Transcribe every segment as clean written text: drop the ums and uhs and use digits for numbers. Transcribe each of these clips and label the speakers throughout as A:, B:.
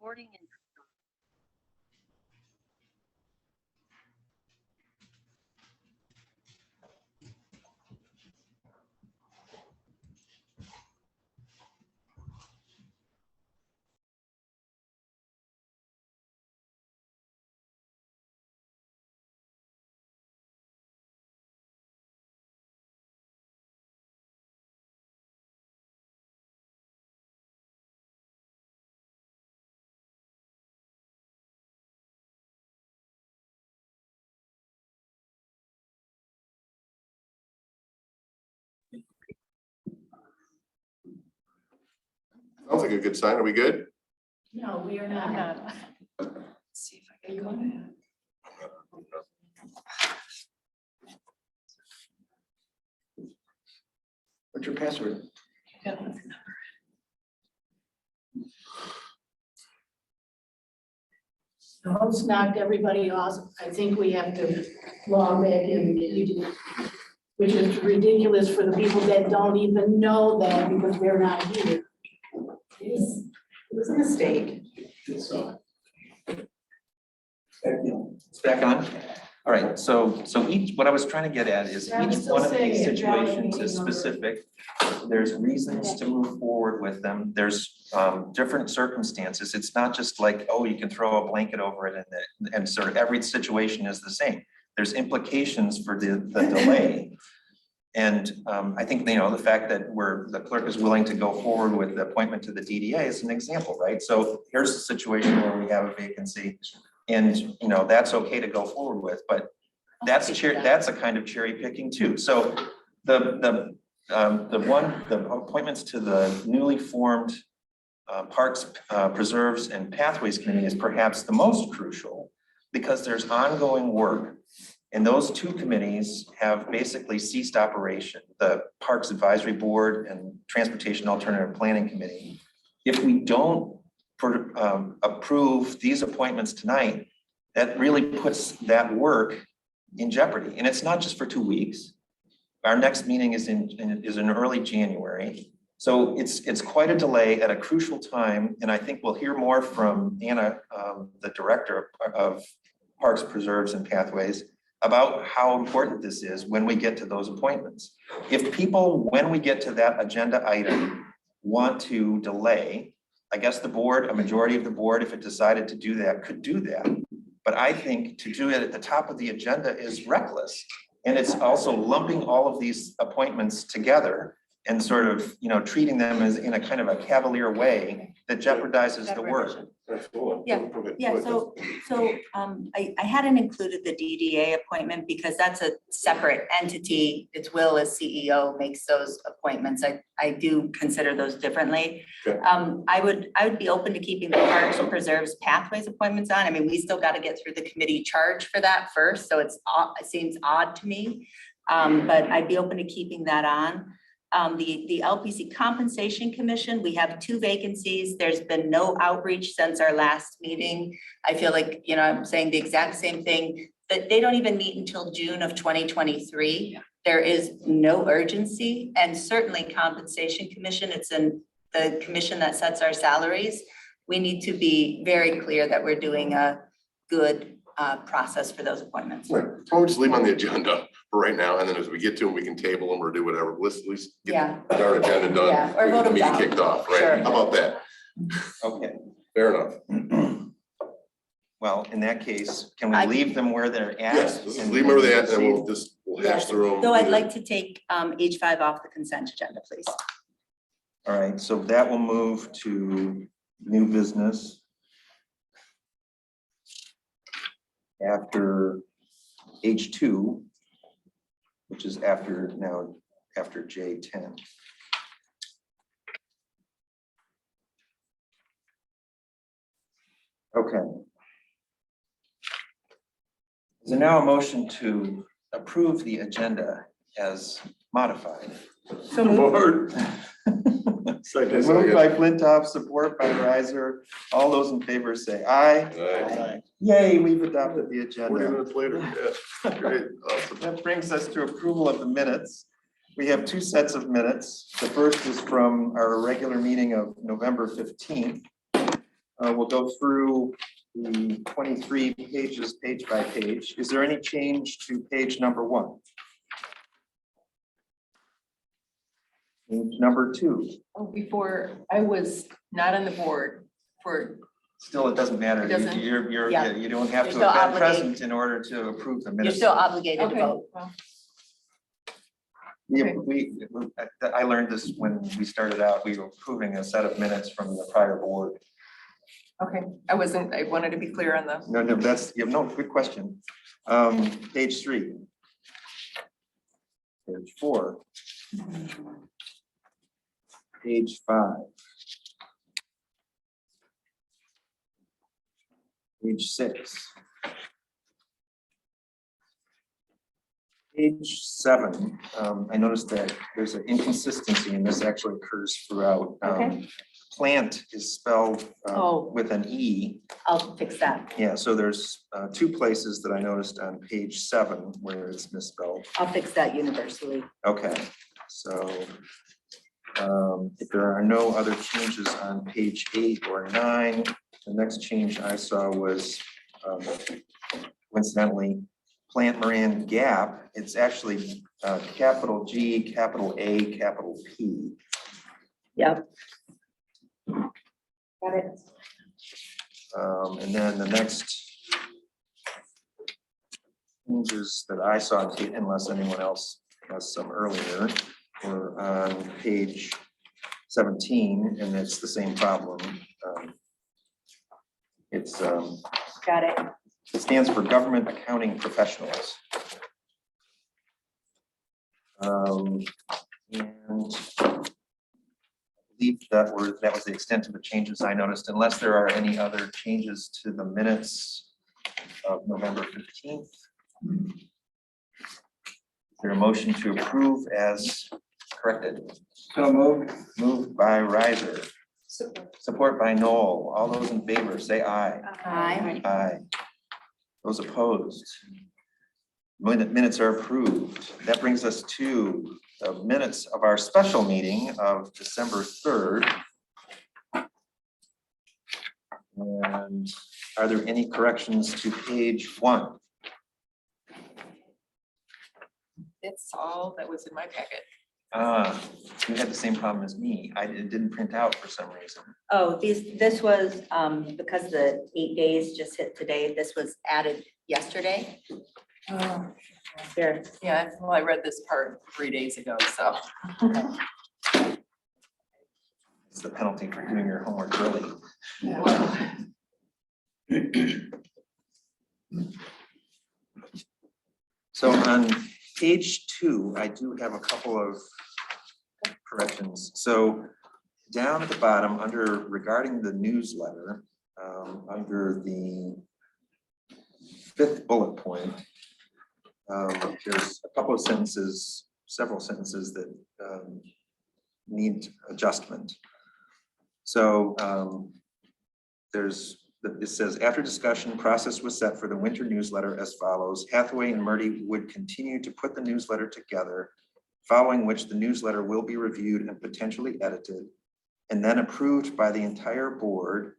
A: recording and
B: Sounds like a good sign. Are we good?
C: No, we are not.
A: I'm not. Let's see if I can go ahead.
D: What's your password?
C: The host knocked everybody off. I think we have to log back in, which is ridiculous for the people that don't even know that because we're not here. It was a mistake.
D: So.
E: It's back on. All right, so what I was trying to get at is each one of these situations is specific. There's reasons to move forward with them. There's different circumstances. It's not just like, oh, you can throw a blanket over it and sort of every situation is the same. There's implications for the delay. And I think, you know, the fact that the clerk is willing to go forward with the appointment to the DDA is an example, right? So here's a situation where we have a vacancy. And, you know, that's okay to go forward with, but that's a kind of cherry picking too. So the appointments to the newly formed Parks, Preserves and Pathways Committee is perhaps the most crucial because there's ongoing work. And those two committees have basically ceased operation, the Parks Advisory Board and Transportation Alternative Planning Committee. If we don't approve these appointments tonight, that really puts that work in jeopardy. And it's not just for 2 weeks. Our next meeting is in early January. So it's quite a delay at a crucial time. And I think we'll hear more from Anna, the director of Parks, Preserves and Pathways, about how important this is when we get to those appointments. If people, when we get to that agenda item, want to delay, I guess the board, a majority of the board, if it decided to do that, could do that. But I think to do it at the top of the agenda is reckless. And it's also lumping all of these appointments together and sort of, you know, treating them as in a kind of a cavalier way that jeopardizes the work.
F: Yeah, so I hadn't included the DDA appointment because that's a separate entity. It's Will as CEO makes those appointments. I do consider those differently.
B: Okay.
F: I would be open to keeping the Parks and Preserves Pathways appointments on. I mean, we still got to get through the committee charge for that first, so it seems odd to me. But I'd be open to keeping that on. The LPC Compensation Commission, we have 2 vacancies. There's been no outreach since our last meeting. I feel like, you know, I'm saying the exact same thing, that they don't even meet until June of 2023. Yeah. There is no urgency, and certainly Compensation Commission, it's in the commission that sets our salaries. We need to be very clear that we're doing a good process for those appointments.
B: Right. We'll just leave them on the agenda for right now, and then as we get to them, we can table them or do whatever. Let's at least get our agenda done.
F: Yeah, or vote
B: the
F: them
B: meeting
F: down.
B: kicked off, right?
F: Sure.
B: How about that?
E: Okay.
B: Fair enough.
E: Well, in that case, can we leave them where they're at?
B: Yes, let's just leave them where they're at, and then we'll hash through them.
F: So I'd like to take H5 off the consent agenda, please.
E: All right, so that will move to new business. After H2, which is after J10. Okay. So now a motion to approve the agenda as modified.
B: Board.
E: Moved by Flintoff, support by Riser. All those in favor say aye.
B: Aye.
E: Yay, we've adopted the
B: 40
E: agenda.
B: minutes later, yeah, great, awesome.
E: That brings us to approval of the minutes. We have 2 sets of minutes. The first is from our regular meeting of November 15th. We'll go through the 23 pages, page by page. Is there any change to page number 1? Page number 2.
A: Oh, before, I was not on the board for,
E: Still, it doesn't matter.
A: It doesn't?
F: Yeah.
E: You don't have
F: You're
E: to
F: still
E: have been
F: obligated.
E: present in order to approve the
F: You're
E: minutes.
F: still obligated to
A: okay,
F: vote.
A: well,
E: I learned this when we started out. We were approving a set of minutes from the prior board.
A: okay, I wanted to be clear on the,
E: No, good question. Page 3. Page 4. Page 5. Page 6. Page 7, I noticed that there's an inconsistency, and this actually occurs throughout.
F: Okay.
E: Plant is spelled
F: Oh.
E: with an E.
F: I'll fix that.
E: Yeah, so there's 2 places that I noticed on page 7 where it's misspelled.
F: I'll fix that universally.
E: Okay, so if there are no other changes on page 8 or 9, the next change I saw was coincidentally, Plant Moran Gap. It's actually capital G, capital A, capital P.
F: Yep. Got it.
E: And then the next changes that I saw, unless anyone else has some earlier, were on page 17, and it's the same problem. It's
F: Got it.
E: it stands for Government Accounting Professionals. And I believe that was the extent of the changes I noticed, unless there are any other changes to the minutes of November 15th. Is there a motion to approve as corrected?
D: So moved.
E: Moved by Riser, support by Noel. All those in favor, say aye.
F: Aye.
E: Aye. Those opposed? Minutes are approved. That brings us to the minutes of our special meeting of December 3rd. And are there any corrections to page 1?
A: it's all that was in my packet.
E: You had the same problem as me. It didn't print out for some reason.
F: Oh, this was, because the 8 days just hit today, this was added yesterday.
A: Oh,
F: Here,
A: yeah, well, I read this part 3 days ago, so.
E: It's the penalty for doing your homework early. So on page 2, I do have a couple of corrections. So down at the bottom, regarding the newsletter, under the 5th bullet point, there's a couple of sentences, several sentences that need adjustment. So it says, after discussion, process was set for the winter newsletter as follows. Hathaway and Murdy would continue to put the newsletter together, following which the newsletter will be reviewed and potentially edited, and then approved by the entire board.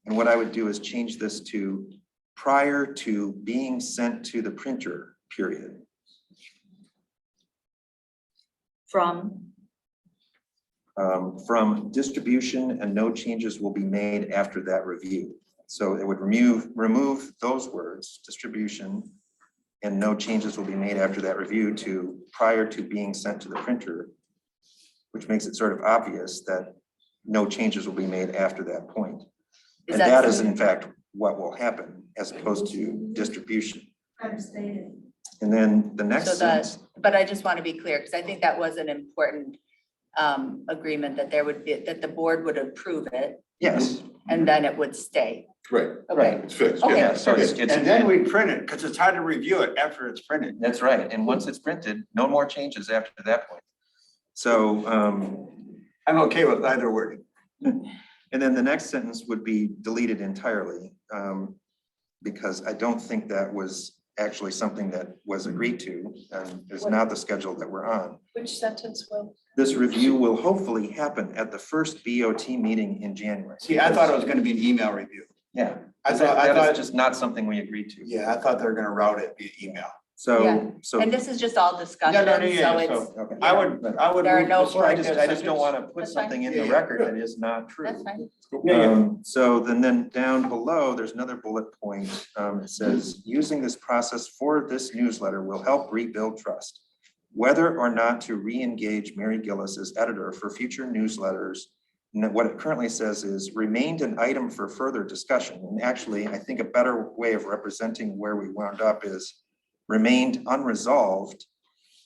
E: And what I would do is change this to prior to being sent to the printer, period.
F: from,
E: From distribution, and no changes will be made after that review. So it would remove those words, distribution, and no changes will be made after that review, to prior to being sent to the printer, which makes it sort of obvious that no changes will be made after that point. And that is in fact what will happen, as opposed to distribution. And then the next
F: so that,
E: sentence,
F: but I just want to be clear, because I think that was an important agreement, that there would be, that the board would approve it
E: yes,
F: and then it would stay.
B: Right,
F: Okay,
B: it's fixed,
F: Okay.
B: yeah.
E: yeah, so it's.
D: And then we print it, because it's hard to review it after it's printed.
E: That's right, and once it's printed, no more changes after that point. So,
D: I'm okay with either word.
E: and then the next sentence would be deleted entirely, because I don't think that was actually something that was agreed to and is not the schedule that we're on.
A: Which sentence will?
E: This review will hopefully happen at the first BOT meeting in January.
D: See, I thought it was gonna be an email review.
E: Yeah,
D: I
E: that
D: thought,
E: is just not something we agreed to.
D: yeah, I thought they were gonna route it via email.
E: So, so,
F: And this is just all discussion, so it's,
E: okay.
D: I would.
F: There are
D: move
F: no
D: this
E: Well, I just
D: sentence.
E: don't want to put
F: That's fine.
E: something in
D: Yeah,
E: the
D: yeah.
E: record that is not true.
F: that's fine.
E: So then down below, there's another bullet point. It says, using this process for this newsletter will help rebuild trust. Whether or not to re-engage Mary Gillis as editor for future newsletters. And what it currently says is remained an item for further discussion. And actually, I think a better way of representing where we wound up is remained unresolved,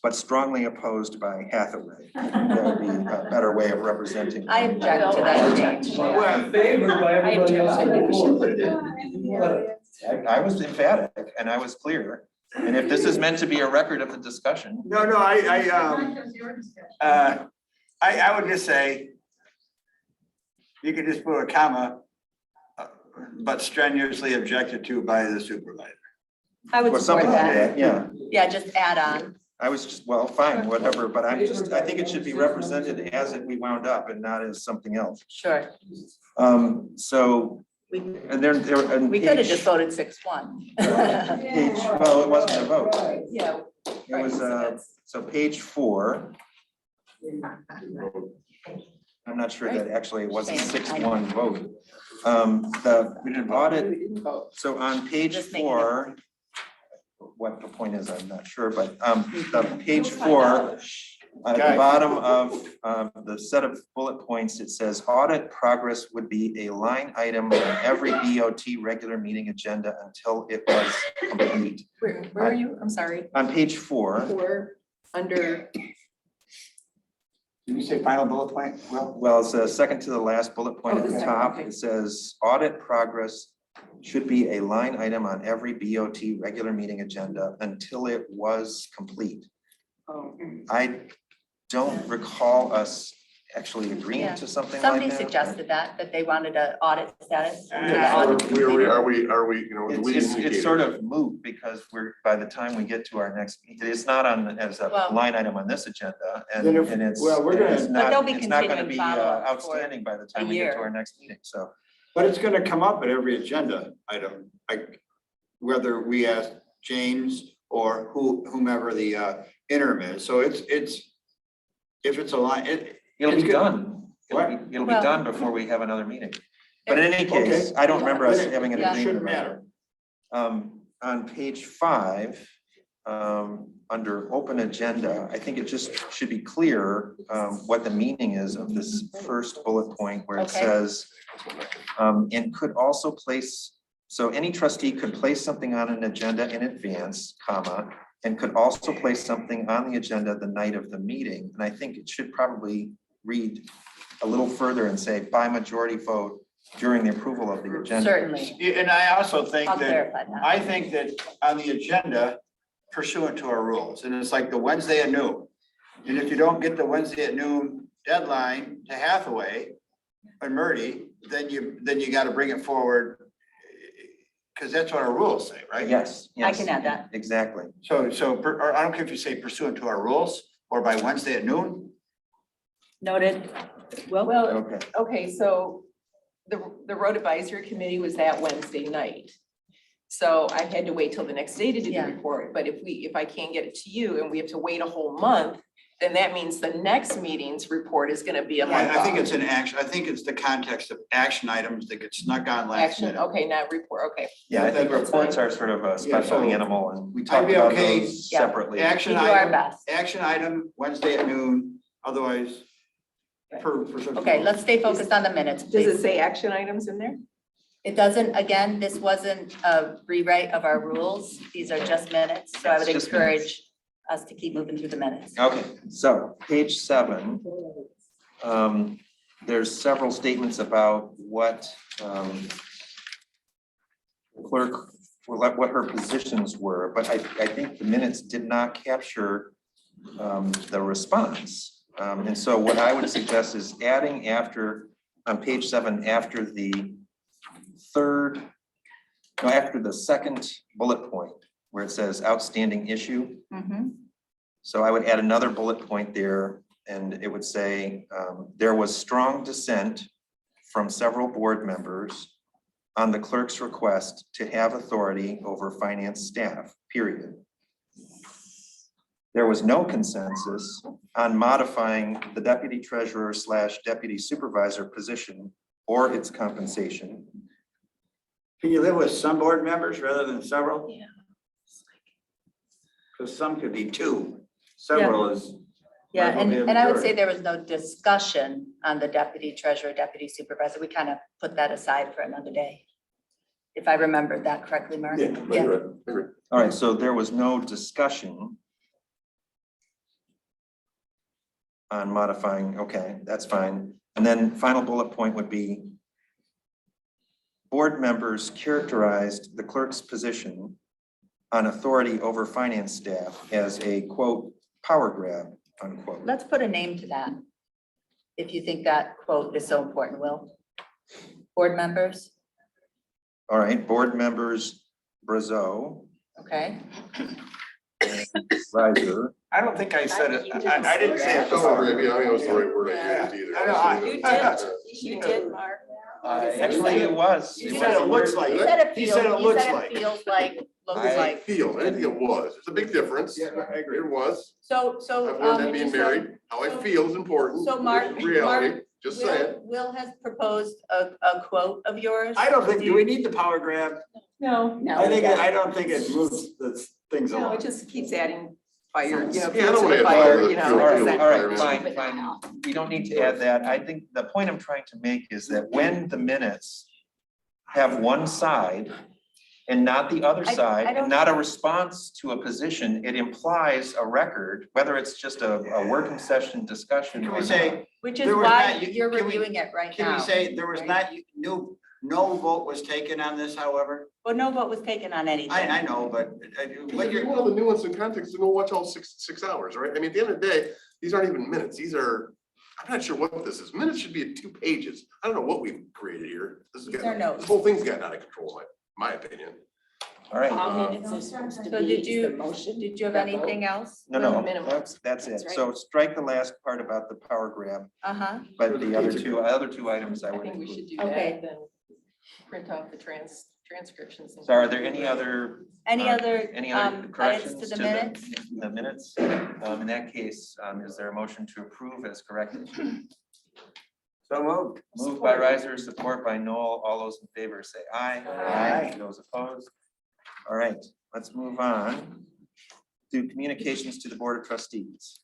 E: but strongly opposed by Hathaway. That would be a better way of representing.
F: I object to that change.
D: Well,
G: Favored by everybody else.
A: I think we should put it
E: I was emphatic and I was clear. And if this is meant to be a record of the discussion,
D: no, I would just say, you could just put a comma, but strenuously objected to by the supervisor.
F: I would
E: or
F: support
E: something like
F: that.
E: that, yeah.
F: Yeah, just add on.
E: I was just, well, fine, whatever, but I think it should be represented as we wound up and not as something else.
F: Sure.
E: So,
F: We,
E: and there.
F: we could have just voted 6-1.
E: Well, it wasn't a vote.
A: Yeah.
E: It was, so page 4. I'm not sure that actually it was a 6-1 vote. The audit,
A: We didn't vote.
E: so on page
F: Just making
E: 4, what the point is, I'm not sure, but the page 4, at the bottom of the set of bullet points, it says audit progress would be a line item on every BOT regular meeting agenda until it was complete.
A: Where are you? I'm sorry.
E: On page 4,
A: Or under,
D: Did you say final bullet point? Well,
E: well, it's the second to the last bullet point
A: Oh,
E: at
A: the
E: the
A: second,
E: top.
A: okay.
E: It says audit progress should be a line item on every BOT regular meeting agenda until it was complete.
A: oh,
E: I don't recall us actually agreeing
F: Yeah.
E: to something like
F: Somebody
E: that.
F: suggested that they wanted an audit status. until the
D: Yeah.
F: audit
B: Are we,
F: completed.
B: are we, you know, the lead
E: It's
B: indicator.
E: sort of moot because by the time we get to our next, it's not on as a
F: Well-
E: line item on this agenda and
D: Then if-
E: and it's.
D: well, we're gonna-
E: it's
F: But
E: not-
F: there'll be
E: it's not gonna
F: continuing
E: be
F: follow-up for
E: outstanding by the time we get to
F: year.
E: our next meeting, so.
D: but it's gonna come up at every agenda item, like whether we ask James or whomever the interim is. So it's, if it's a line,
E: It'll
D: It's
E: be
D: good.
E: done. It'll be
F: Well-
E: done before we have another meeting. But in any case,
D: Okay.
E: I don't remember us
D: Then it-
E: having an
F: yeah.
E: agreement
D: Shouldn't
E: about it.
D: matter.
E: On page 5, under open agenda, I think it just should be clear what the meaning is of this first bullet point where it
F: Okay.
E: says, and could also place, so any trustee could place something on an agenda in advance, comma, and could also place something on the agenda the night of the meeting. And I think it should probably read a little further and say by majority vote during the approval of the agenda.
F: Certainly.
D: Yeah, and I also think
F: I'll
D: that,
F: clarify that.
D: I think that on the agenda pursuant to our rules, and it's like the Wednesday at noon. And if you don't get the Wednesday at noon deadline to Hathaway and Murdy, then you gotta bring it forward. Cause that's what our rules say, right?
E: Yes,
F: I
E: yes.
F: can add that.
E: Exactly.
D: Or I don't care if you say pursuant to our rules or by Wednesday at noon.
F: Noted.
A: well,
E: Okay.
A: okay, so the road advisory committee was that Wednesday night. So I had to wait till the next day to do the
F: Yeah.
A: report, but if I can't get it to you and we have to wait a whole month, then that means the next meeting's report is gonna be a month
D: I think
A: off.
D: it's an action, I think it's the context of action items that get snuck on last
A: Action,
D: minute.
A: okay, not report, okay.
E: Yeah, I think
D: That's
E: reports are sort of a special
D: so
E: animal and we
D: I'd
E: talked
D: be
E: about
D: okay.
E: those
F: Yeah.
E: separately.
F: We
D: Action
F: do our
D: item,
F: best.
D: action item, Wednesday at noon, otherwise. For
F: Okay, let's stay focused on the minutes,
A: Does it
F: please.
A: say action items in there?
F: It doesn't, again, this wasn't a rewrite of our rules. These are just minutes, so I would
E: It's just minutes.
F: encourage us to keep moving through the minutes.
E: Okay, so page 7, there's several statements about what clerk, what her positions were, but I think the minutes did not capture the response. And so what I would suggest is adding after, on page 7, after the second bullet point, where it says outstanding issue.
F: Mhm.
E: So I would add another bullet point there, and it would say, there was strong dissent from several board members on the clerk's request to have authority over finance staff, period. There was no consensus on modifying the deputy treasurer / deputy supervisor position or its compensation.
D: Can you live with some board members rather than several?
A: Yeah.
D: Because some could be two, several is.
F: Yeah,
D: might as well be a
F: and I would
D: majority.
F: say there was no discussion on the deputy treasurer, deputy supervisor. We kind of put that aside for another day. If I remembered that correctly, Mark.
B: Yeah, you're right. I agree.
E: All right, so there was no discussion on modifying, okay, that's fine. And then final bullet point would be board members characterized the clerk's position on authority over finance staff as a quote, power grab, unquote.
F: Let's put a name to that. If you think that quote is so important, Will. Board members,
E: All right, board members, Brazo,
F: okay?
E: Riser.
D: I don't think I said it, I didn't say it.
B: Power grab, yeah, I think that was the right word I used either.
D: I know,
A: You did, Mark.
E: Actually, it was.
D: You said it looks like.
F: You said it
D: He
F: feels,
D: said it
F: you
D: looks
F: said
D: like.
F: it feels like, looks
E: I-
F: like.
B: Feel, I didn't think it was. There's a big difference.
D: Yeah, I agree.
B: It was.
F: So,
B: I've learned that being married. How I feel is important.
F: So Mark-
B: It's reality,
F: Mark,
B: just saying.
F: Will has proposed a quote of yours.
D: I don't think, do we need the power grab?
A: No,
D: I don't think it moves the things
A: no,
D: along.
A: it just keeps adding fire, you know.
B: Yeah, I
A: fuel
B: don't
A: to
B: wanna
A: the
B: add
A: fire,
B: fire to the
A: you know,
B: fuel.
E: All right,
A: exactly.
E: all right,
B: Fire.
E: fine,
A: Keep it
E: fine.
A: now.
E: We don't need to add that. I think the point I'm trying to make is that when the minutes have one side and not the other
F: I
E: side,
F: don't-
E: and not a response to a position, it implies a record, whether it's just a working session discussion.
D: Can
E: or
D: we
E: not.
D: say,
F: Which is
D: There was
F: why
D: not-
F: you're
D: can we-
F: reviewing it right now.
D: can we say there was not, no vote was taken on this, however?
F: Well, no vote was taken on anything.
D: I know, but what
B: If you
D: you're,
B: want the nuance and context, then go watch all six hours, right? I mean, at the end of the day, these aren't even minutes. These are, I'm not sure what this is. Minutes should be at 2 pages. I don't know what we've created here. This
F: These are notes.
B: this whole thing's gotten out of control, my opinion.
E: All right,
F: So did you have anything else?
E: no,
A: Minimum.
E: that's
A: That's
E: it.
A: right.
E: So strike the last part about the power grab,
F: Uh-huh.
E: but the other two items I
A: I
E: would
A: think we
E: include.
A: should do
F: Okay.
A: that, then print off the transcriptions. and-
E: So are there any other?
F: Any other
E: Any
F: edits
E: other
F: to
E: corrections
F: the minutes?
E: The minutes? In that case, is there a motion to approve as corrected?
D: so moved.
E: Moved by Riser, support by Noel. All those in favor say aye.
D: Aye.
E: Those opposed? All right, let's move on to communications to the Board of Trustees.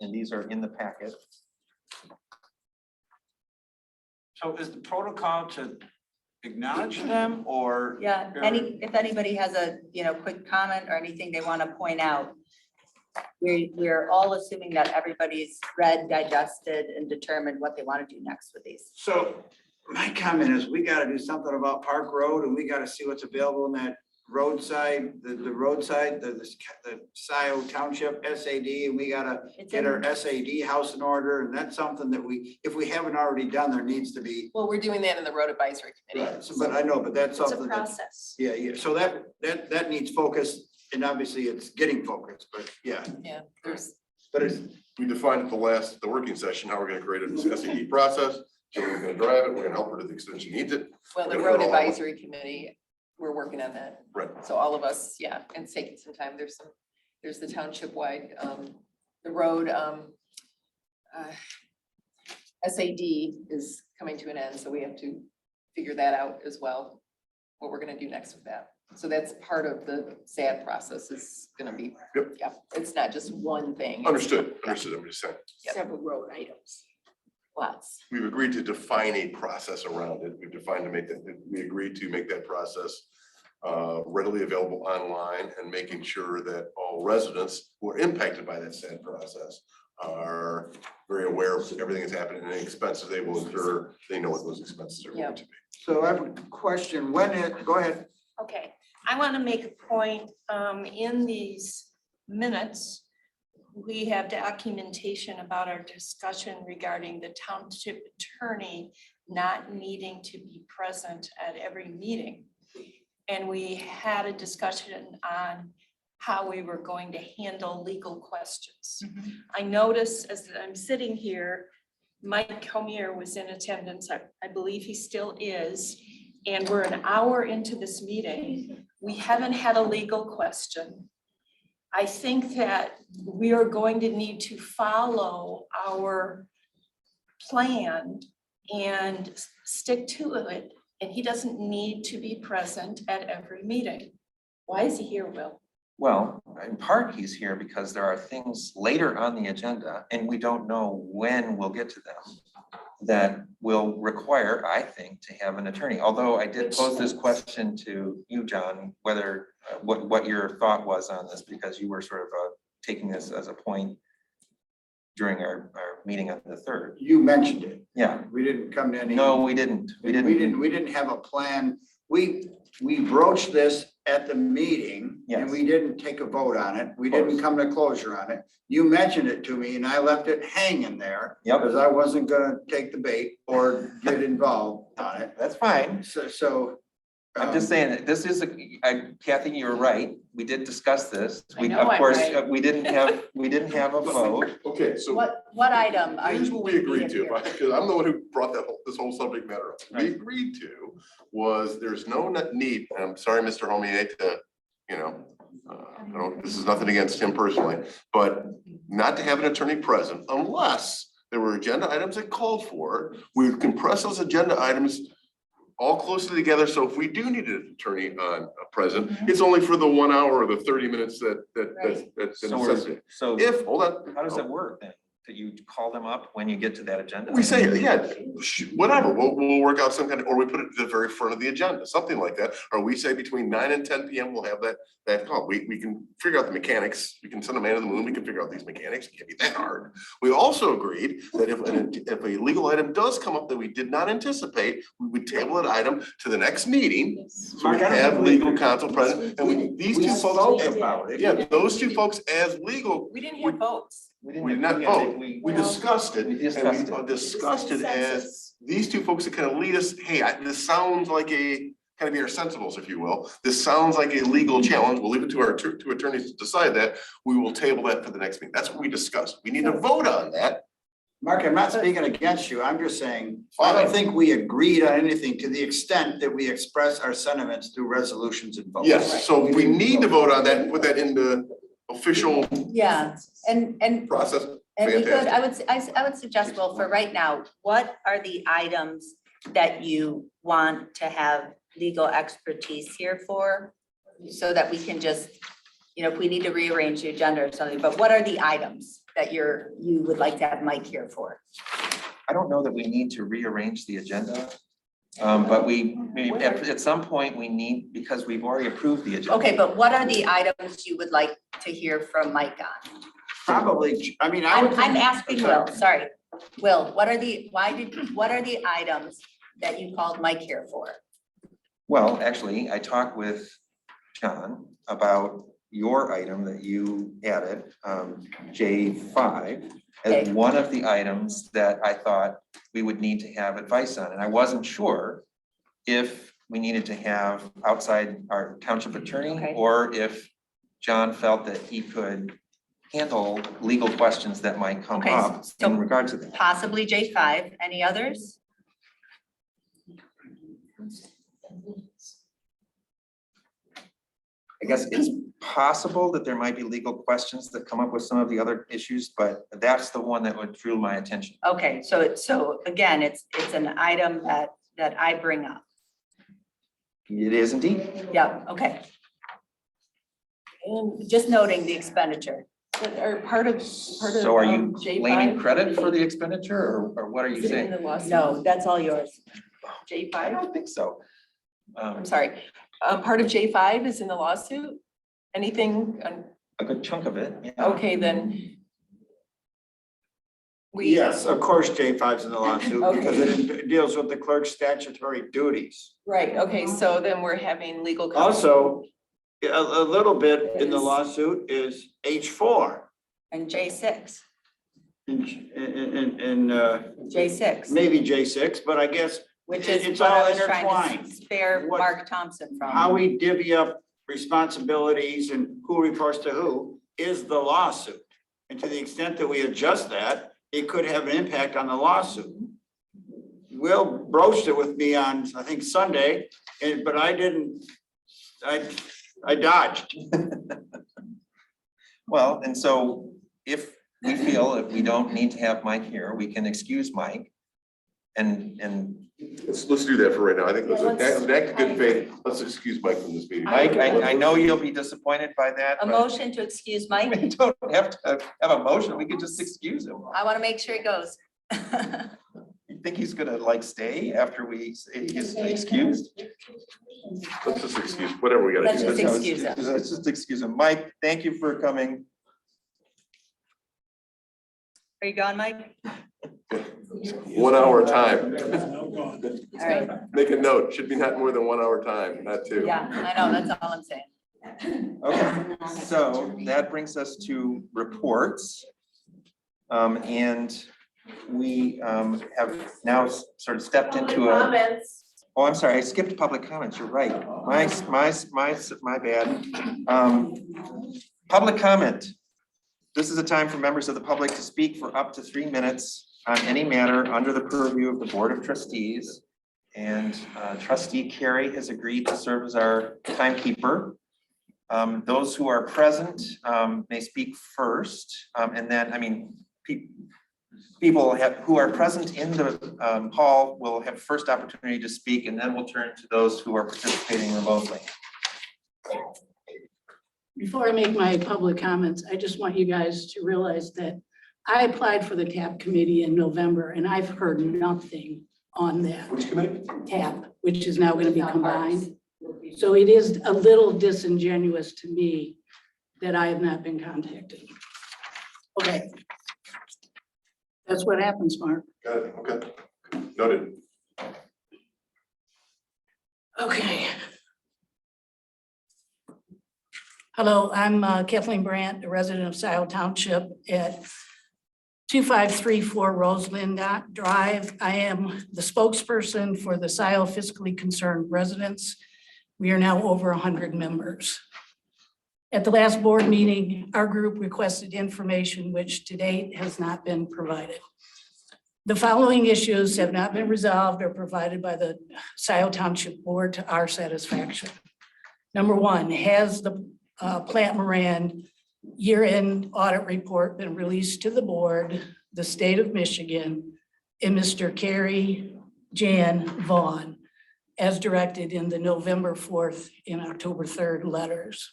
E: And these are in the packet.
D: So is the protocol to acknowledge them or?
F: Yeah, if anybody has a, quick comment or anything they want to point out. We're all assuming that everybody's read, digested, and determined what they want to do next with these.
D: So my comment is we gotta do something about Park Road and we gotta see what's available in that roadside, the roadside, the Scio Township SAD, and we gotta
F: It's
D: get
F: in-
D: our SAD house in order, and that's something that if we haven't already done, there needs to be.
A: Well, we're doing that in the road advisory committee.
D: But I know, but that's
A: It's a
D: something that's,
A: process.
D: yeah, so that needs focus, and obviously it's getting focused, but yeah,
A: Yeah, there's,
D: but it's,
B: We defined at the working session, how we're gonna create an SAD process. We're gonna drive it, we're gonna help her to the extent she needs it.
A: well, the
B: We're gonna
A: road
B: put it all on.
A: advisory committee, we're working on that.
B: Right.
A: So all of us, yeah, and it's taking some time. There's the township wide, the road, SAD is coming to an end, so we have to figure that out as well. What we're gonna do next with that. So that's part of the SAD process is gonna be,
B: Yep.
A: yeah, it's not just one thing.
B: Understood, I'm just saying.
A: Yep.
C: Several road items.
A: Lots.
B: We've agreed to define a process around it. We've defined to make that, we agreed to make that process readily available online and making sure that all residents who are impacted by that SAD process are very aware of everything that's happening and any expenses they will incur. They know what those expenses are going to be.
D: so I have a question, go ahead.
G: Okay, I want to make a point, in these minutes, we have documentation about our discussion regarding the township attorney not needing to be present at every meeting. and we had a discussion on how we were going to handle legal questions. I noticed as I'm sitting here, Mike Comier was in attendance. I believe he still is. And we're an hour into this meeting. We haven't had a legal question. I think that we are going to need to follow our plan and stick to it. And he doesn't need to be present at every meeting. Why is he here, Will?
E: Well, in part, he's here because there are things later on the agenda, and we don't know when we'll get to them, that will require, I think, to have an attorney. Although I did pose this question to you, John, whether, what your thought was on this, because you were sort of taking this as a point during our meeting on the 3rd.
D: You mentioned it.
E: Yeah,
D: We didn't come to any.
E: no, we didn't.
D: We didn't have a plan. We broached this at the meeting and
E: Yes.
D: we didn't take a vote on it. We didn't come to closure on it. You mentioned it to me and I left it hanging there.
E: Yep.
D: Because I wasn't gonna take the bait or get involved on it.
E: That's fine.
D: So.
E: I'm just saying that this is, Kathy, you're right. We did discuss this.
A: I
E: We,
A: know
E: of
A: I'm
E: course,
A: right.
E: we didn't have a vote.
B: Okay, so
F: What item are you?
B: here's what we agreed to, because I'm the one who brought this whole subject matter up. We
E: Right.
B: agreed to was there's no need, and I'm sorry, Mr. Homier, to, this is nothing against him personally, but not to have an attorney present unless there were agenda items that called for. We would compress those agenda items all closely together, so if we do need an attorney on present, it's only for the 1 hour or the 30 minutes that's
E: So we're,
B: necessary.
E: so
B: If, hold on.
E: how does that work then? That you call them up when you get to that agenda?
B: We say, yeah, whatever, we'll work out some kind of, or we put it at the very front of the agenda, something like that. Or we say between 9 and 10 PM, we'll have that call. We can figure out the mechanics. We can send a man to the moon. We can figure out these mechanics. It can't be that hard. We also agreed that if a legal item does come up that we did not anticipate, we would table that item to the next meeting. So we
D: Mark, I don't
B: have
D: think we
B: legal
D: agreed.
B: counsel present, and these
D: We
B: two
D: spoke
B: folks,
D: about it.
B: yeah, those two folks as legal,
A: We didn't have votes.
B: we did not vote. We
E: We
B: discussed it,
E: We
B: and
E: discussed
B: we
E: it.
B: discussed it as these two folks that kind of lead us, hey, this sounds like kind of be our sensibles, if you will. This sounds like a legal challenge. We'll leave it to our two attorneys to decide that. We will table that for the next meeting. That's what we discussed. We need to vote on that.
D: Mark, I'm not speaking against you. I'm just saying, I don't think we agreed on anything to the extent that we express our sentiments through resolutions and votes.
B: Yes, so we need to vote on that and put that in the official
F: Yeah, and
B: process.
F: And we could,
B: Fantastic.
F: I would suggest, well, for right now, what are the items that you want to have legal expertise here for? So that we can just, if we need to rearrange the agenda or something, but what are the items that you would like to have Mike here for?
E: I don't know that we need to rearrange the agenda. But at some point we need, because we've already approved the agenda.
F: Okay, but what are the items you would like to hear from Mike on?
D: Probably, I mean, I
F: I'm
D: would. think-
F: asking Will, sorry. Will, what are the items that you called Mike here for?
E: Well, actually, I talked with John about your item that you added, J5, as
F: Okay.
E: one of the items that I thought we would need to have advice on. And I wasn't sure if we needed to have outside our township attorney,
F: Okay.
E: or if John felt that he could handle legal questions that might come
F: Okay,
E: up
F: so-
E: in regard to that.
F: Possibly J5, any others?
E: I guess it's possible that there might be legal questions that come up with some of the other issues, but that's the one that would drew my attention.
F: Okay, so again, it's an item that I bring up.
E: It is indeed.
F: Yeah, okay.
G: And
F: Just noting the expenditure.
A: Or part of
E: So are you
A: J5.
E: claiming credit for the expenditure, or what are you
A: Is it in
E: saying?
A: the lawsuit?
F: No, that's all yours.
E: I
A: J5,
E: don't think so.
A: I'm sorry. Part of J5 is in the lawsuit? Anything,
E: A good chunk of it, yeah.
A: okay, then. We.
D: Yes, of course, J5's in the lawsuit because it deals with the clerk's statutory duties.
A: Right, okay, so then we're having legal. counsel.
D: Also, a little bit in the lawsuit is H4
F: And
D: in
F: J6.
D: maybe J6, but I guess
F: Which is
D: It's
F: what
D: all
F: I was trying to
D: intertwined.
F: spare
D: What-
F: Mark Thompson from.
D: How we divvy up responsibilities and who reports to who is the lawsuit. And to the extent that we adjust that, it could have an impact on the lawsuit. Will broached it with me on, I think, Sunday, but I didn't, I dodged.
E: Well, and so if we feel that we don't need to have Mike here, we can excuse Mike. And
B: Let's do that for right now. I think
C: Yeah, let's-
B: as an act of good faith, let's excuse Mike from this meeting.
E: Mike, I know you'll be disappointed by that.
F: A
E: but
F: motion to excuse Mike.
E: We don't have to have a motion, we could just excuse him.
F: I want to make sure it goes.
E: You think he's gonna like stay after we say he's excused?
B: Let's just excuse, whatever we gotta
F: Let's
B: do.
F: just
B: Let's-
F: excuse him.
E: Let's just excuse him. Mike, thank you for coming.
F: Are you gone, Mike?
B: 1 hour time.
F: All right.
B: Make a note, should be not more than 1 hour time, not 2.
F: Yeah, I know, that's all I'm saying.
E: Okay, so that brings us to reports. And we have now sort of stepped into a.
C: Comments.
E: Oh, I'm sorry, I skipped public comments, you're right. My bad. Public comment. This is a time for members of the public to speak for up to 3 minutes on any matter under the purview of the Board of Trustees. And Trustee Carey has agreed to serve as our timekeeper. Those who are present may speak first, and then, I mean, people who are present in the hall will have first opportunity to speak, and then we'll turn to those who are participating remotely.
C: Before I make my public comments, I just want you guys to realize that I applied for the TAP committee in November and I've heard nothing on that
B: Which committee?
C: TAP, which is now going to be combined. So it is a little disingenuous to me that I have not been contacted. Okay. That's what happens, Mark.
B: Got it, okay. Noted.
C: Okay. Hello, I'm Kathleen Brandt, a resident of Scio Township at 2534 Roseland Drive. I am the spokesperson for the Scio fiscally concerned residents. We are now over 100 members. At the last board meeting, our group requested information which to date has not been provided. The following issues have not been resolved or provided by the Scio Township Board to our satisfaction. Number one, has the Plant Moran year-end audit report been released to the board, the state of Michigan, and Mr. Carey Jan Vaughn, as directed in the November 4th and October 3rd letters?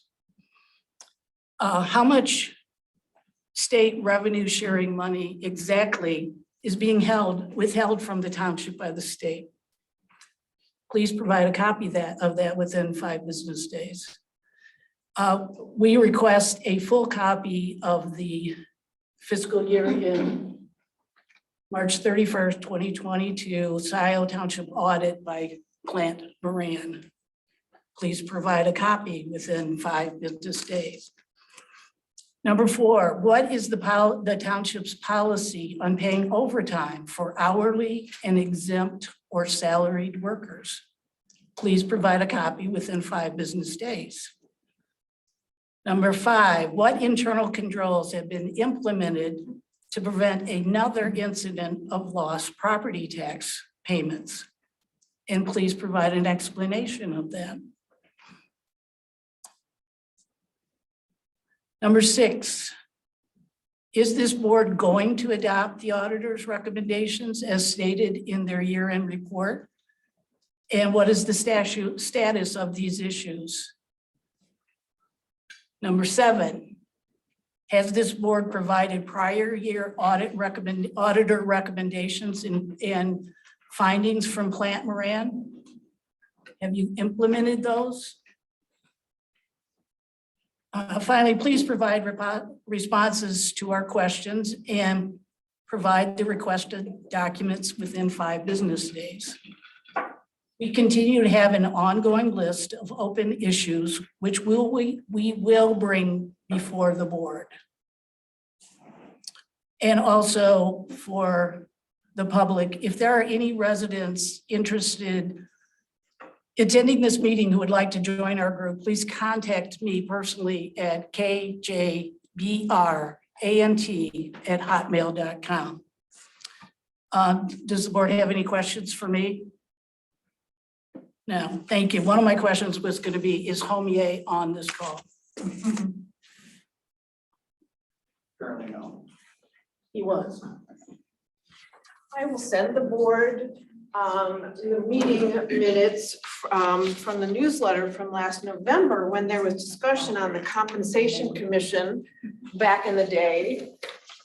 C: How much state revenue sharing money exactly is being withheld from the township by the state? Please provide a copy of that within 5 business days. We request a full copy of the fiscal year in March 31st, 2022, Scio Township audit by Plant Moran. Please provide a copy within 5 business days. Number 4, what is the township's policy on paying overtime for hourly and exempt or salaried workers? Please provide a copy within 5 business days. Number 5, what internal controls have been implemented to prevent another incident of lost property tax payments? And please provide an explanation of that. Number 6, is this board going to adopt the auditor's recommendations as stated in their year-end report? And what is the status of these issues? Number 7, has this board provided prior year auditor recommendations and findings from Plant Moran? Have you implemented those? Finally, please provide responses to our questions and provide the requested documents within 5 business days. We continue to have an ongoing list of open issues, which we will bring before the board. And also for the public, if there are any residents interested attending this meeting who would like to join our group, please contact me personally at kjbrant@hotmail.com. Does the board have any questions for me? No, thank you. One of my questions was going to be, is Homier on this call?
D: Currently, no.
C: He was.
H: I will send the board the meeting minutes from the newsletter from last November, when there was discussion on the compensation commission back in the day,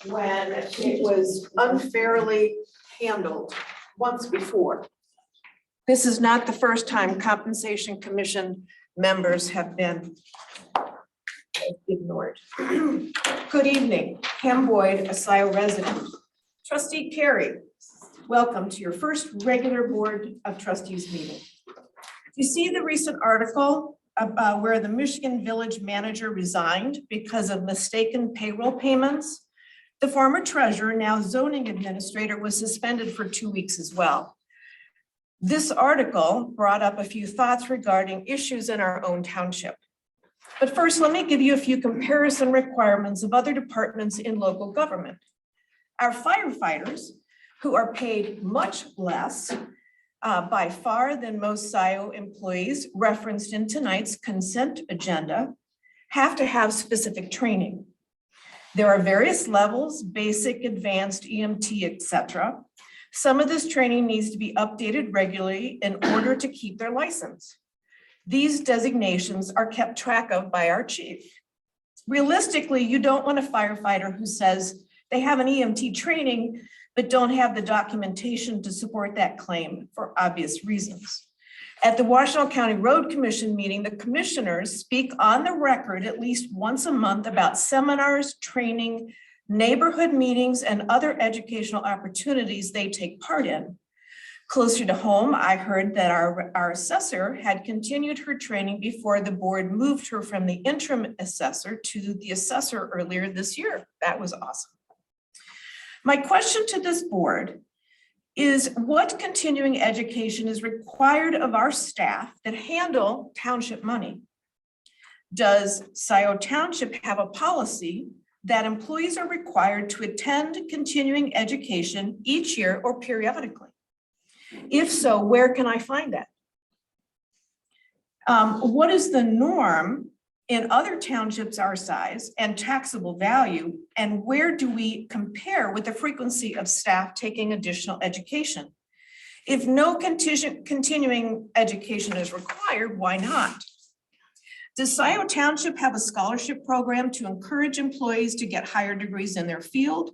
H: when it was unfairly handled once before. This is not the first time compensation commission members have been ignored. Good evening, Pam Boyd, a Scio resident. Trustee Carey, welcome to your first regular Board of Trustees meeting. You see the recent article about where the Michigan Village manager resigned because of mistaken payroll payments? The former treasurer, now zoning administrator, was suspended for 2 weeks as well. This article brought up a few thoughts regarding issues in our own township. But first, let me give you a few comparison requirements of other departments in local government. Our firefighters, who are paid much less by far than most Scio employees referenced in tonight's consent agenda, have to have specific training. There are various levels, basic, advanced, EMT, etc. Some of this training needs to be updated regularly in order to keep their license. These designations are kept track of by our chief. Realistically, you don't want a firefighter who says they have an EMT training but don't have the documentation to support that claim for obvious reasons. At the Washtenaw County Road Commission meeting, the commissioners speak on the record at least once a month about seminars, training, neighborhood meetings, and other educational opportunities they take part in. Closer to home, I heard that our assessor had continued her training before the board moved her from the interim assessor to the assessor earlier this year. That was awesome. My question to this board is, what continuing education is required of our staff that handle township money? Does Scio Township have a policy that employees are required to attend continuing education each year or periodically? If so, where can I find that? What is the norm in other townships our size and taxable value, and where do we compare with the frequency of staff taking additional education? If no continuing education is required, why not? Does Scio Township have a scholarship program to encourage employees to get higher degrees in their field?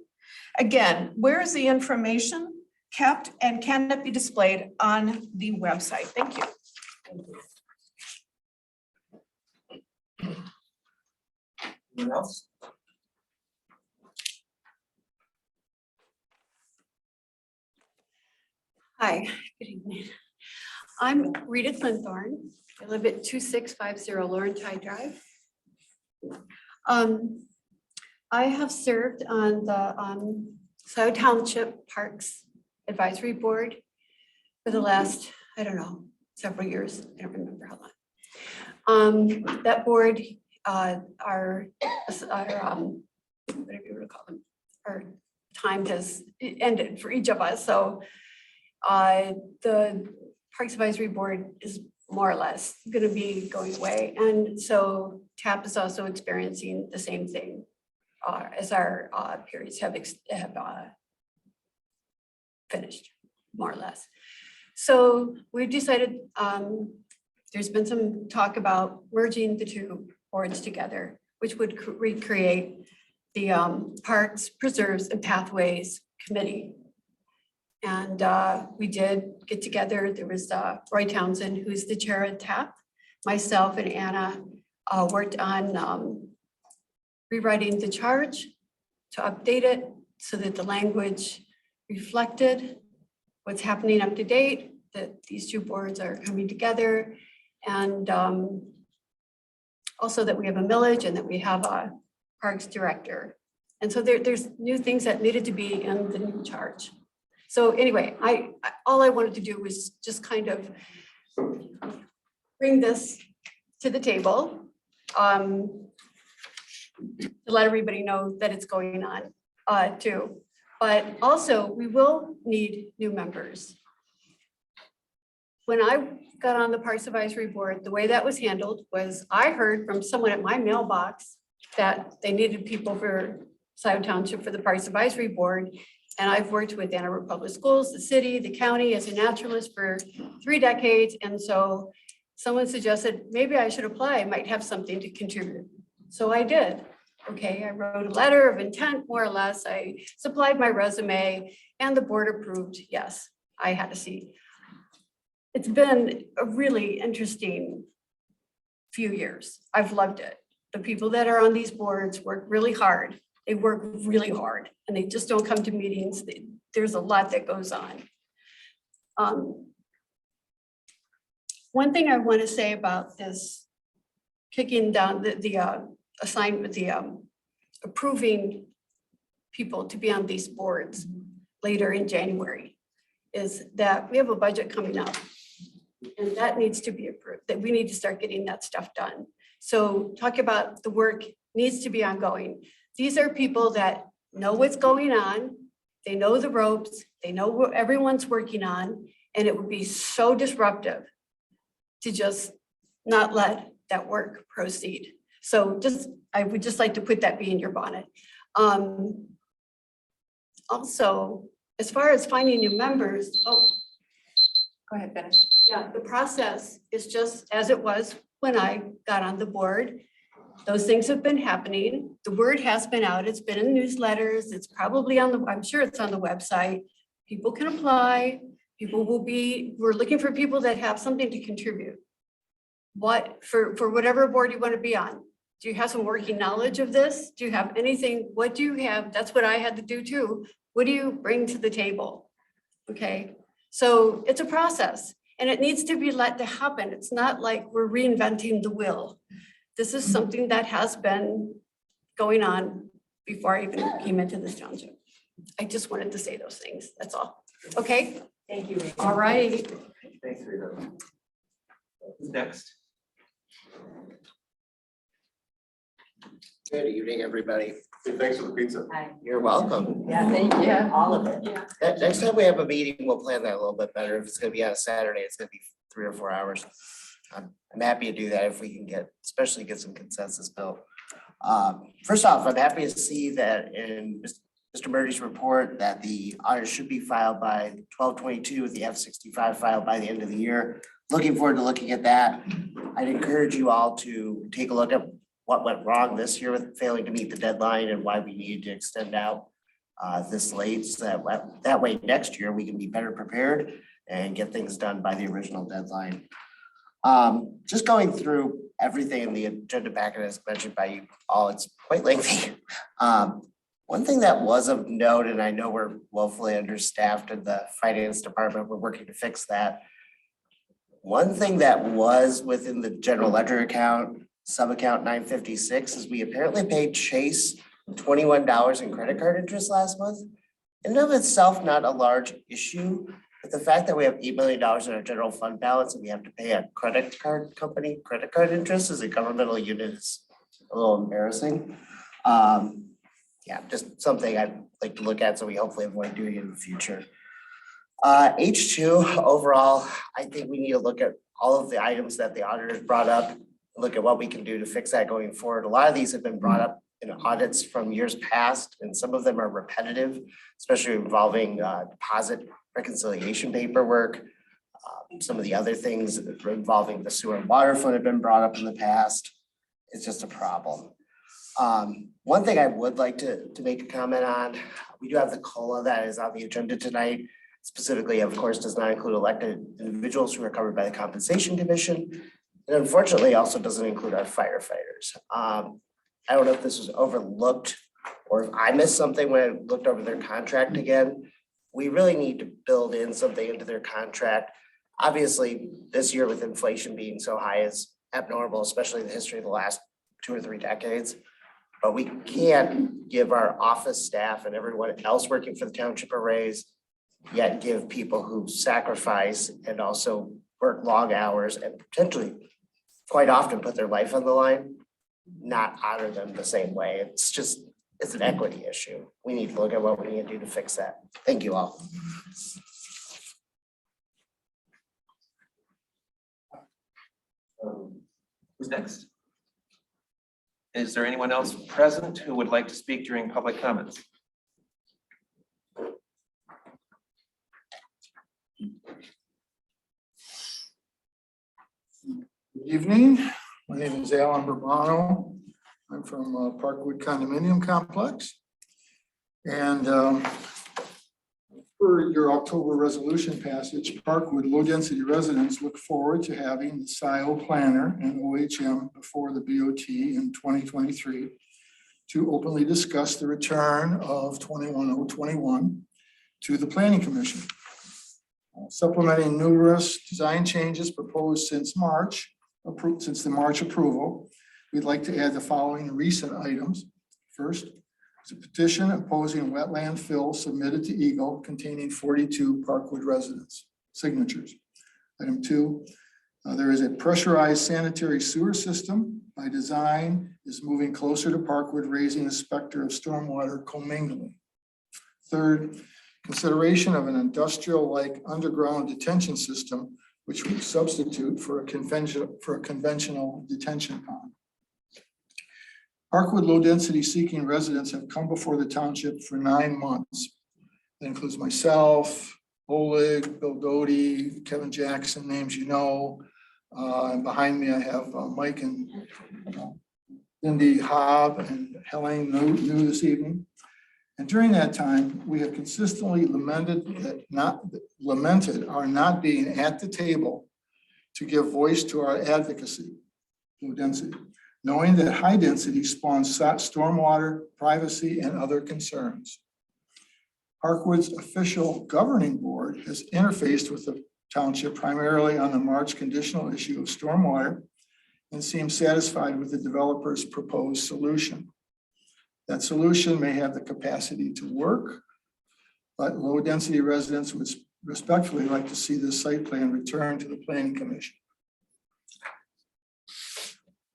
H: Again, where is the information kept, and can it be displayed on the website? Thank you.
E: Anyone else?
I: Hi, good evening. I'm Rita Clinthorne. I live at 2650 Laurentide Drive. I have served on the Scio Township Parks Advisory Board for the last, I don't know, several years. I don't remember how long. That board, whatever you would call them, our time has ended for each of us. So the Parks Advisory Board is more or less going to be going away. And so TAP is also experiencing the same thing as our periods have finished, more or less. So we've decided, there's been some talk about merging the two boards together, which would recreate the Parks, Preserves, and Pathways Committee. And we did get together. There was Roy Townsend, who's the chair of TAP. Myself and Anna worked on rewriting the charge to update it so that the language reflected what's happening up to date, that these two boards are coming together, and also that we have a millage and that we have a parks director. And so there's new things that needed to be in the new charge. So anyway, all I wanted to do was just kind of bring this to the table. To let everybody know that it's going on too. But also, we will need new members. When I got on the Parks Advisory Board, the way that was handled was I heard from someone at my mailbox that they needed people for Scio Township for the Parks Advisory Board. And I've worked with Ann Arbor Public Schools, the city, the county as a naturalist for 3 decades. And so someone suggested, maybe I should apply, I might have something to contribute. So I did. Okay, I wrote a letter of intent, more or less. I supplied my resume and the board approved, yes, I had a seat. It's been a really interesting few years. I've loved it. The people that are on these boards work really hard. They work really hard and they just don't come to meetings. There's a lot that goes on. One thing I want to say about this kicking down the assignment, the approving people to be on these boards later in January is that we have a budget coming up. And that needs to be approved, that we need to start getting that stuff done. So talk about the work needs to be ongoing. These are people that know what's going on. They know the ropes. They know what everyone's working on. And it would be so disruptive to just not let that work proceed. So I would just like to put that bee in your bonnet. Also, as far as finding new members,
A: Go ahead, finish.
I: yeah, the process is just as it was when I got on the board. Those things have been happening. The word has been out. It's been in newsletters. It's probably I'm sure it's on the website. People can apply. We're looking for people that have something to contribute. For whatever board you want to be on. Do you have some working knowledge of this? Do you have anything? What do you have? That's what I had to do too. What do you bring to the table? Okay, so it's a process and it needs to be let to happen. It's not like we're reinventing the wheel. This is something that has been going on before I even came into this township. I just wanted to say those things. That's all. Okay?
F: Thank you.
I: All right.
E: Thanks, Rita. Who's next?
J: Good evening, everybody.
B: Hey, thanks for the pizza.
J: You're welcome.
F: Yeah, thank you. All of it.
J: Next time we have a meeting, we'll plan that a little bit better. If it's gonna be on a Saturday, it's gonna be 3 or 4 hours. I'm happy to do that if we can especially get some consensus built. First off, I'm happy to see that in Mr. Murdy's report that the audit should be filed by 12/22 with the F-65 filed by the end of the year. Looking forward to looking at that. I'd encourage you all to take a look at what went wrong this year with failing to meet the deadline and why we needed to extend out this late, so that way next year we can be better prepared and get things done by the original deadline. Just going through everything in the agenda packet as mentioned by you all, it's quite lengthy. One thing that was of note, and I know we're woefully understaffed in the finance department, we're working to fix that. One thing that was within the general ledger account, sub-account 956, is we apparently paid Chase $21 in credit card interest last month. In and of itself, not a large issue, but the fact that we have $8 million in our general fund balance and we have to pay a credit card company credit card interest as a governmental unit is a little embarrassing. Yeah, just something I'd like to look at, so we hopefully avoid doing it in the future. H2, overall, I think we need to look at all of the items that the auditors brought up, look at what we can do to fix that going forward. A lot of these have been brought up in audits from years past, and some of them are repetitive, especially involving deposit reconciliation paperwork. Some of the other things involving the sewer and water fund have been brought up in the past. It's just a problem. One thing I would like to make a comment on, we do have the COLA that is on the agenda tonight. Specifically, of course, does not include elected individuals who are covered by the Compensation Commission. And unfortunately, also doesn't include our firefighters. I don't know if this was overlooked or if I missed something when I looked over their contract again. We really need to build in something into their contract. Obviously, this year with inflation being so high is abnormal, especially in the history of the last 2 or 3 decades. But we can't give our office staff and everyone else working for the township a raise yet give people who sacrifice and also work long hours and potentially quite often put their life on the line, not honor them the same way. It's an equity issue. We need to look at what we need to do to fix that. Thank you all.
E: Who's next? Is there anyone else present who would like to speak during public comments?
K: Good evening. My name is Alan Bourbano. I'm from Parkwood Condominium Complex. And for your October resolution passage, Parkwood low-density residents look forward to having the Scio planner and OHM before the BOT in 2023 to openly discuss the return of 21021 to the Planning Commission. Supplementing numerous design changes proposed since the March approval, we'd like to add the following recent items. First, is a petition opposing wetland fill submitted to Eagle containing 42 Parkwood residents' signatures. Item 2, there is a pressurized sanitary sewer system by design is moving closer to Parkwood, raising the specter of stormwater commingling. Third, consideration of an industrial-like underground detention system, which would substitute for a conventional detention pond. Parkwood low-density seeking residents have come before the township for 9 months. That includes myself, Oleg, Bill Doty, Kevin Jackson, names you know. And behind me, I have Mike and Cindy Hobb and Helene new this evening. And during that time, we have consistently lamented our not being at the table to give voice to our advocacy, low density, knowing that high density spawns stormwater, privacy, and other concerns. Parkwood's official governing board has interfaced with the township primarily on the March conditional issue of stormwater and seems satisfied with the developer's proposed solution. That solution may have the capacity to work, but low density residents would respectfully like to see this site plan returned to the Planning Commission.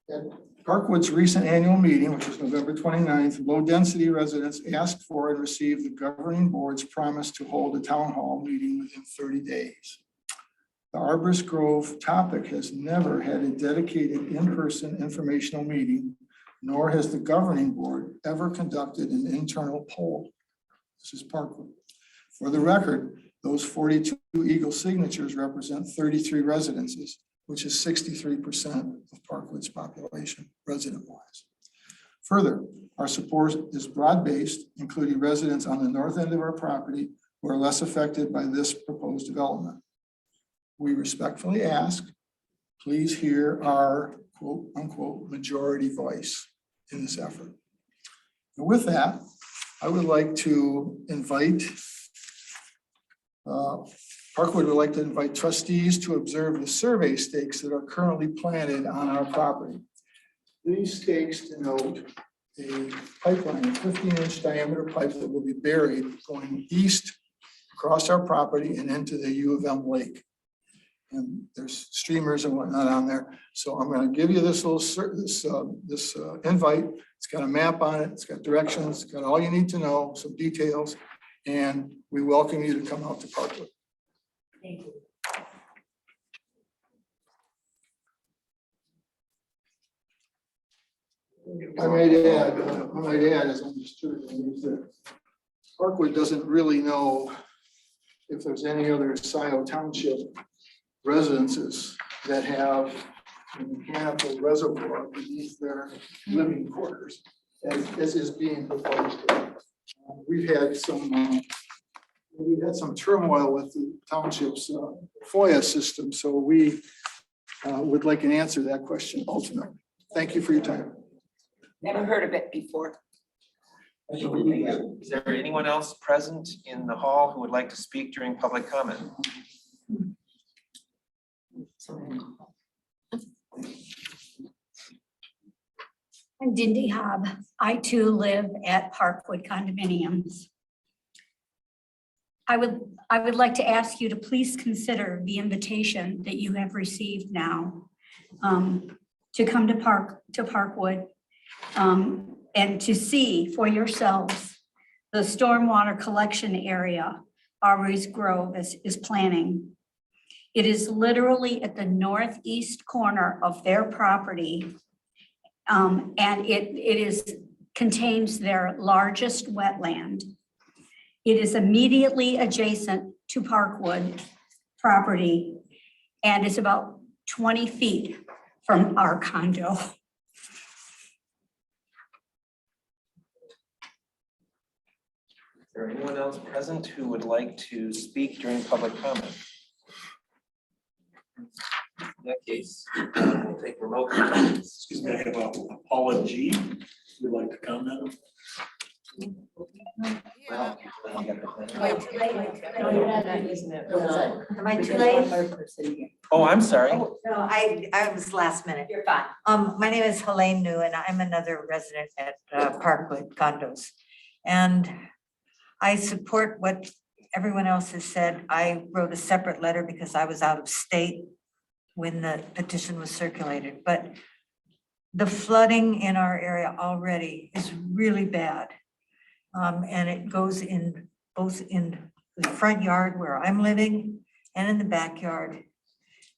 K: At Parkwood's recent annual meeting, which was November 29th, low density residents asked for and received the governing board's promise to hold a town hall meeting within 30 days. The Arborist Grove topic has never had a dedicated in-person informational meeting, nor has the governing board ever conducted an internal poll. This is Parkwood. For the record, those 42 Eagle signatures represent 33 residences, which is 63% of Parkwood's population, resident-wise. Further, our support is broad-based, including residents on the north end of our property who are less affected by this proposed development. We respectfully ask, please hear our quote unquote majority voice in this effort. And with that, I would like to invite, Parkwood would like to invite trustees to observe the survey stakes that are currently planted on our property. These stakes denote a pipeline, a 15-inch diameter pipe that will be buried going east across our property and into the U of M lake. And there's streamers and whatnot on there. So I'm going to give you this little invite. It's got a map on it. It's got directions. It's got all you need to know, some details, and we welcome you to come out to Parkwood.
C: Thank you.
K: I might add, as I'm distributing these, that Parkwood doesn't really know if there's any other Scio Township residences that have a mechanical reservoir beneath their living quarters, as is being proposed. We've had some turmoil with the township's FOIA system, so we would like an answer to that question ultimately. Thank you for your time.
G: Never heard of it before.
E: Is there anyone else present in the hall who would like to speak during public comment?
L: I'm Dindy Hobb. I too live at Parkwood Condominiums. I would like to ask you to please consider the invitation that you have received now to come to Parkwood and to see for yourselves the stormwater collection area Aubrey's Grove is planning. It is literally at the northeast corner of their property. And it contains their largest wetland. It is immediately adjacent to Parkwood property and is about 20 feet from our condo.
E: Is there anyone else present who would like to speak during public comment? In that case, we'll take remote comments.
M: Excuse me, I have Paula G. Would like to comment.
E: Well,
N: Am I too late?
E: oh, I'm sorry.
N: No, I was last minute. You're fine. My name is Helene New and I'm another resident at Parkwood condos. And I support what everyone else has said. I wrote a separate letter because I was out of state when the petition was circulated, but the flooding in our area already is really bad. And it goes in both in the front yard where I'm living and in the backyard.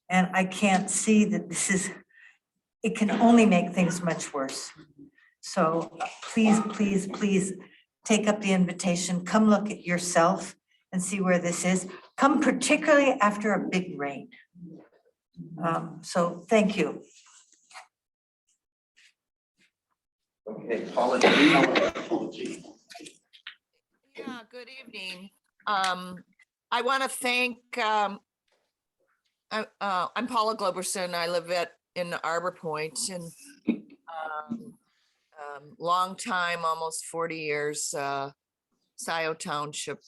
N: And I can't see that it can only make things much worse. So please, please, please take up the invitation, come look at yourself and see where this is. Come particularly after a big rain. So thank you.
E: Okay, Paula G.
O: Yeah, good evening. I want to thank, I'm Paula Globerson. I live in Arbor Point and long time, almost 40 years, Scio Township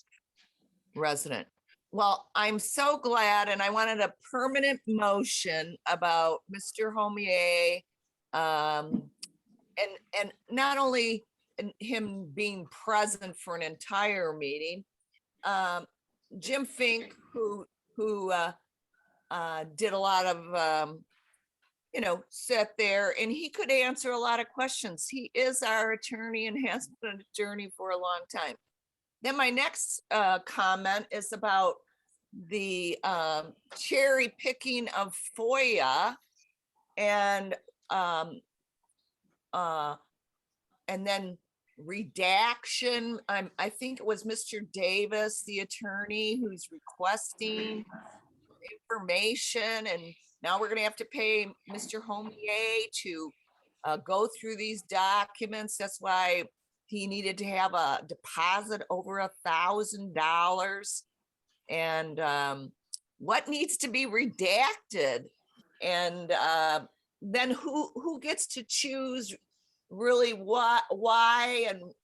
O: resident. Well, I'm so glad, and I wanted a permanent motion about Mr. Homier, and not only him being present for an entire meeting. Jim Fink, who did a lot of, sat there and he could answer a lot of questions. He is our attorney and has been an attorney for a long time. Then my next comment is about the cherry picking of FOIA and then redaction. I think it was Mr. Davis, the attorney, who's requesting information, and now we're gonna have to pay Mr. Homier to go through these documents. That's why he needed to have a deposit over $1,000. And what needs to be redacted, and then who gets to choose really why and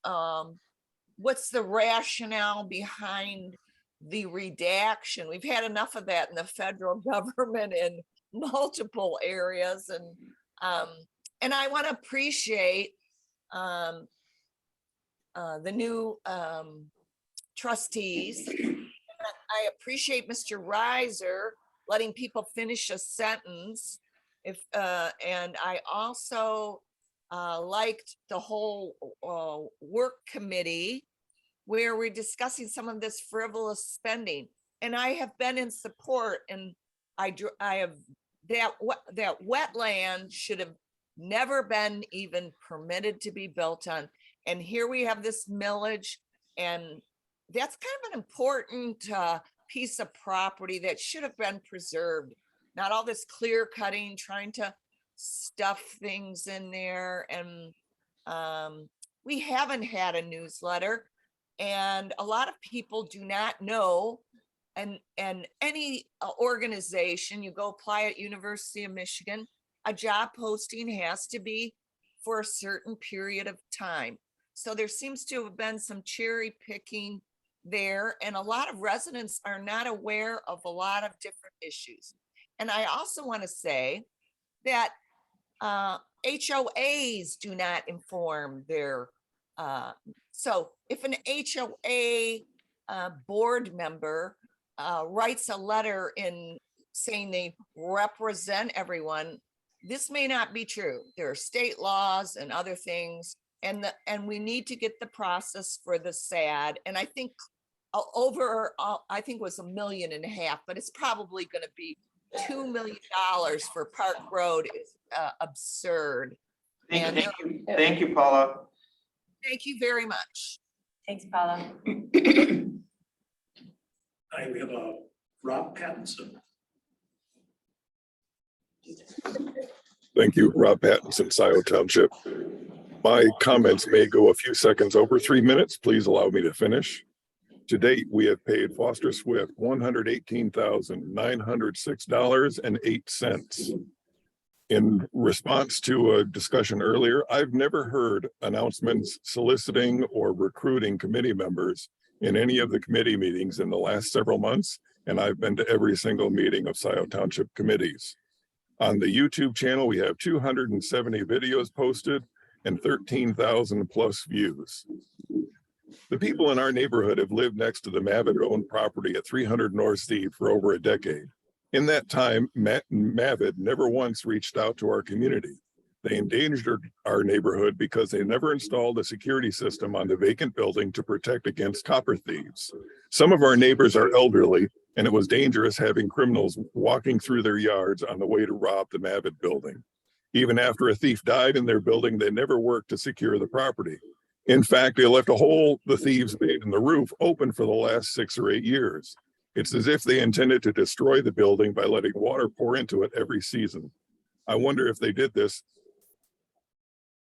O: what's the rationale behind the redaction? We've had enough of that in the federal government in multiple areas, and I want to appreciate the new trustees. I appreciate Mr. Reiser letting people finish a sentence. And I also liked the whole work committee where we're discussing some of this frivolous spending. And I have been in support, and I have that wetland should have never been even permitted to be built on. And here we have this millage, and that's kind of an important piece of property that should have been preserved. Not all this clear cutting, trying to stuff things in there. And we haven't had a newsletter, and a lot of people do not know. And any organization, you go apply at University of Michigan, a job posting has to be for a certain period of time. So there seems to have been some cherry picking there, and a lot of residents are not aware of a lot of different issues. And I also want to say that HOAs do not inform their, so if an HOA board member writes a letter in saying they represent everyone, this may not be true. There are state laws and other things, and we need to get the process for the SAD. And I think I think it was $1.5 million, but it's probably going to be $2 million for Park Road. Is absurd.
E: Thank you, Paula.
O: Thank you very much.
F: Thanks, Paula.
M: We have Rob Pattinson.
P: Thank you, Rob Pattinson, Scio Township. My comments may go a few seconds over 3 minutes. Please allow me to finish. To date, we have paid Foster Swift $118,906.08. In response to a discussion earlier, I've never heard announcements soliciting or recruiting committee members in any of the committee meetings in the last several months, and I've been to every single meeting of Scio Township committees. On the YouTube channel, we have 270 videos posted and 13,000 plus views. The people in our neighborhood have lived next to the Mavid-owned property at 300 North Steve for over a decade. In that time, Mavid never once reached out to our community. They endangered our neighborhood because they never installed a security system on the vacant building to protect against copper thieves. Some of our neighbors are elderly, and it was dangerous having criminals walking through their yards on the way to rob the Mavid building. Even after a thief died in their building, they never worked to secure the property. In fact, they left a hole the thieves made in the roof open for the last 6 or 8 years. It's as if they intended to destroy the building by letting water pour into it every season. I wonder if they did this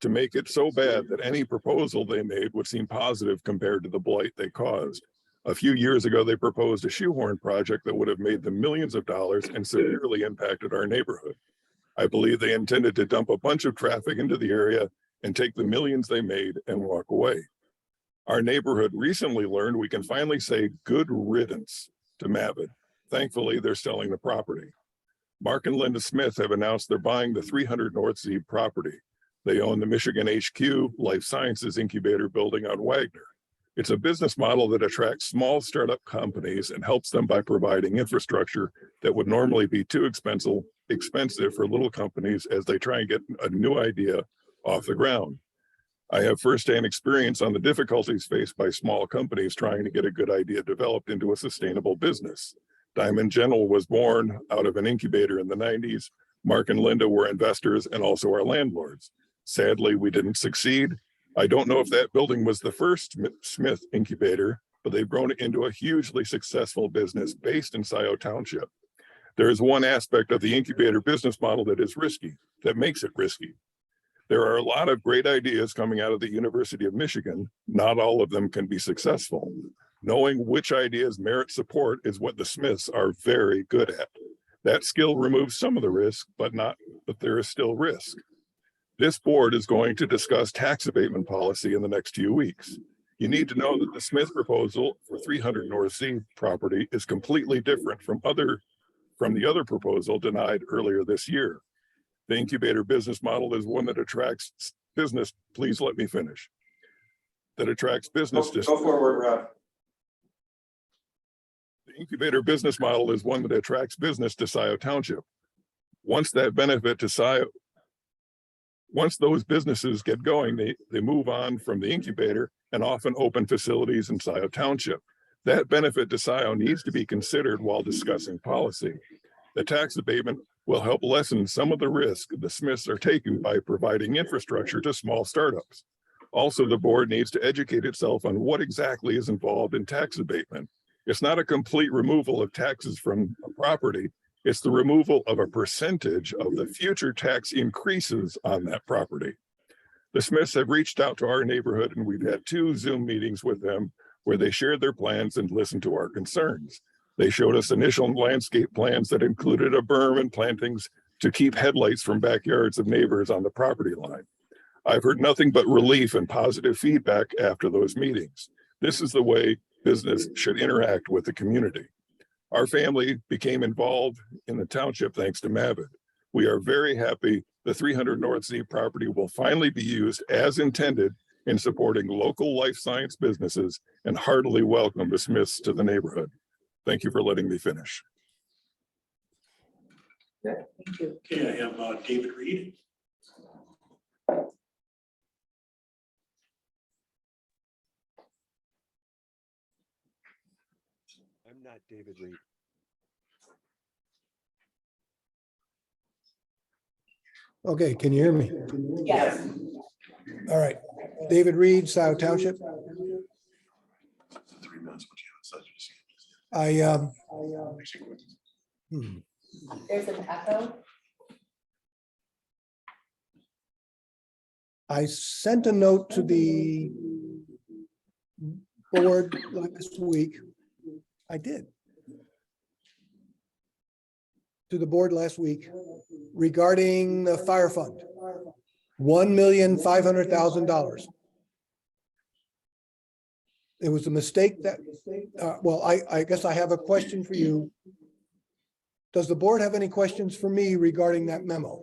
P: to make it so bad that any proposal they made would seem positive compared to the blight they caused. A few years ago, they proposed a shoehorn project that would have made them millions of dollars and severely impacted our neighborhood. I believe they intended to dump a bunch of traffic into the area and take the millions they made and walk away. Our neighborhood recently learned we can finally say good riddance to Mavid. Thankfully, they're selling the property. Mark and Linda Smith have announced they're buying the 300 North Zeeb property. They own the Michigan HQ Life Sciences Incubator building on Wagner. It's a business model that attracts small startup companies and helps them by providing infrastructure that would normally be too expensive for little companies as they try and get a new idea off the ground. I have firsthand experience on the difficulties faced by small companies trying to get a good idea developed into a sustainable business. Diamond General was born out of an incubator in the 90s. Mark and Linda were investors and also our landlords. Sadly, we didn't succeed. I don't know if that building was the first Smith incubator, but they've grown it into a hugely successful business based in Scio Township. There is one aspect of the incubator business model that is risky, that makes it risky. There are a lot of great ideas coming out of the University of Michigan. Not all of them can be successful. Knowing which ideas merit support is what the Smiths are very good at. That skill removes some of the risk, but there is still risk. This board is going to discuss tax abatement policy in the next few weeks. You need to know that the Smith proposal for 300 North Zeeb property is completely different from the other proposal denied earlier this year. The incubator business model is one that attracts business. Please let me finish. That attracts business.
E: Go forward, Rob.
P: The incubator business model is one that attracts business to Scio Township. Once those businesses get going, they move on from the incubator and often open facilities in Scio Township. That benefit to Scio needs to be considered while discussing policy. The tax abatement will help lessen some of the risk the Smiths are taking by providing infrastructure to small startups. Also, the board needs to educate itself on what exactly is involved in tax abatement. It's not a complete removal of taxes from a property. It's the removal of a percentage of the future tax increases on that property. The Smiths have reached out to our neighborhood, and we've had 2 Zoom meetings with them where they shared their plans and listened to our concerns. They showed us initial landscape plans that included a berm and plantings to keep headlights from backyards of neighbors on the property line. I've heard nothing but relief and positive feedback after those meetings. This is the way business should interact with the community. Our family became involved in the township thanks to Mavid. We are very happy the 300 North Zeeb property will finally be used as intended in supporting local life science businesses and heartily welcome the Smiths to the neighborhood. Thank you for letting me finish.
H: Thank you.
M: Okay, I have David Reed.
Q: I'm not David Reed.
R: Okay, can you hear me?
F: Yes.
R: All right. David Reed, Scio Township.
B: 3 minutes, but you have such
F: There's an echo.
R: I sent a note to the board last week. I did. To the board last week regarding the fire fund. $1,500,000. It was a mistake that, well, I guess I have a question for you. Does the board have any questions for me regarding that memo?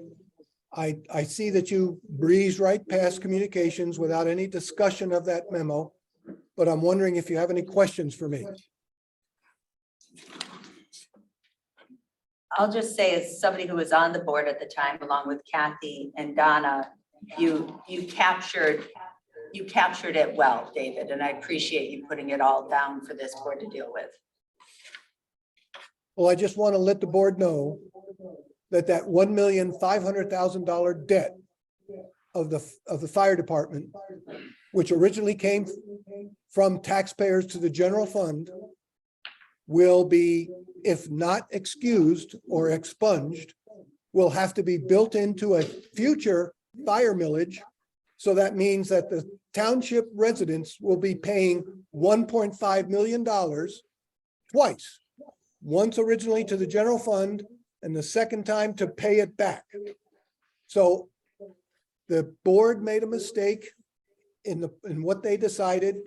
R: I see that you breezed right past communications without any discussion of that memo, but I'm wondering if you have any questions for me.
F: I'll just say, as somebody who was on the board at the time, along with Kathy and Donna, you captured it well, David, and I appreciate you putting it all down for this board to deal with.
R: Well, I just want to let the board know that $1,500,000 debt of the fire department, which originally came from taxpayers to the general fund, will be, if not excused or expunged, will have to be built into a future fire millage. So that means that the township residents will be paying $1.5 million twice. Once originally to the general fund and the second time to pay it back. So the board made a mistake in what they decided,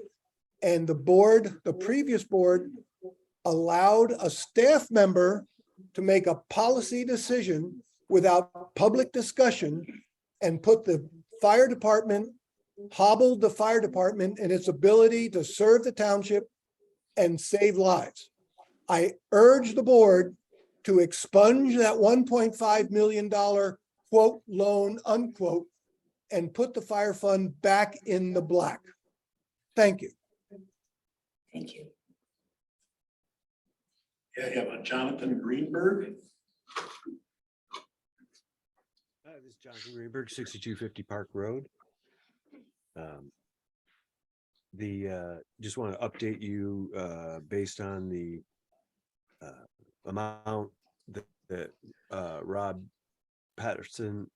R: and the previous board allowed a staff member to make a policy decision without public discussion and put the fire department, hobbled the fire department and its ability to serve the township and save lives. I urge the board to expunge that $1.5 million quote loan unquote and put the fire fund back in the black. Thank you.
F: Thank you.
M: Yeah, I have Jonathan Greenberg.
Q: This is Jonathan Greenberg, 6250 Park Road. Just want to update you based on the amount that Rob Patterson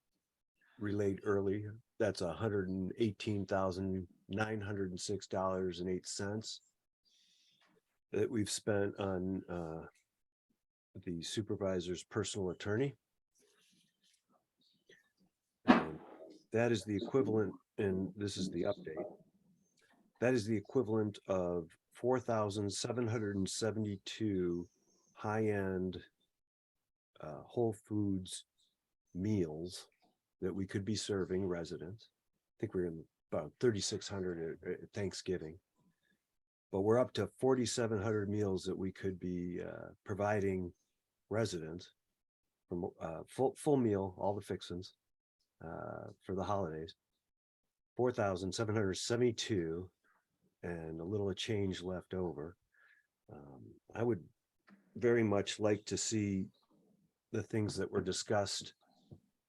Q: relayed earlier. That's $118,906.08 that we've spent on the supervisor's personal attorney. And that is the equivalent, and this is the update. That is the equivalent of 4,772 high-end Whole Foods meals that we could be serving residents. I think we're in about 3,600 at Thanksgiving, but we're up to 4,700 meals that we could be providing residents from full meal, all the fixings for the holidays. 4,772 and a little of change left over. I would very much like to see the things that were discussed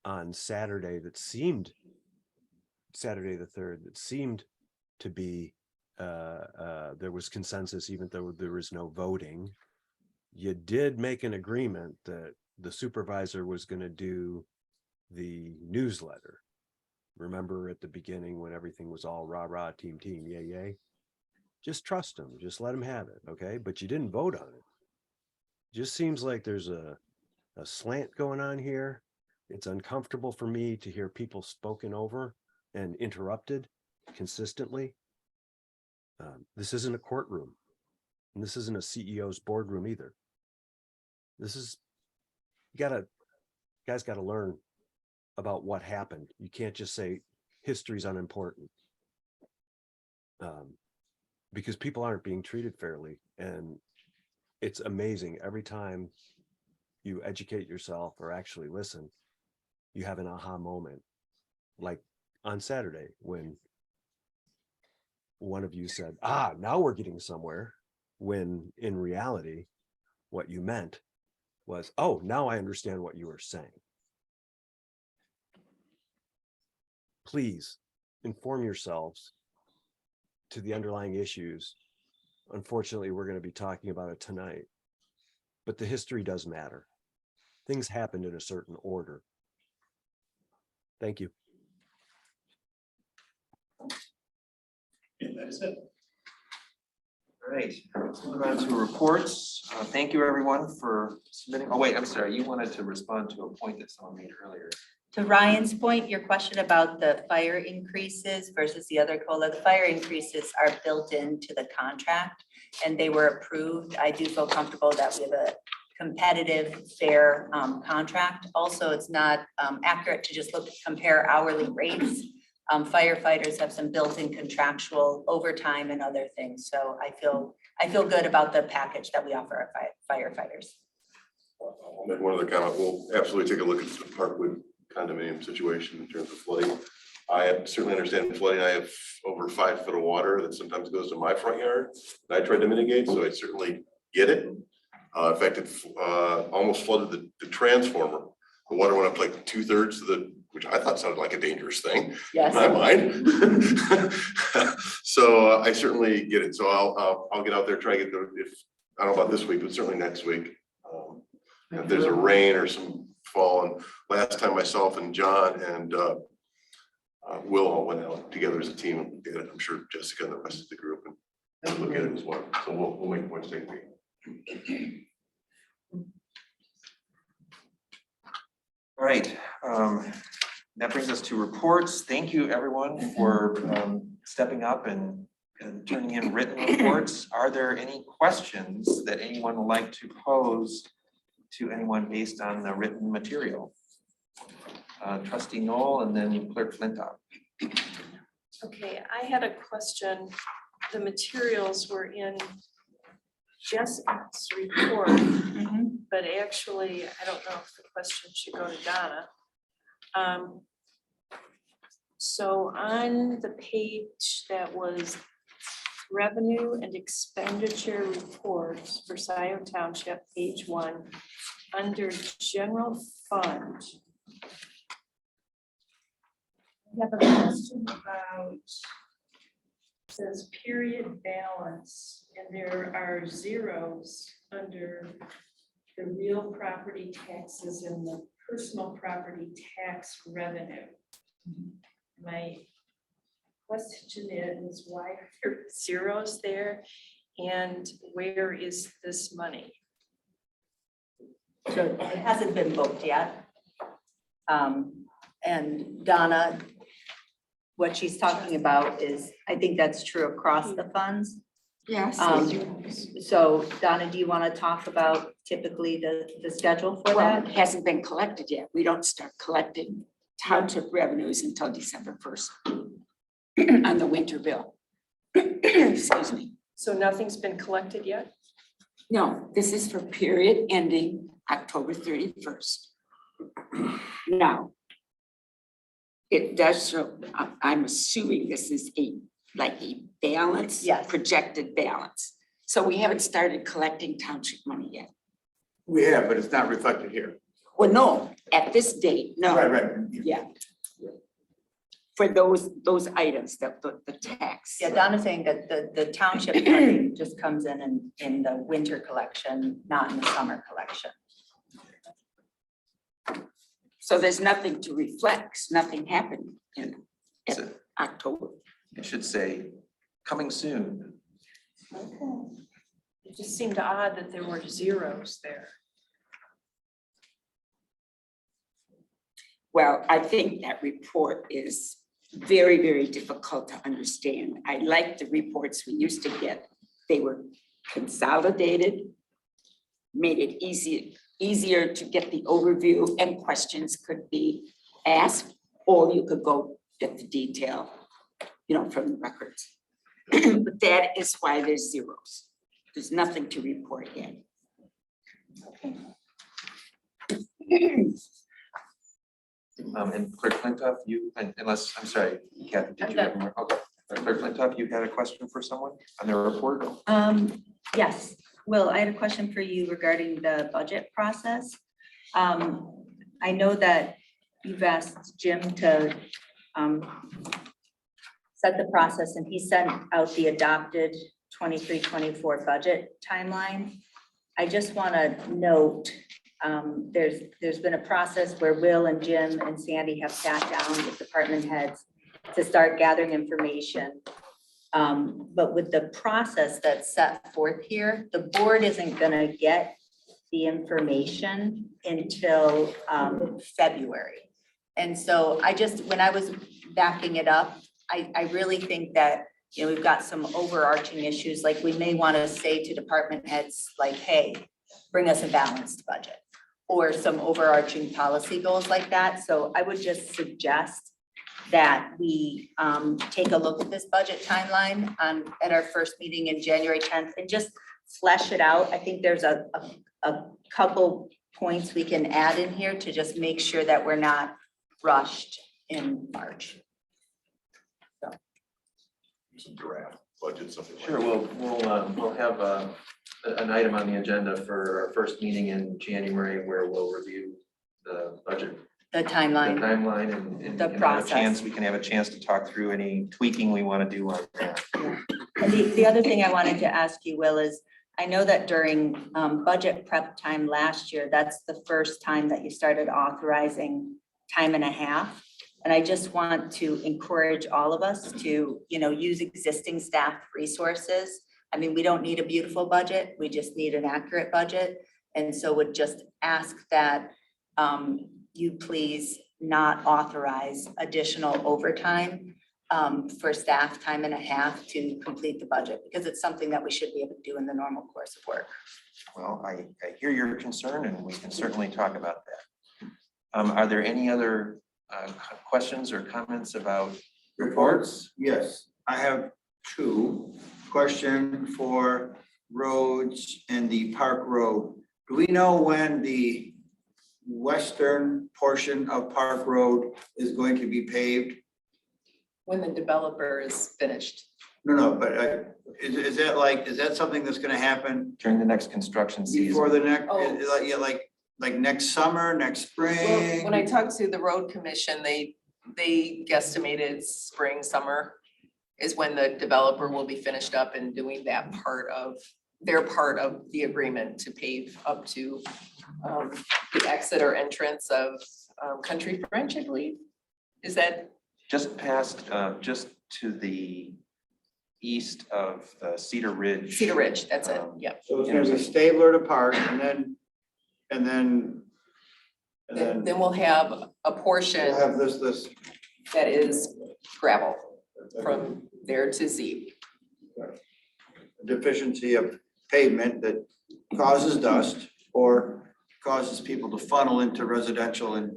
Q: on Saturday the 3rd, that seemed to be there was consensus, even though there was no voting. You did make an agreement that the supervisor was going to do the newsletter. Remember at the beginning when everything was all rah, rah, team, yay, yay? Just trust him. Just let him have it, okay? But you didn't vote on it. Just seems like there's a slant going on here. It's uncomfortable for me to hear people spoken over and interrupted consistently. This isn't a courtroom, and this isn't a CEO's boardroom either. This is, guys got to learn about what happened. You can't just say history's unimportant. Because people aren't being treated fairly, and it's amazing every time you educate yourself or actually listen, you have an aha moment. Like on Saturday when one of you said, now we're getting somewhere, when in reality, what you meant was, oh, now I understand what you were saying. Please inform yourselves to the underlying issues. Unfortunately, we're going to be talking about it tonight, but the history does matter. Things happened in a certain order. Thank you.
M: And that is it.
E: All right, let's move on to reports. Thank you, everyone, for submitting. Oh, wait, I'm sorry. You wanted to respond to a point that someone made earlier.
F: To Ryan's point, your question about the fire increases versus the other COLA, the fire increases are built into the contract and they were approved. I do feel comfortable that we have a competitive, fair contract. Also, it's not accurate to just compare hourly rates. Firefighters have some built-in contractual overtime and other things. So I feel good about the package that we offer our firefighters.
B: I'll make one other comment. We'll absolutely take a look at the Parkwood condominium situation in terms of flooding. I certainly understand flooding. I have over 5 foot of water that sometimes goes to my front yard that I tried to mitigate, so I certainly get it. In fact, it almost flooded the transformer. The water went up like 2/3 to the, which I thought sounded like a dangerous thing.
F: Yes.
B: In my mind. So I certainly get it. So I'll get out there, try to get there, if, I don't know about this week, but certainly next week. If there's a rain or some fall, and last time myself and John and Will all went out together as a team and looked at it. I'm sure Jessica and the rest of the group and look at it as well. So we'll make a point to take a peek.
E: All right, that brings us to reports. Thank you, everyone, for stepping up and turning in written reports. Are there any questions that anyone would like to pose to anyone based on the written material? Trustee Knoll and then Clerk Flintoff.
G: Okay, I had a question. The materials were in Jessica's report, but actually, I don't know if the question should go to Donna. So on the page that was revenue and expenditure reports for Scio Township, page 1, under general fund. I have a question about, it says period balance, and there are zeros under the real property taxes and the personal property tax revenue. My question is, why are there zeros there? And where is this money?
F: So it hasn't been booked yet. And Donna, what she's talking about is, I think that's true across the funds.
S: Yes.
F: So Donna, do you want to talk about typically the schedule for
S: Well,
F: that?
S: it hasn't been collected yet. We don't start collecting township revenues until December 1st on the winter bill. Excuse me.
G: So nothing's been collected yet?
S: No, this is for period ending October 31st. Now, it does show, I'm assuming this is like a balance,
F: Yes.
S: projected balance. So we haven't started collecting township money yet.
D: We have, but it's not reflected here.
S: Well, no, at this date, no.
D: Right.
S: Yeah. For those items, the tax.
F: Yeah, Donna's saying that the township funding just comes in the winter collection, not in the summer collection.
S: So there's nothing to reflect, nothing happened in October.
E: It should say, coming soon.
G: Okay. It just seemed odd that there were zeros there.
S: Well, I think that report is very, very difficult to understand. I like the reports we used to get. They were consolidated, made it easier to get the overview, and questions could be asked, or you could go get the detail, from the records. But that is why there's zeros. There's nothing to report yet.
E: And Clerk Flintoff, you, unless, I'm sorry, Kathy, did you have more? Okay. Clerk Flintoff, you had a question for someone on their report?
F: Yes, Will, I had a question for you regarding the budget process. I know that you've asked Jim to set the process, and he sent out the adopted 23-24 budget timeline. I just want to note, there's been a process where Will and Jim and Sandy have sat down with department heads to start gathering information. But with the process that's set forth here, the board isn't gonna get the information until February. And so I just, when I was backing it up, I really think that, you know, we've got some overarching issues, like we may want to say to department heads, like, hey, bring us a balanced budget, or some overarching policy goals like that. So I would just suggest that we take a look at this budget timeline at our first meeting in January 10th and just flesh it out. I think there's a couple points we can add in here to just make sure that we're not rushed in March.
B: Some draft budget, something like
E: Sure, we'll have an item on the agenda for our first meeting in January where we'll review the budget.
F: The timeline.
E: The timeline and
F: The
E: we can have a
F: process.
E: chance, we can have a chance to talk through any tweaking we want to do on that.
F: And the other thing I wanted to ask you, Will, is I know that during budget prep time last year, that's the first time that you started authorizing time and a half. And I just want to encourage all of us to, you know, use existing staff resources. I mean, we don't need a beautiful budget, we just need an accurate budget. And so would just ask that you please not authorize additional overtime for staff time and a half to complete the budget, because it's something that we should be able to do in the normal course of work.
E: Well, I hear your concern and we can certainly talk about that. Are there any other questions or comments about reports?
D: Yes, I have two. Question for roads and the Park Road. Do we know when the western portion of Park Road is going to be paved?
A: When the developer is finished.
D: No, but is that something that's gonna happen
E: During the next construction season?
D: before the next,
A: Oh.
D: like next summer, next spring?
A: Well, when I talked to the road commission, they guesstimated spring, summer is when the developer will be finished up and doing that part of their part of the agreement to pave up to the exit or entrance of Country French, I believe. Is that?
E: Just past, just to the east of Cedar Ridge.
A: Cedar Ridge, that's it, yep.
D: So it's gonna be Stabler to Park and then
A: Then we'll have a portion
D: we'll have this.
A: that is gravel from there to Z.
D: Deficiency of pavement that causes dust or causes people to funnel into residential and.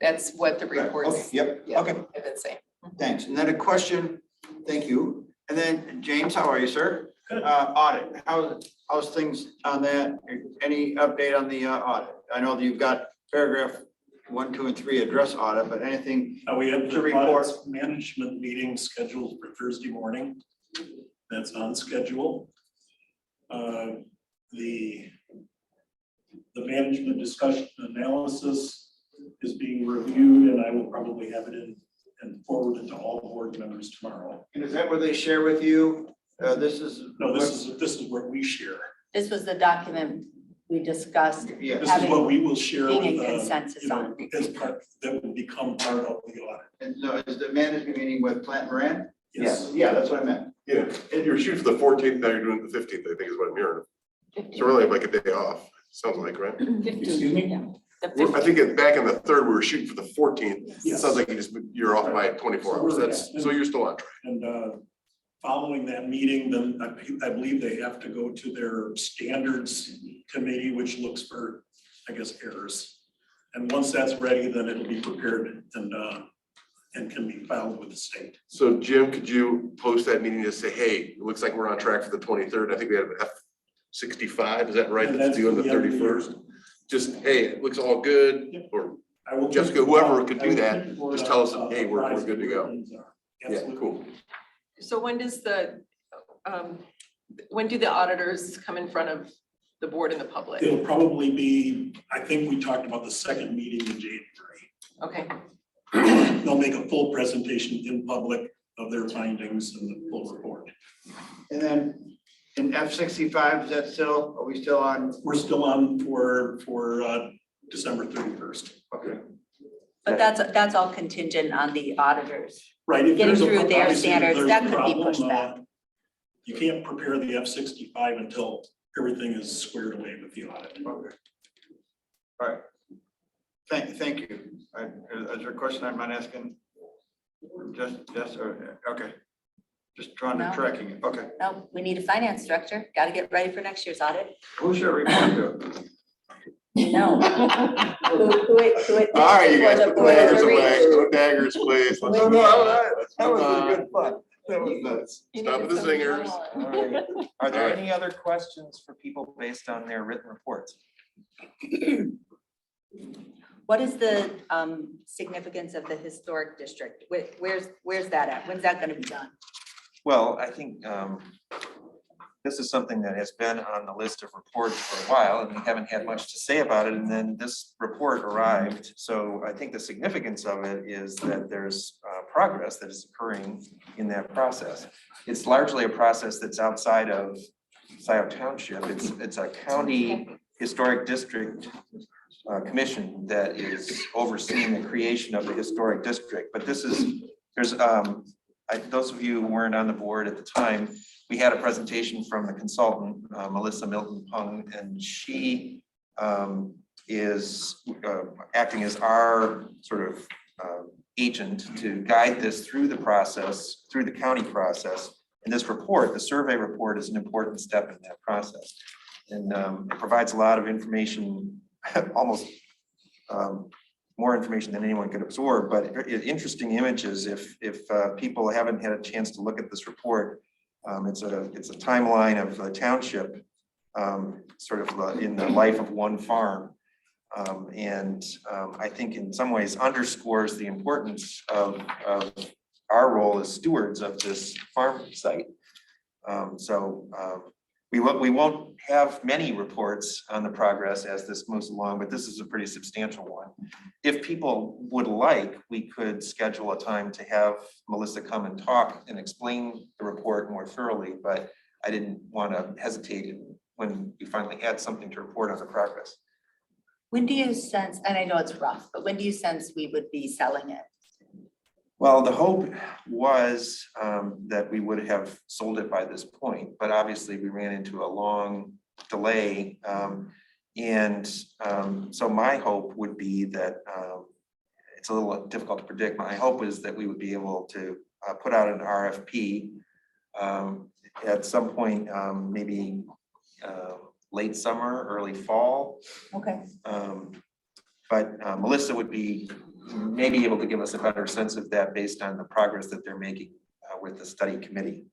A: That's what the reports.
D: Okay, yep,
A: yeah,
D: okay,
A: have been saying.
D: thanks. And then a question, thank you. And then James, how are you, sir? Audit, how's things on that? Any update on the audit? I know that you've got paragraph 1, 2, and 3 address audit, but anything
M: We have
D: to
M: the
D: report?
M: audit management meeting scheduled for Thursday morning. That's on schedule. The management discussion analysis is being reviewed, and I will probably have it in and forward it to all board members tomorrow.
D: And is that where they share with you? This is.
M: No, this is where we share.
F: This was the document we discussed.
D: Yeah.
M: This is what we will share
F: Being in
M: with,
F: consensus
M: you know,
F: on.
M: as part, that will become part of the audit.
D: And so is the management meeting with Plant Moran?
M: Yes.
D: Yeah, that's what I meant.
B: Yeah, and you're shooting for the 14th, now you're doing the 15th, I think is what I'm hearing. So really like a day off, sounds like, right?
M: Excuse me?
B: I think back in the third, we were shooting for the 14th. It
M: Yes.
B: sounds like you're off by 24 hours. So you're still on track.
M: And following that meeting, then I believe they have to go to their standards committee, which looks for, I guess, errors. And once that's ready, then it'll be prepared and and can be filed with the state.
B: So Jim, could you post that meeting to say, hey, it looks like we're on track for the 23rd. I think we have F-65, is that right?
M: And
B: That's
M: that's
B: due on the
M: the end of the year.
B: 31st. Just, hey, it looks all good,
M: Yep.
B: or
M: I will
B: Jessica,
M: keep-
B: whoever could
M: I
B: do
M: will
B: that,
M: keep word
B: just
M: on,
B: tell us,
M: the
B: hey, we're
M: price
B: good to
M: where
B: go.
M: things are.
B: Yeah,
M: Absolutely.
B: cool.
A: So when do the auditors come in front of the board and the public?
M: It'll probably be, I think we talked about the second meeting in January.
A: Okay,
M: They'll make a full presentation in public of their findings and the full report.
D: And then in F-65, is that still, are we still on?
M: We're still on for December 31st.
D: Okay.
F: But that's all contingent on the auditors.
M: Right. If
F: Getting
M: there's a-
F: through their
M: obviously, if
F: standards,
M: there's
F: that
M: a
F: could be
M: problem,
F: pushed back.
M: You can't prepare the F-65 until everything is squared away with the audit.
D: Okay. All right. Thank you. Is there a question I'm not asking? Just, okay. Just trying to
F: No.
D: tracking it. Okay.
F: No, we need a finance director. Got to get ready for next year's audit.
D: Who's your report to?
F: No. Who it-
B: All right, you guys,
F: for
B: put the daggers
F: the
B: away,
F: reach.
B: no daggers, please. Let's
D: No,
B: move
D: no,
B: on.
D: that was a good fun. That was nuts.
B: Stop with the zingers.
E: All right. Are there
B: All right.
E: any other questions for people based on their written reports?
F: What is the significance of the historic district? Where's that at? When's that gonna be done?
E: Well, I think this is something that has been on the list of reports for a while, and we haven't had much to say about it, and then this report arrived. So I think the significance of it is that there's progress that is occurring in that process. It's largely a process that's outside of Scio Township. It's a county historic district commission that is overseeing the creation of the historic district. But this is, those of you who weren't on the board at the time, we had a presentation from the consultant, Melissa Milton Pung, and she is acting as our sort of agent to guide this through the process, through the county process. And this report, the survey report, is an important step in that process. And it provides a lot of information, almost more information than anyone could absorb, but interesting images. If people haven't had a chance to look at this report, it's a timeline of the township, sort of in the life of one farm. And I think in some ways underscores the importance of our role as stewards of this farm site. We won't have many reports on the progress as this moves along, but this is a pretty substantial one. If people would like, we could schedule a time to have Melissa come and talk and explain the report more thoroughly, but I didn't want to hesitate when we finally had something to report on the progress.
F: When do you sense, and I know it's rough, but when do you sense we would be selling it?
E: Well, the hope was that we would have sold it by this point, but obviously we ran into a long delay. So my hope would be that it's a little difficult to predict. My hope is that we would be able to put out an RFP at some point, maybe late summer, early fall.
F: Okay.
E: But Melissa would be maybe able to give us a better sense of that based on the progress that they're making with the study committee.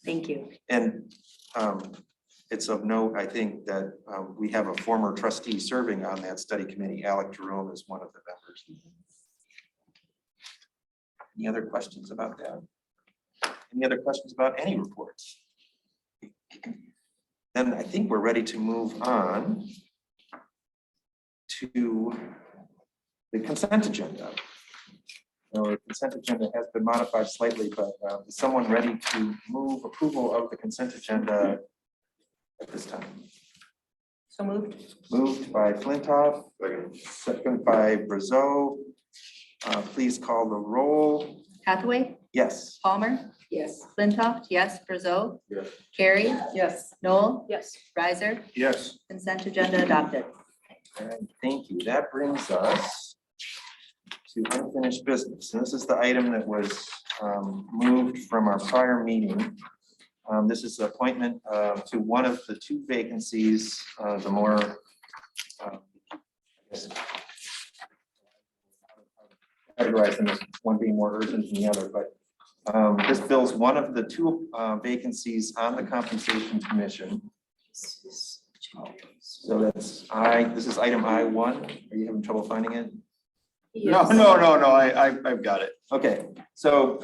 F: Thank you.
E: And it's of note, I think, that we have a former trustee serving on that study committee. Alec Jerome is one of the members. Any other questions about that? Any other questions about any reports? Then I think we're ready to move on to the consent agenda. The consent agenda has been modified slightly, but is someone ready to move approval of the consent agenda at this time?
F: So moved.
E: Moved by Flintoff, second by Brazeau. Please call the roll.
F: Hathaway,
E: Yes.
F: Palmer,
S: Yes.
F: Flintoff, yes, Brazeau,
B: Yes.
F: Carrie,
A: yes.
F: Noel,
G: Yes.
F: Riser,
D: Yes.
F: consent agenda adopted.
E: All right, thank you. That brings us to unfinished business. And this is the item that was moved from our prior meeting. This is the appointment to one of the two vacancies, the more categorize them as one being more urgent than the other, but this fills one of the two vacancies on the Compensation Commission. So this is item I1. Are you having trouble finding it?
D: No, I've got it.
E: Okay, so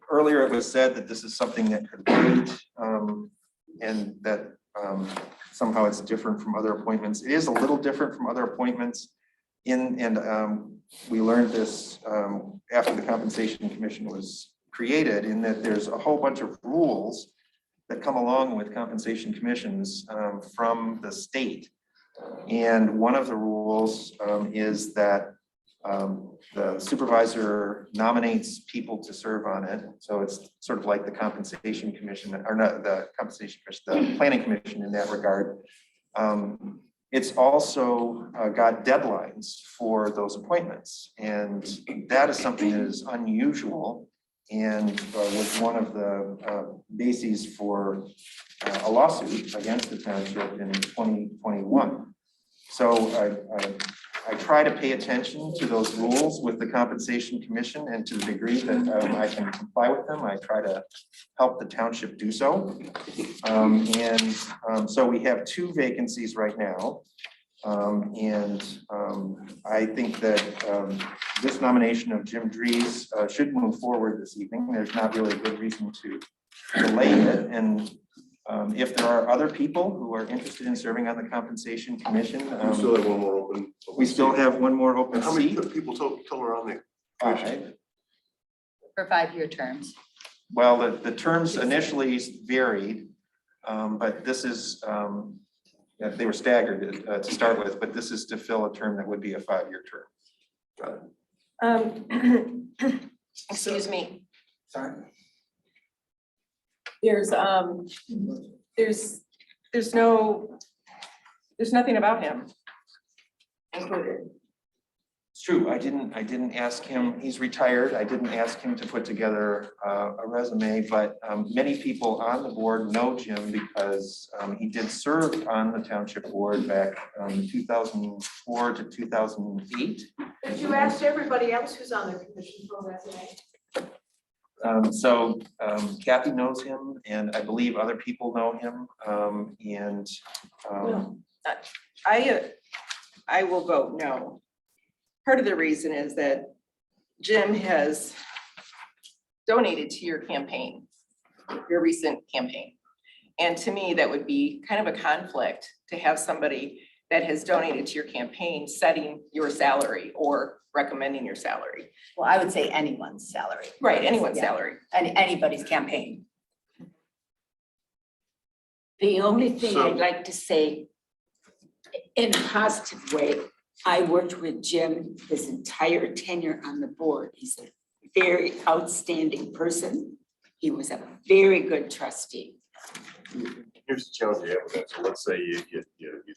E: earlier it was said that this is something that could wait, and that somehow it's different from other appointments. It is a little different from other appointments we learned this after the Compensation Commission was created, in that there's a whole bunch of rules that come along with compensation commissions from the state. And one of the rules is that the supervisor nominates people to serve on it. So it's sort of like the Compensation Commission, or not the Compensation Commission, the Planning Commission in that regard. It's also got deadlines for those appointments. And that is something that is unusual and was one of the bases for a lawsuit against the township in 2021. So I try to pay attention to those rules with the Compensation Commission, and to the degree that I can comply with them, I try to help the township do so. So we have two vacancies right now. I think that this nomination of Jim Dries should move forward this evening. There's not really a good reason to delay it. And if there are other people who are interested in serving on the Compensation Commission,
B: We still have one more open.
E: we still have one more open
B: How many
E: seat.
B: people total are on the commission?
F: For 5-year terms.
E: Well, the terms initially varied, but this is, they were staggered to start with, but this is to fill a term that would be a 5-year term. Got it.
G: Excuse me,
E: Sorry.
G: there's nothing about him included.
E: It's true, I didn't ask him, he's retired, I didn't ask him to put together a resume, but many people on the board know Jim because he did serve on the township board back 2004 to 2008.
H: But you asked everybody else who's on the commission for a resume.
E: So Kathy knows him, and I believe other people know him,
A: I will vote no. Part of the reason is that Jim has donated to your campaign, your recent campaign. And to me, that would be kind of a conflict to have somebody that has donated to your campaign setting your salary or recommending your salary.
F: Well, I would say anyone's salary.
A: Right, anyone's
F: Yeah.
A: salary.
F: Anybody's campaign.
S: The only thing
B: So-
S: I'd like to say in a positive way, I worked with Jim his entire tenure on the board. He's a very outstanding person. He was a very good trustee.
B: Here's the challenge you have with that. So let's say you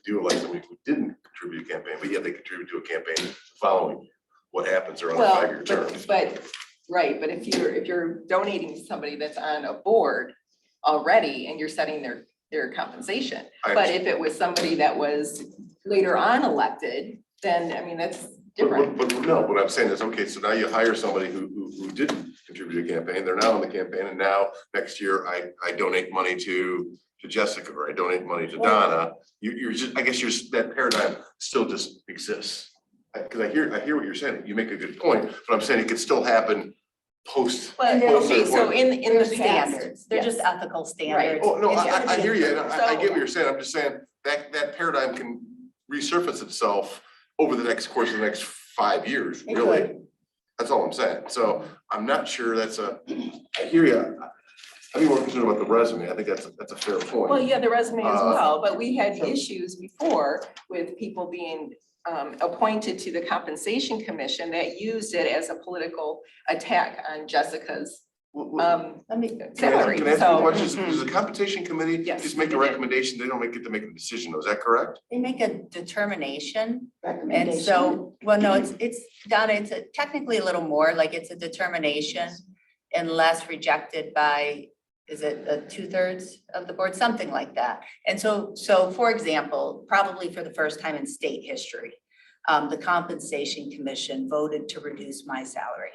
B: do elect somebody who didn't contribute to a campaign, but yet they contribute to a campaign following year. What happens are on a
A: Well,
B: 5-year term.
A: but if you're donating to somebody that's on a board already and you're setting their compensation.
B: I
A: But if it was somebody that was later on elected, then, I mean, that's different.
B: But no, what I'm saying is, okay, so now you hire somebody who didn't contribute to a campaign, they're now in the campaign, and now next year I donate money to Jessica, or I donate money to Donna. You're just, I guess that paradigm still just exists. Because I hear what you're saying, you make a good point, but I'm saying it could still happen post.
A: But,
B: post
A: okay, so
B: appointment.
A: in the past.
F: Standards, they're just
A: yes.
F: ethical standards.
B: Oh, no,
F: It's-
B: I hear you, and I get
A: So-
B: what you're saying, I'm just saying that paradigm can resurface itself over the course of the next 5 years,
F: It
B: really.
F: could.
B: That's all I'm saying, so I'm not sure I hear you. I'd be more concerned about the resume, I think that's a fair point.
A: Well, yeah, the resume as
B: Uh,
A: well, but we had
B: so-
A: issues before with people being appointed to the Compensation Commission that used it as a political attack on Jessica's
F: Let me,
A: salary.
B: Can I ask you a
A: So,
B: question? Does the compensation committee
A: Yes,
B: just make a
A: they did.
B: recommendation, they don't get to make a decision, is that correct?
F: they make a determination. And
S: Recommendation.
F: so, well, no, it's Donna, it's technically a little more, like it's a determination unless rejected by, is it 2/3 of the board, something like that. And so for example, probably for the first time in state history, the compensation commission voted to reduce my salary.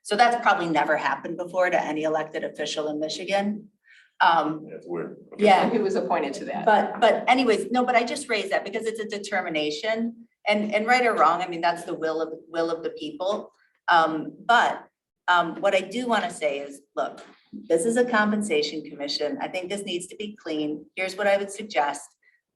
F: So that's probably never happened before to any elected official in Michigan.
B: That's weird. Okay.
F: Yeah,
A: Who was appointed to that?
F: but anyways, no, but I just raised that because it's a determination and right or wrong, I mean, that's the will of the people. But what I do want to say is, look, this is a compensation commission. I think this needs to be clean. Here's what I would suggest.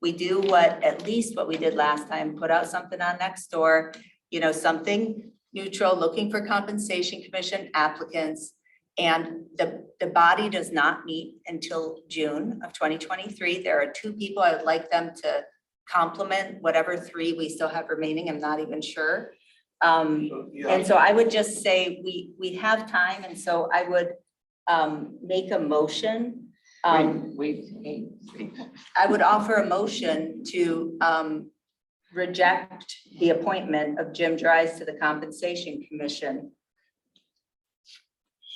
F: We do at least what we did last time, put out something on Nextdoor, you know, something neutral, looking for compensation commission applicants. And the body does not meet until June of 2023. There are 2 people I would like them to complement whatever 3 we still have remaining. I'm not even sure. And so I would just say we have time. And so I would make a motion. I would offer a motion to reject the appointment of Jim Dries to the Compensation Commission.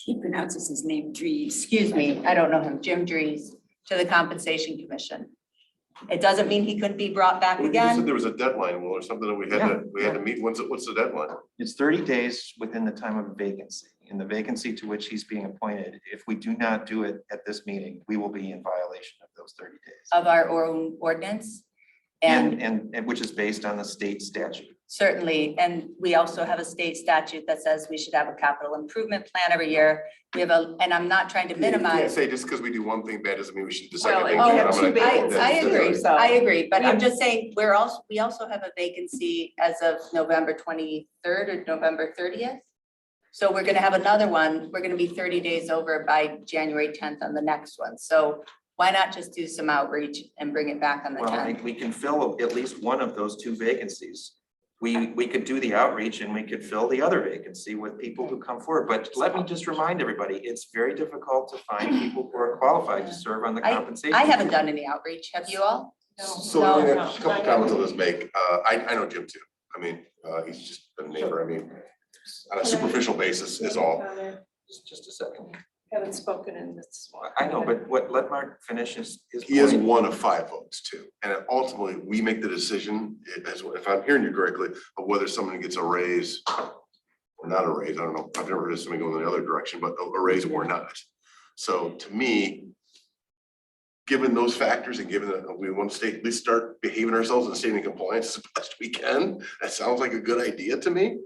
S: He pronounces his name Dries.
F: Excuse me, I don't know him, Jim Dries, to the Compensation Commission. It doesn't mean he couldn't be brought back
B: You said
F: again.
B: there was a deadline, Will, or something that we had to meet. What's the deadline?
E: It's 30 days within the time of vacancy. In the vacancy to which he's being appointed, if we do not do it at this meeting, we will be in violation of those 30 days.
F: Of our own ordinance. And
E: which is based on the state statute.
F: certainly, and we also have a state statute that says we should have a capital improvement plan every year. We have and I'm not trying to
B: You can't
F: minimize.
B: say just because we do one thing bad doesn't mean we should do the
A: Well,
B: second thing.
A: and we
B: bad.
A: have
B: I'm
A: two
B: gonna-
A: vacancies.
F: I agree,
A: So-
F: I agree, but I'm just saying, we also have a vacancy as of November 23rd or November 30th. So we're gonna have another one, we're gonna be 30 days over by January 10th on the next one, so why not just do some outreach and bring it back on the
E: Well,
F: 10th?
E: we can fill at least one of those 2 vacancies. We could do the outreach and we could fill the other vacancy with people who come forward. But let me just remind everybody, it's very difficult to find people who are qualified to serve on the compensation.
F: I haven't done any outreach, have you all?
B: So I have a couple comments I'll just make. I know Jim too. I mean, he's just a neighbor. I mean, on a superficial basis is all.
E: Just a second.
G: Haven't spoken in this one.
E: I know, but let Mark finish his.
B: He is
E: point.
B: one of 5 votes too. And ultimately, we make the decision, if I'm hearing you correctly, of whether someone gets a raise or not a raise. I don't know. I've never heard of somebody going in the other direction, but a raise or not. So to me, given those factors and given that we want to at least start behaving ourselves and staying in compliance as best we can, that sounds like a good idea to me.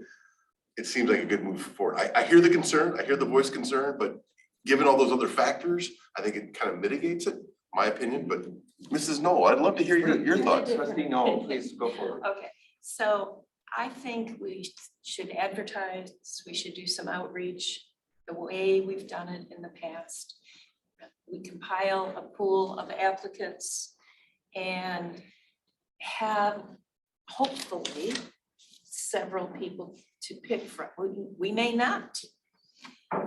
B: It seems like a good move forward. I hear the concern, I hear the voice concern, but given all those other factors, I think it kind of mitigates it, my opinion, but Mrs. Knoll, I'd love to hear your thoughts.
E: Trustee Knoll, please go forward.
G: Okay, so I think we should advertise, we should do some outreach the way we've done it in the past. We compile a pool of applicants and have hopefully several people to pick from. We may not.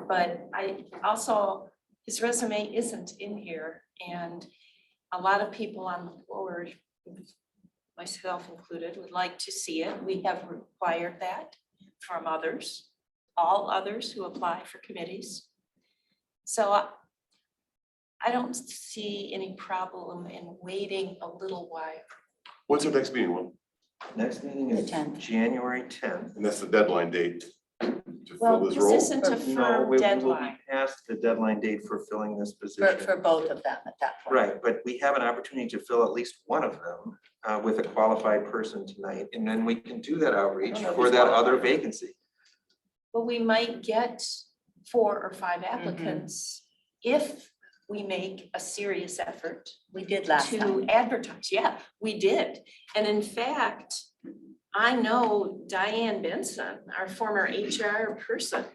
G: But I also, his resume isn't in here, and a lot of people on the board, myself included, would like to see it. We have required that from others, all others who apply for committees. So I don't see any problem in waiting a little while.
B: What's our next meeting, Will?
E: Next meeting is January 10th.
B: And that's the deadline date to
G: Well,
B: fill this
G: this
B: role?
G: isn't a
E: No,
G: firm
E: we will
G: deadline.
E: be past the deadline date for filling this position.
F: For both of them at that point.
E: Right, but we have an opportunity to fill at least one of them with a qualified person tonight, and then we can do that outreach for that other vacancy.
G: Well, we might get 4 or 5 applicants if we make a serious effort.
F: We did last
G: To
F: time.
G: advertise, yeah, we did. And in fact, I know Diane Benson, our former HR person,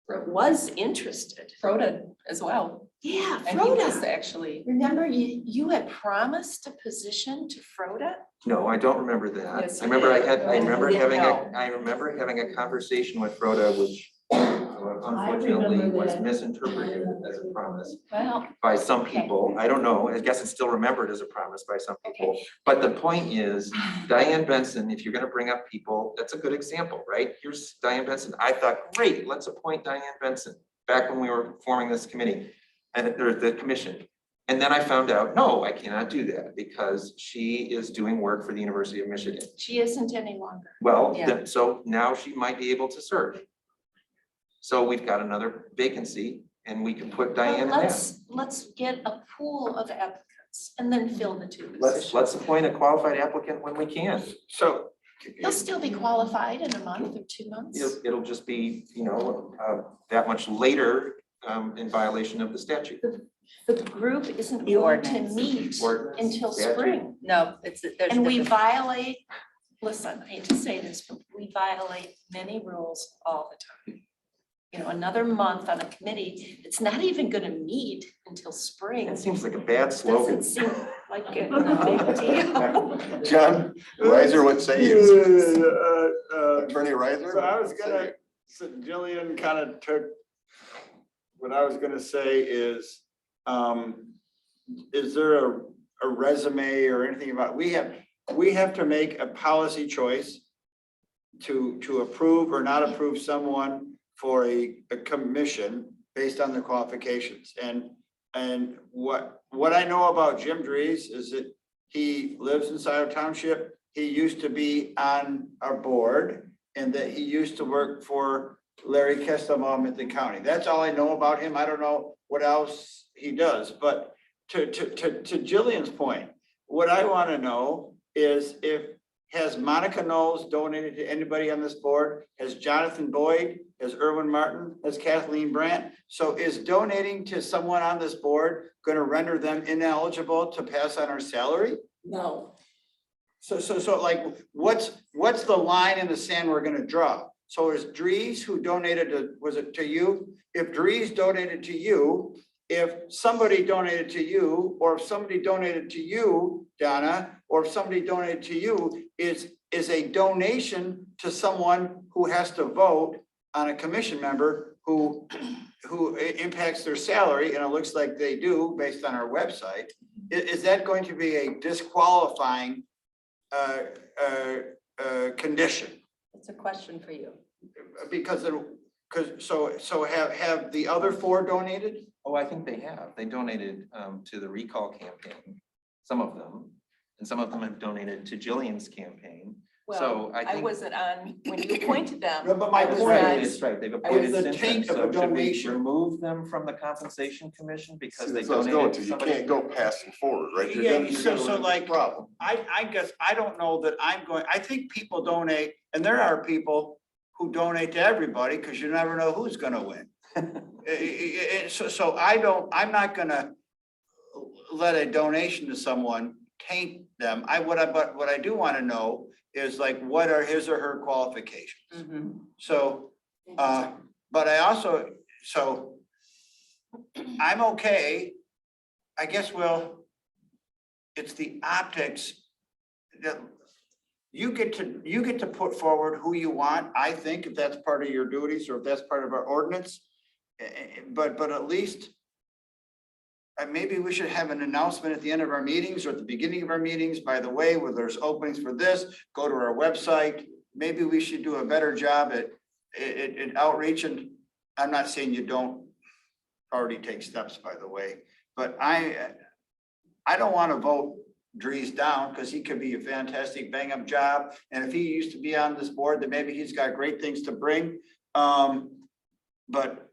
G: was interested.
A: Froda as well.
G: Yeah,
A: And he was
G: Froda.
A: actually,
G: Remember, you had promised a position to Froda?
E: No, I don't remember that.
A: Yes,
E: I
A: you
E: remember
A: did.
E: I remember having a conversation with Rhoda, which unfortunately was misinterpreted as a promise
G: Well,
E: by some people. I don't know. I guess it's still remembered as a promise by some people. But the point is, Diane Benson, if you're gonna bring up people, that's a good example, right? Here's Diane Benson. I thought, great, let's appoint Diane Benson back when we were forming this committee and or the commission. And then I found out, no, I cannot do that because she is doing work for the University of Michigan.
G: She isn't any longer.
E: Well,
A: Yeah.
E: so now she might be able to serve. So we've got another vacancy and we can put Diane in
G: Well,
E: that.
G: let's get a pool of applicants and then fill the two
E: Let's
G: positions.
E: appoint a qualified applicant when we can.
D: So
G: He'll still be qualified in a month or 2 months.
E: It'll just be, that much later in violation of the statute.
G: The group isn't
F: The
G: going to
F: ordinance.
G: meet
E: Ordinance,
G: until
E: statute.
G: spring.
F: No, there's.
G: And we
F: different-
G: violate, listen, I hate to say this, but we violate many rules all the time. Another month on a committee, it's not even gonna meet until spring.
E: That seems like a bad slogan.
G: Doesn't seem like it, a big deal.
B: John Reiser, what say you? Attorney Reiser?
D: So I was
B: what say
D: gonna,
B: you?
D: so Jillian kind of took, what I was gonna say is there a resume or anything about, we have to make a policy choice to approve or not approve someone for a commission based on their qualifications. And what I know about Jim Dries is that he lives in Scio Township. He used to be on our board and that he used to work for Larry Kesselbaum at the county. That's all I know about him. I don't know what else he does, but to Jillian's point, what I want to know is has Monica Knowles donated to anybody on this board? Has Jonathan Boyd? Has Erwin Martin? Has Kathleen Brandt? So is donating to someone on this board going to render them ineligible to pass on our salary?
G: No.
D: So like, what's the line in the sand we're gonna draw? So is Dries who donated to, was it to you? If Dries donated to you, if somebody donated to you, or if somebody donated to you, Donna, or if somebody donated to you, is a donation to someone who has to vote on a commission member who impacts their salary, and it looks like they do based on our website. Is that going to be a disqualifying condition?
F: It's a question for you.
D: Because have the other four donated?
E: Oh, I think they have. They donated to the recall campaign, some of them. And some of them have donated to Jillian's campaign. So I think.
A: wasn't on when you appointed them.
D: No, but my
E: That's
D: point
E: right,
D: is,
E: that's right. They've
D: with
E: appointed
D: the
E: since
D: taint
E: then.
D: of a
E: So should we
D: donation.
E: remove them from the compensation commission because they
B: That's what I was going
E: donated
B: to.
E: to
B: You
E: somebody?
B: can't go past and forward, right? You're
D: Yeah,
B: gonna- you're
D: so
B: gonna run into
D: like,
B: problem.
D: I guess, I don't know that I think people donate, and there are people who donate to everybody, because you never know who's gonna win. So I'm not gonna let a donation to someone taint them. What I do wanna know is like, what are his or her qualifications? So, but I also, so I'm okay, I guess, it's the optics that you get to put forward who you want, I think, if that's part of your duties or if that's part of our ordinance. But at least maybe we should have an announcement at the end of our meetings or at the beginning of our meetings, by the way, where there's openings for this, go to our website. Maybe we should do a better job at outreach, and I'm not saying you don't already take steps, by the way, but I don't want to vote Dries down because he could be a fantastic bang up job. And if he used to be on this board, then maybe he's got great things to bring. But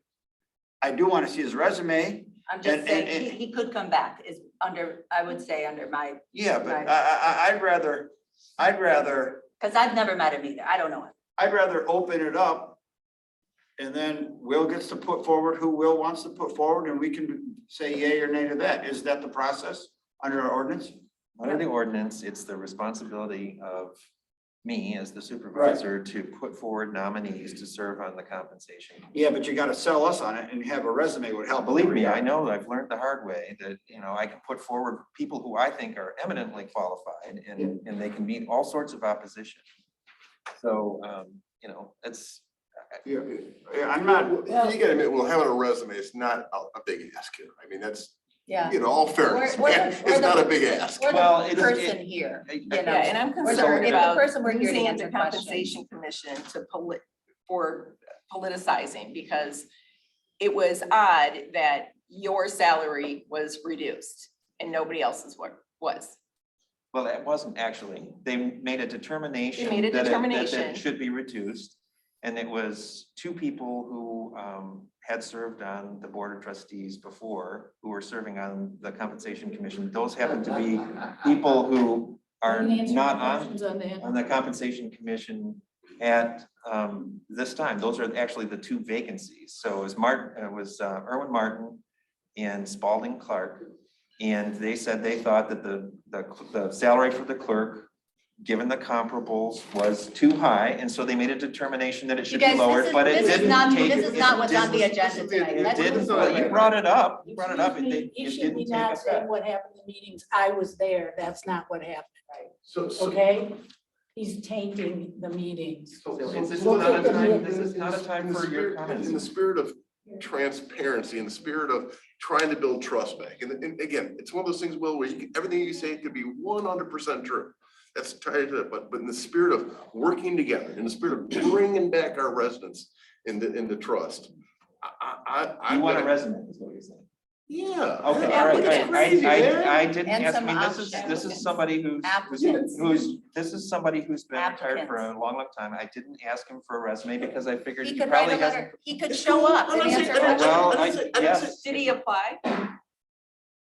D: I do want to see his resume.
F: I'm just saying, he could come back is under, I would say under my,
D: Yeah, but
F: Right.
D: I'd rather,
F: because I've never met him either. I don't know him.
D: I'd rather open it up. And then Will gets to put forward who Will wants to put forward, and we can say yay or nay to that. Is that the process under our ordinance?
E: Under the ordinance, it's the responsibility of me as the supervisor to put forward nominees to serve on the compensation.
D: Yeah, but you gotta sell us on it, and have a resume would help.
E: Believe me, I know, I've learned the hard way that, I can put forward people who I think are eminently qualified and they can meet all sorts of opposition. So, it's.
D: Yeah, I'm not.
B: You gotta admit, well, having a resume is not a big ask here. I mean, that's,
A: Yeah.
B: all fairness,
A: We're the-
B: man,
A: we're
B: it's
A: the-
B: not a big ask.
A: We're
E: Well,
A: the
E: it is-
A: person here,
E: Yeah,
A: and I'm
F: We're the-
A: concerned
F: if the
A: about
F: person we're here to
A: using
F: answer
A: the compensation commission to for politicizing, because it was odd that your salary was reduced and nobody else's was.
E: Well, that wasn't actually, they made a determination.
A: They made a
E: that
A: determination.
E: it should be reduced. And it was two people who had served on the Board of Trustees before, who were serving on the Compensation Commission. Those happen to be people who are not on the Compensation Commission at this time. Those are actually the two vacancies. So it was Erwin Martin and Spalding Clark. And they said they thought that the salary for the clerk, given the comparables, was too high, and so they made a determination that it should be lowered, but it didn't take.
F: This is not what's on the agenda tonight.
E: It
F: Let's
E: didn't,
F: move
E: well, you
F: forward.
E: brought it up, you brought it up,
C: Excuse me,
E: it
C: you should
E: didn't
C: be
E: take
C: not saying
E: effect.
C: what happened in the meetings. I was there. That's not what happened,
B: So,
C: okay? He's tainting the meetings.
E: This is
C: Look
E: not
C: at
E: a
C: the
E: time,
C: minutes.
E: this is not a time for your comments.
B: in the spirit of transparency, in the spirit of trying to build trust back, and again, it's one of those things, Will, where everything you say could be 100% true. That's tied to it, but in the spirit of working together, in the spirit of bringing back our residents into trust,
E: You want a resume, is what you're saying.
B: Yeah.
E: Okay,
B: Yeah,
E: all right,
B: that's crazy, man.
E: I didn't
F: And
E: ask, I
F: some
E: mean, this
F: applicants.
E: is somebody this is somebody who's been retired for a long time. I didn't ask him for a resume because I figured
F: He
E: he
F: could write
E: probably
F: a
E: hasn't.
F: letter, he could show up and answer
E: Well,
F: questions.
E: yes.
F: Did he apply?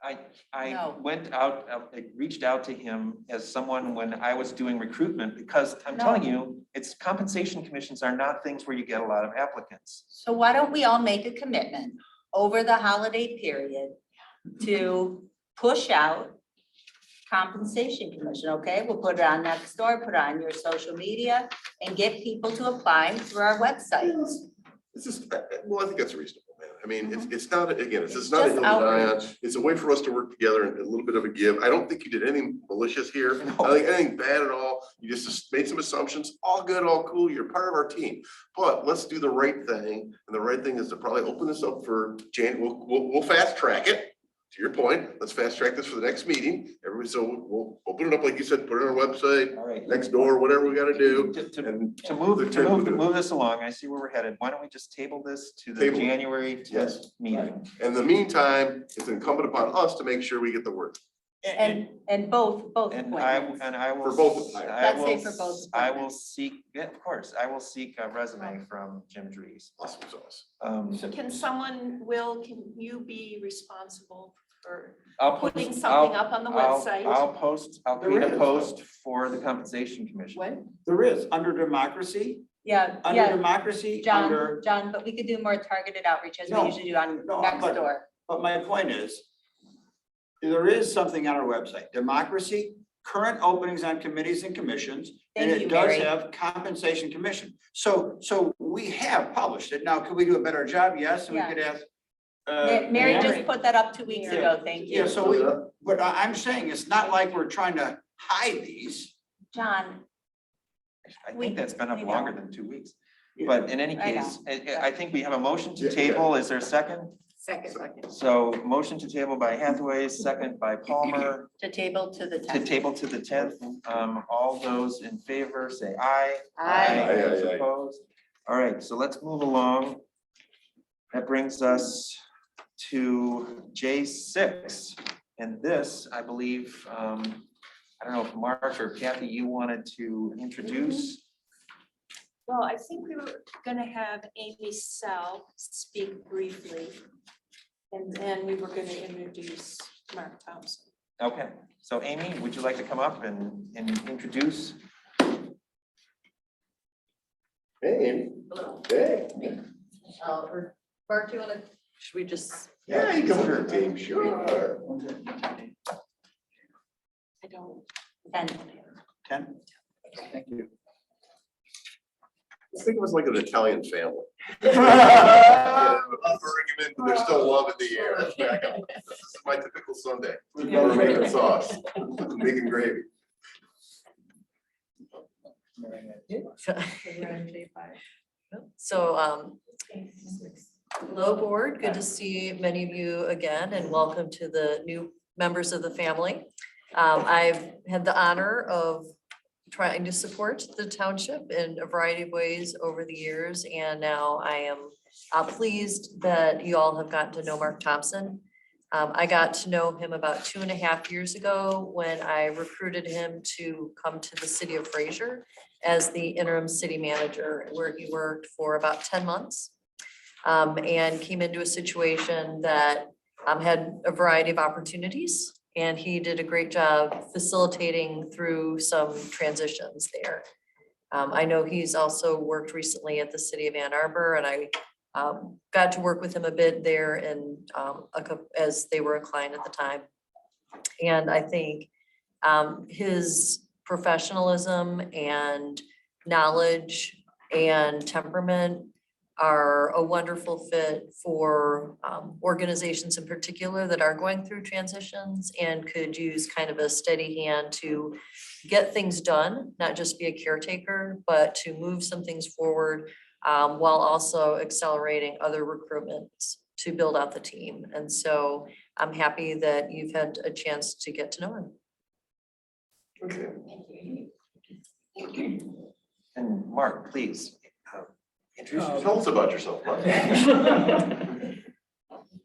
E: I
F: No.
E: went out, I reached out to him as someone when I was doing recruitment, because I'm telling you, it's compensation commissions are not things where you get a lot of applicants.
F: So why don't we all make a commitment over the holiday period to push out compensation commission, okay? We'll put it on next door, put it on your social media, and get people to apply through our website.
B: This is, well, I think that's reasonable, man. I mean, it's not, again, it's not a
F: just
B: hill to die on.
F: outreach.
B: It's a way for us to work together and a little bit of a give. I don't think you did anything malicious here. I
E: No.
B: don't think anything bad at all. You just made some assumptions, all good, all cool. You're part of our team. But let's do the right thing. And the right thing is to probably open this up for we'll fast track it. To your point, let's fast track this for the next meeting. Everybody, so we'll open it up, like you said, put it on our website,
E: All right.
B: next door, whatever we gotta do.
E: To move this along, I see where we're headed. Why don't we just table this to the
B: Table.
E: January 10th
B: Yes.
E: meeting?
B: In the meantime, it's incumbent upon us to make sure we get the word.
F: And both
E: And
F: appointments.
E: I will.
B: For both.
F: Let's say for both
E: I will
F: appointments.
E: seek, yeah, of course, I will seek a resume from Jim Dries.
B: Awesome sauce.
G: Can someone, can you be responsible for
E: I'll
G: putting
E: post-
G: something
E: I'll-
G: up on the
E: I'll-
G: website?
E: I'll create a post for the compensation commission.
F: When?
D: There is, under democracy,
F: Yeah,
D: under
F: yeah,
D: democracy,
F: John,
D: under,
F: but we could do more targeted outreach as we
D: No,
F: usually do on
D: no,
F: next
D: but-
F: door.
D: but my point is, there is something on our website, democracy, current openings on committees and commissions. And
F: Thank you,
D: it does
F: Mary.
D: have compensation commission. So we have published it. Now, could we do a better job? Yes, and we
F: Yeah.
D: could ask.
F: Mary just put that up 2 weeks
D: Yeah.
F: ago, thank
D: Yeah,
F: you.
D: so but I'm saying it's not like we're trying to hide these.
F: John,
E: I think that's been up
F: we
E: longer
F: know.
E: than 2 weeks. But in any
F: I know.
E: case, I think we have a motion to
B: Yeah.
E: table. Is there a second?
F: second,
E: So motion to table by Hathaway, second by Palmer,
F: to table to the
E: to
F: 10th.
E: table to the 10th. All those in favor say aye.
F: Aye.
E: Those opposed. All right, so let's move along. That brings us to J6. And this, I believe, I don't know if Mark or Kathy, you wanted to introduce.
G: Well, I think we were gonna have Amy Sell speak briefly. And then we were gonna introduce Mark Thompson.
E: Okay, so Amy, would you like to come up and introduce?
B: Hey.
A: Hello.
B: Hey.
A: Or Mark, do you wanna, should we just?
B: Yeah, you come with the team, sure.
G: I don't.
F: And
D: 10? Thank you.
B: I think it was like an Italian family. Yeah, argument, but there's still love in the air. That's back up. This is my typical Sunday. We're making sauce, making gravy.
T: So, hello, board. Good to see many of you again and welcome to the new members of the family. I've had the honor of trying to support the township in a variety of ways over the years, and now I am Pleased that you all have gotten to know Mark Thompson. I got to know him about 2.5 years ago when I recruited him to come to the city of Fraser as the interim city manager, where he worked for about 10 months. And came into a situation that had a variety of opportunities, and he did a great job facilitating through some transitions there. I know he's also worked recently at the city of Ann Arbor, and I got to work with him a bit there and as they were a client at the time. And I think his professionalism and knowledge and temperament are a wonderful fit for organizations in particular that are going through transitions and could use kind of a steady hand to get things done, not just be a caretaker, but to move some things forward while also accelerating other recruitments to build out the team. And so I'm happy that you've had a chance to get to know him.
B: Okay.
E: And Mark, please.
B: Tell us about yourself, Mark.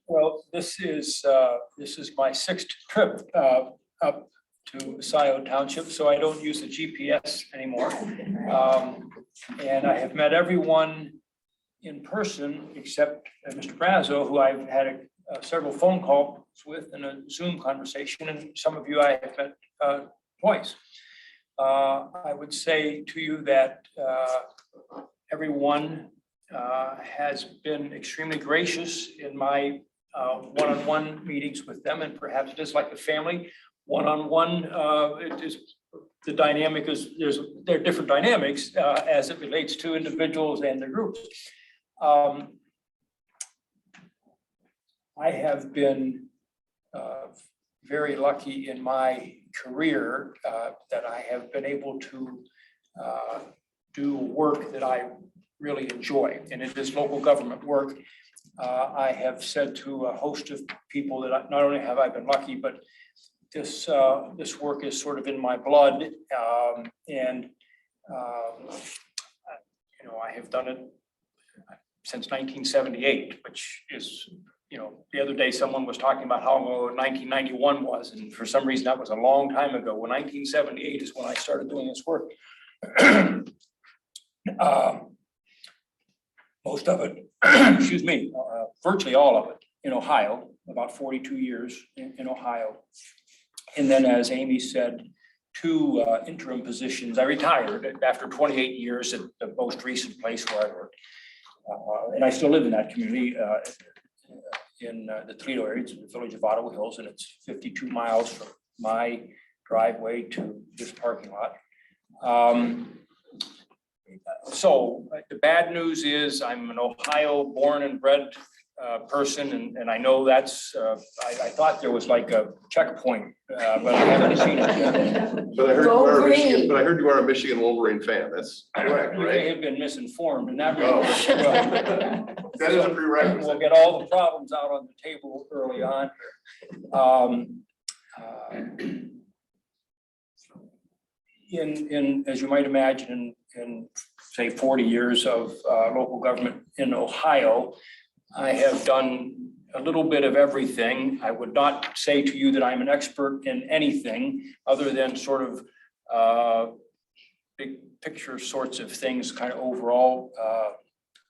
U: Well, this is my 6th trip up to Scio Township, so I don't use the GPS anymore. And I have met everyone in person except Mr. Brazo, who I've had several phone calls with and a Zoom conversation, and some of you I have met twice. I would say to you that everyone has been extremely gracious in my one-on-one meetings with them, and perhaps just like a family, one-on-one, it is the dynamic is there are different dynamics as it relates to individuals and the groups. I have been very lucky in my career that I have been able to do work that I really enjoy, and it is local government work. I have said to a host of people that not only have I been lucky, but this work is sort of in my blood, and you know, I have done it since 1978, which is, you know, the other day someone was talking about how long 1991 was, and for some reason that was a long time ago. Well, 1978 is when I started doing this work. Most of it, excuse me, virtually all of it in Ohio, about 42 years in Ohio. And then, as Amy said, 2 interim positions. I retired after 28 years at the most recent place where I worked. And I still live in that community in the Toledo area. It's the village of Ottawa Hills, and it's 52 miles from my driveway to this parking lot. So the bad news is I'm an Ohio born and bred person, and I know that's, I thought there was like a checkpoint, but I haven't seen it yet.
B: But I heard you are a Michigan Wolverine fan. That's correct,
U: You
B: right?
U: may have been misinformed in that
B: Oh.
U: regard.
B: That is a prerequisite.
U: We'll get all the problems out on the table early on. As you might imagine, in say 40 years of local government in Ohio, I have done a little bit of everything. I would not say to you that I'm an expert in anything other than sort of big picture sorts of things, kind of overall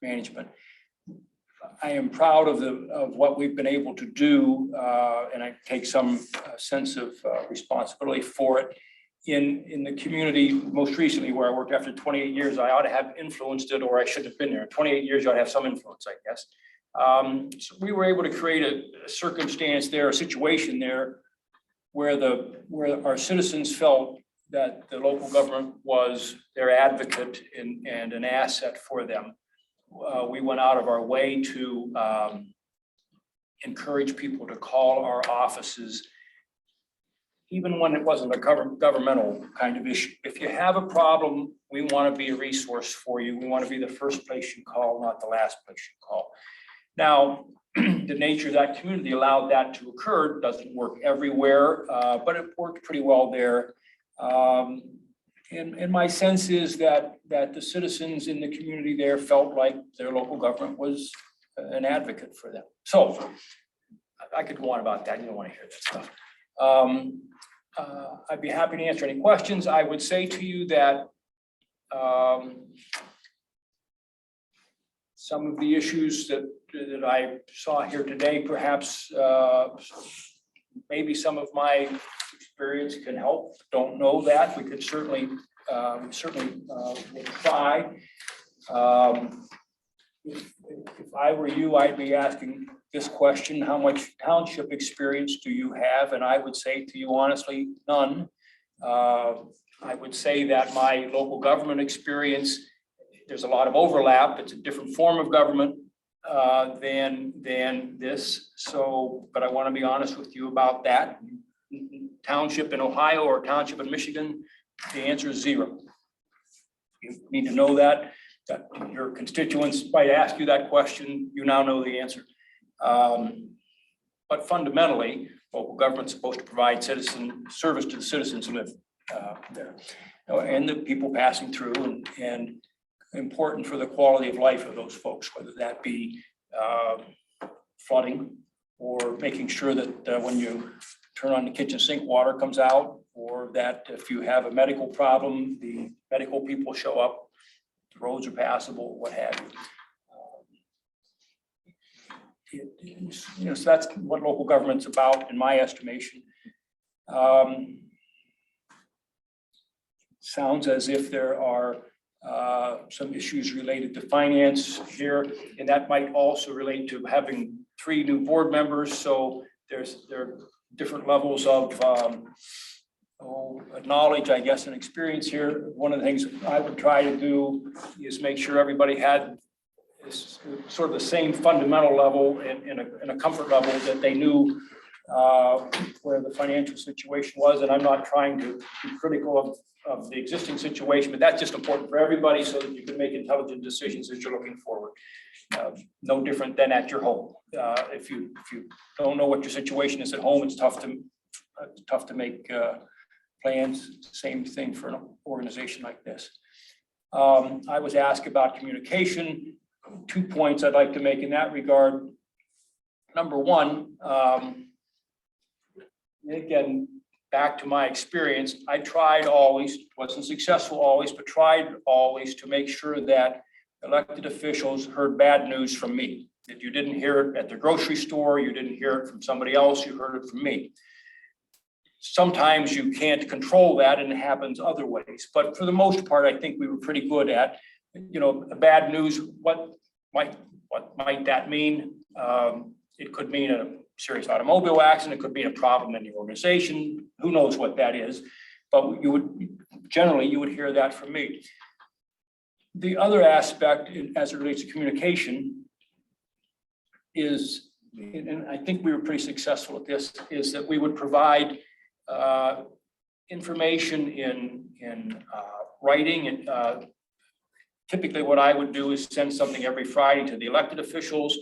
U: management. I am proud of what we've been able to do, and I take some sense of responsibility for it. In the community, most recently where I worked after 28 years, I ought to have influenced it, or I should have been there. 28 years, you ought to have some influence, I guess. So we were able to create a circumstance there, a situation there where our citizens felt that the local government was their advocate and an asset for them. We went out of our way to encourage people to call our offices, even when it wasn't a governmental kind of issue. If you have a problem, we want to be a resource for you. We want to be the first place you call, not the last place you call. Now, the nature of that community allowed that to occur. It doesn't work everywhere, but it worked pretty well there. And my sense is that the citizens in the community there felt like their local government was an advocate for them. So I could go on about that. You don't want to hear that stuff. I'd be happy to answer any questions. I would say to you that some of the issues that I saw here today, perhaps maybe some of my experience can help. Don't know that. We could certainly try. If I were you, I'd be asking this question: how much township experience do you have? And I would say to you honestly, none. I would say that my local government experience, there's a lot of overlap. It's a different form of government than this. So, but I want to be honest with you about that. Township in Ohio or township in Michigan, the answer is 0. You need to know that your constituents might ask you that question. You now know the answer. But fundamentally, local government's supposed to provide citizen service to the citizens who live there, and the people passing through, and important for the quality of life of those folks, whether that be flooding or making sure that when you turn on the kitchen sink, water comes out, or that if you have a medical problem, the medical people show up, the roads are passable, what have you. So that's what local government's about, in my estimation. Sounds as if there are some issues related to finance here, and that might also relate to having 3 new board members. So there are different levels of knowledge, I guess, and experience here. One of the things I would try to do is make sure everybody had this sort of the same fundamental level and a comfort level that they knew where the financial situation was. And I'm not trying to be critical of the existing situation, but that's just important for everybody so that you can make intelligent decisions as you're looking forward. No different than at your home. If you don't know what your situation is at home, it's tough to make plans. Same thing for an organization like this. I was asked about communication. 2 points I'd like to make in that regard. Number one, again, back to my experience, I tried always, wasn't successful always, but tried always to make sure that elected officials heard bad news from me. That you didn't hear it at the grocery store, you didn't hear it from somebody else, you heard it from me. Sometimes you can't control that and it happens other ways, but for the most part, I think we were pretty good at, bad news. What might that mean? It could mean a serious automobile accident. It could mean a problem in the organization. Who knows what that is? But you would hear that from me. The other aspect, as it relates to communication, is, and I think we were pretty successful at this, is that we would provide information in writing. And typically what I would do is send something every Friday to the elected officials.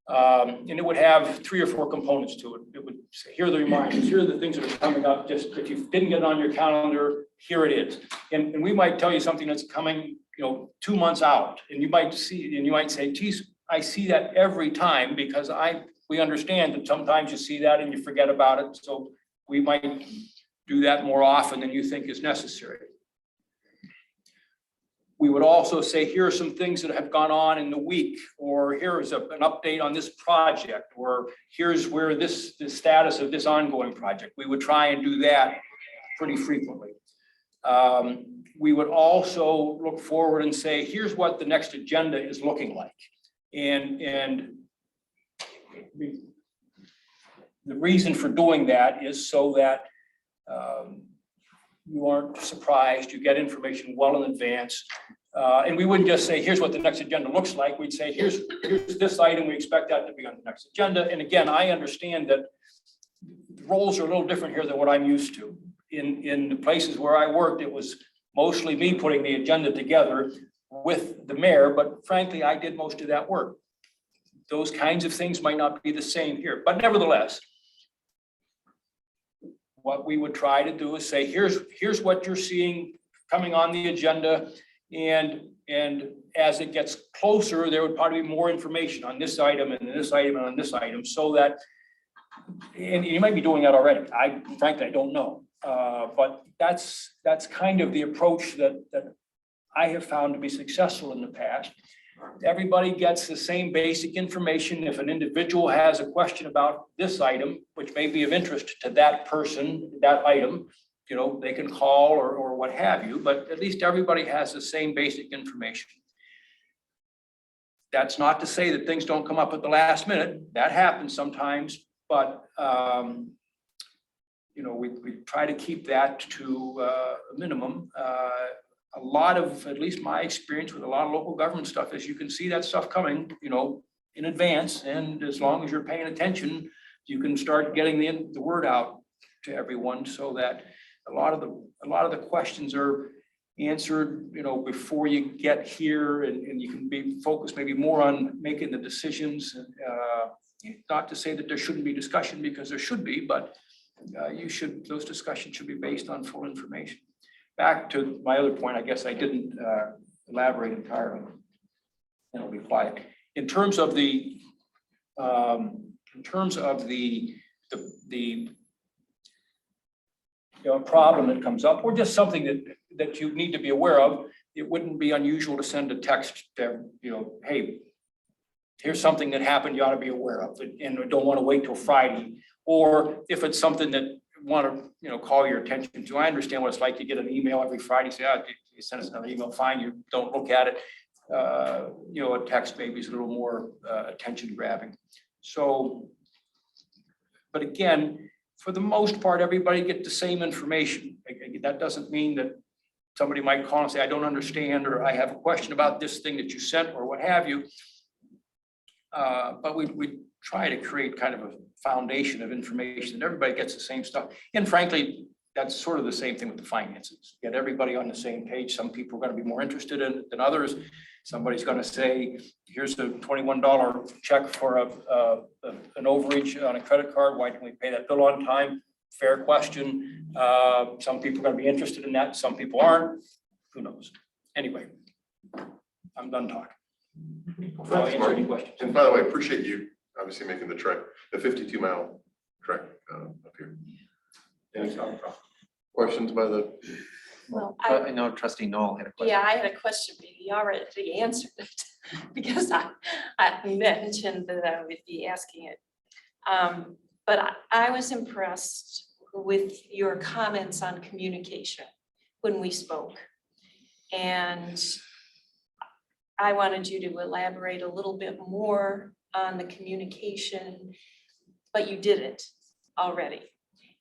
U: And it would have 3 or 4 components to it. It would say, here are the reminders, here are the things that are coming up. Just if you didn't get it on your calendar, here it is. And we might tell you something that's coming, 2 months out, and you might say, geez, I see that every time, because we understand that sometimes you see that and you forget about it. So we might do that more often than you think is necessary. We would also say, here are some things that have gone on in the week, or here is an update on this project, or here's where the status of this ongoing project. We would try and do that pretty frequently. We would also look forward and say, here's what the next agenda is looking like. And the reason for doing that is so that you aren't surprised, you get information well in advance. And we wouldn't just say, here's what the next agenda looks like. We'd say, here's this item, we expect that to be on the next agenda. And again, I understand that the roles are a little different here than what I'm used to. In the places where I worked, it was mostly me putting the agenda together with the mayor, but frankly, I did most of that work. Those kinds of things might not be the same here, but nevertheless, what we would try to do is say, here's what you're seeing coming on the agenda. And as it gets closer, there would probably be more information on this item and this item and on this item, so that, and you might be doing that already. Frankly, I don't know. But that's kind of the approach that I have found to be successful in the past. Everybody gets the same basic information. If an individual has a question about this item, which may be of interest to that person, that item, you know, they can call or what have you, but at least everybody has the same basic information. That's not to say that things don't come up at the last minute. That happens sometimes, but you know, we try to keep that to a minimum. A lot of, at least my experience with a lot of local government stuff is you can see that stuff coming, you know, in advance. And as long as you're paying attention, you can start getting the word out to everyone, so that a lot of the questions are answered, you know, before you get here, and you can be focused maybe more on making the decisions. Not to say that there shouldn't be discussion, because there should be, but those discussions should be based on full information. Back to my other point, I guess I didn't elaborate entirely, and I'll be quiet. In terms of the you know, problem that comes up, or just something that you need to be aware of, it wouldn't be unusual to send a text to, you know, hey, here's something that happened you ought to be aware of, and don't want to wait till Friday. Or if it's something that want to, you know, call your attention to. I understand what it's like to get an email every Friday, say, you send us another email, fine, you don't look at it. You know, a text maybe is a little more attention grabbing. So, but again, for the most part, everybody get the same information. That doesn't mean that somebody might call and say, I don't understand, or I have a question about this thing that you sent, or what have you. But we try to create kind of a foundation of information that everybody gets the same stuff. And frankly, that's sort of the same thing with the finances. Get everybody on the same page. Some people are going to be more interested in it than others. Somebody's going to say, here's a $21 check for an overage on a credit card. Why didn't we pay that bill on time? Fair question. Some people are going to be interested in that. Some people aren't. Who knows? Anyway, I'm done talking. I'll answer any questions.
B: And by the way, appreciate you obviously making the trek, the 52-mile trek up here.
U: Thanks, no problem.
B: Questions by the?
G: Well,
E: I know Trustee Knoll had a question.
G: yeah, I had a question, but you already answered it, because I mentioned that I would be asking it. But I was impressed with your comments on communication when we spoke. And I wanted you to elaborate a little bit more on the communication, but you did it already.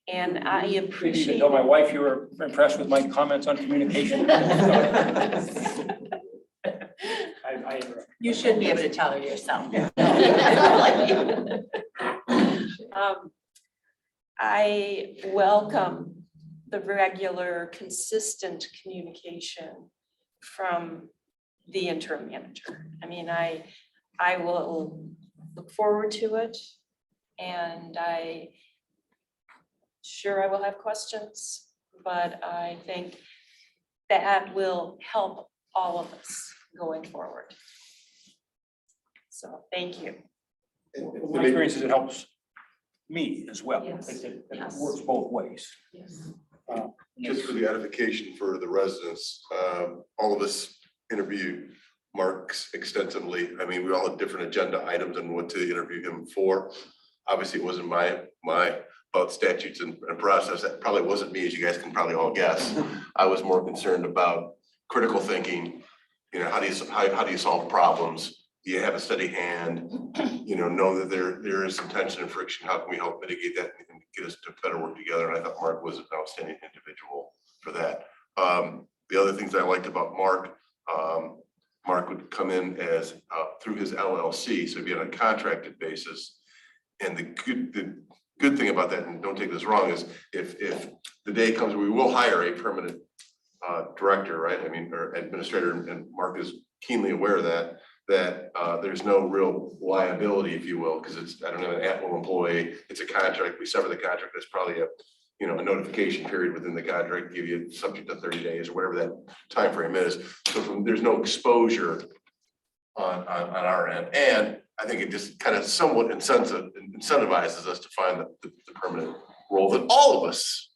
G: And I
U: You
G: appreciate.
U: tell my wife you were impressed with my comments on communication.
F: You should be able to tell her yourself.
G: I welcome the regular, consistent communication from the interim manager. I mean, I will look forward to it, and I will have questions, but I think that will help all of us going forward. So thank you.
U: My experience is it helps me as well.
G: Yes.
U: It
G: Yes.
U: works both ways.
G: Yes.
B: Just for the edification for the residents, all of us interviewed Mark extensively. I mean, we all had different agenda items and what to interview him for. Obviously, it wasn't my about statutes and process. That probably wasn't me, as you guys can probably all guess. I was more concerned about critical thinking. You know, how do you solve problems? Do you have a steady hand? You know that there is some tension and friction. How can we help mitigate that and get us to better work together? And I thought Mark was an outstanding individual for that. The other things I liked about Mark would come in as through his LLC, so he'd be on a contracted basis. And the good thing about that, and don't take this wrong, is if the day comes, we will hire a permanent director, right? I mean, or administrator, and Mark is keenly aware of that there's no real liability, if you will, because it's, I don't know, an at-will employee. It's a contract. We sever the contract. There's probably you know, a notification period within the contract, give you subject to 30 days or whatever that time frame is. So there's no exposure on our end. And I think it just kind of somewhat incentivizes us to find the permanent role that all of us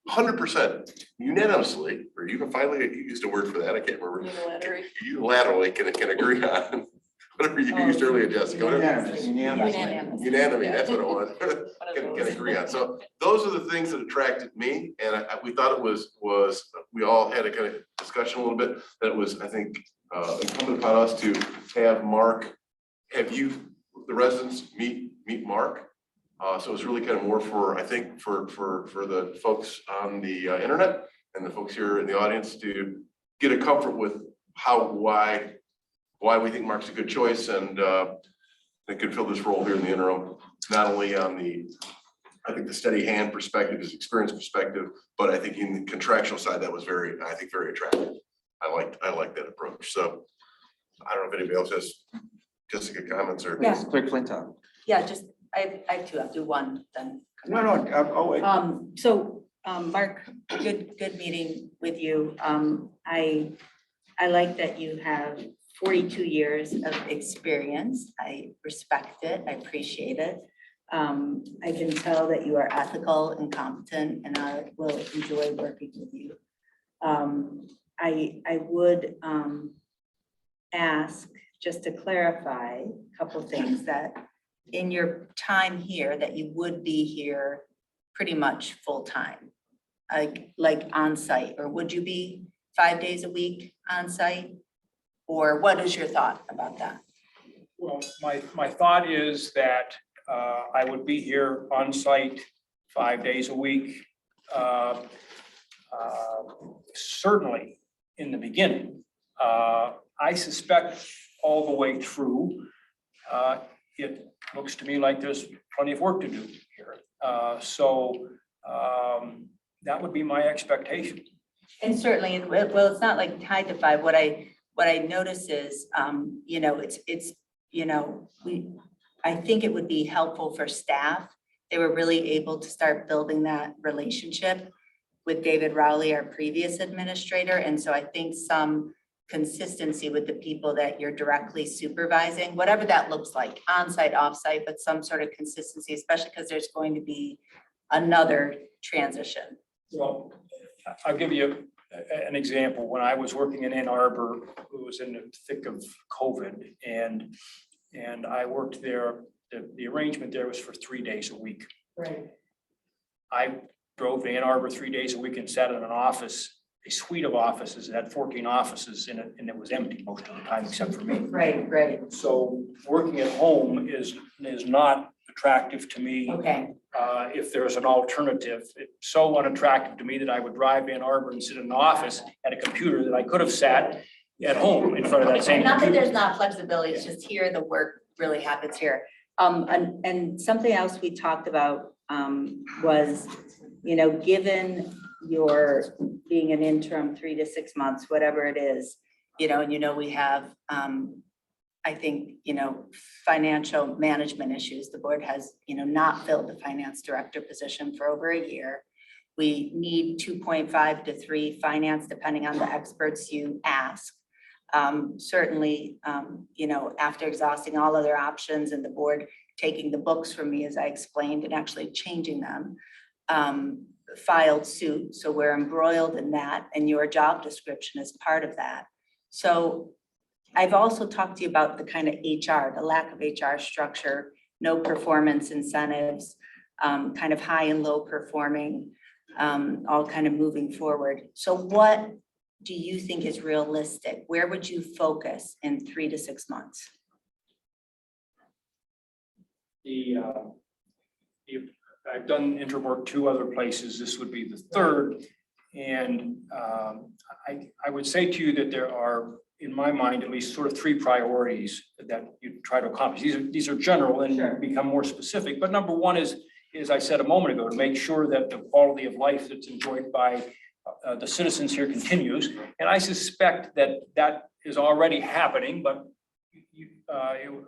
B: 100% unanimously, or even finally, you used a word for that, I can't remember. Unilaterally can agree on. Whatever you used earlier, Jessica. Unanimous, that's what I want. Can agree on. So those are the things that attracted me, and we thought it was we all had a kind of discussion a little bit, that it was, I think, incumbent upon us to have Mark, have you, the residents, meet Mark. So it's really kind of more for, I think, for the folks on the internet and the folks here in the audience to get a comfort with why we think Mark's a good choice and could fill this role here in the interim, not only on I think the steady hand perspective, his experience perspective, but I think in the contractual side, that was very attractive. I like that approach. So I don't know if anybody else has Jessica comments or.
F: Yes.
E: Clerk Flintoff.
F: Yeah, just, I have two, I'll do one then.
D: No, I'll wait.
F: Mark, good meeting with you. I like that you have 42 years of experience. I respect it, I appreciate it. I can tell that you are ethical and competent, and I will enjoy working with you. I would ask, just to clarify a couple things, that in your time here, that you would be here pretty much full-time, like on-site, or would you be 5 days a week on-site? Or what is your thought about that?
U: Well, my thought is that I would be here on site 5 days a week. Certainly in the beginning. I suspect all the way through, it looks to me like there's plenty of work to do here. So that would be my expectation.
F: And certainly, well, it's not like tied to 5. What I notice is, you know, it's, you know, I think it would be helpful for staff. They were really able to start building that relationship with David Rowley, our previous administrator. And so I think some consistency with the people that you're directly supervising, whatever that looks like, on-site, off-site, but some sort of consistency, especially because there's going to be another transition.
U: Well, I'll give you an example. When I was working in Ann Arbor, it was in the thick of COVID, and I worked there. The arrangement there was for 3 days a week.
F: Right.
U: I drove to Ann Arbor 3 days a week and sat in an office, a suite of offices. It had 14 offices in it, and it was empty most of the time except for me.
F: Right.
U: So working at home is not attractive to me.
F: Okay.
U: If there's an alternative, it's so unattractive to me that I would drive Ann Arbor and sit in an office at a computer that I could have sat at home in front of that same
F: Not that
U: computer.
F: there's not flexibility, it's just here, the work really happens here. And something else we talked about was, you know, given your being an interim 3 to 6 months, whatever it is, you know, and you know, we have, I think, you know, financial management issues. The board has, you know, not filled the finance director position for over a year. We need 2.5 to 3 finance, depending on the experts you ask. Certainly, you know, after exhausting all other options and the board taking the books from me, as I explained, and actually changing them, filed suit. So we're embroiled in that, and your job description is part of that. So I've also talked to you about the kind of HR, the lack of HR structure, no performance incentives, kind of high and low performing, all kind of moving forward. So what do you think is realistic? Where would you focus in 3 to 6 months?
U: I've done interim work 2 other places. This would be the 3rd. And I would say to you that there are, in my mind, at least sort of 3 priorities that you try to accomplish. These are general and become more specific. But number 1 is, as I said a moment ago, to make sure that the quality of life that's enjoyed by the citizens here continues. And I suspect that is already happening, but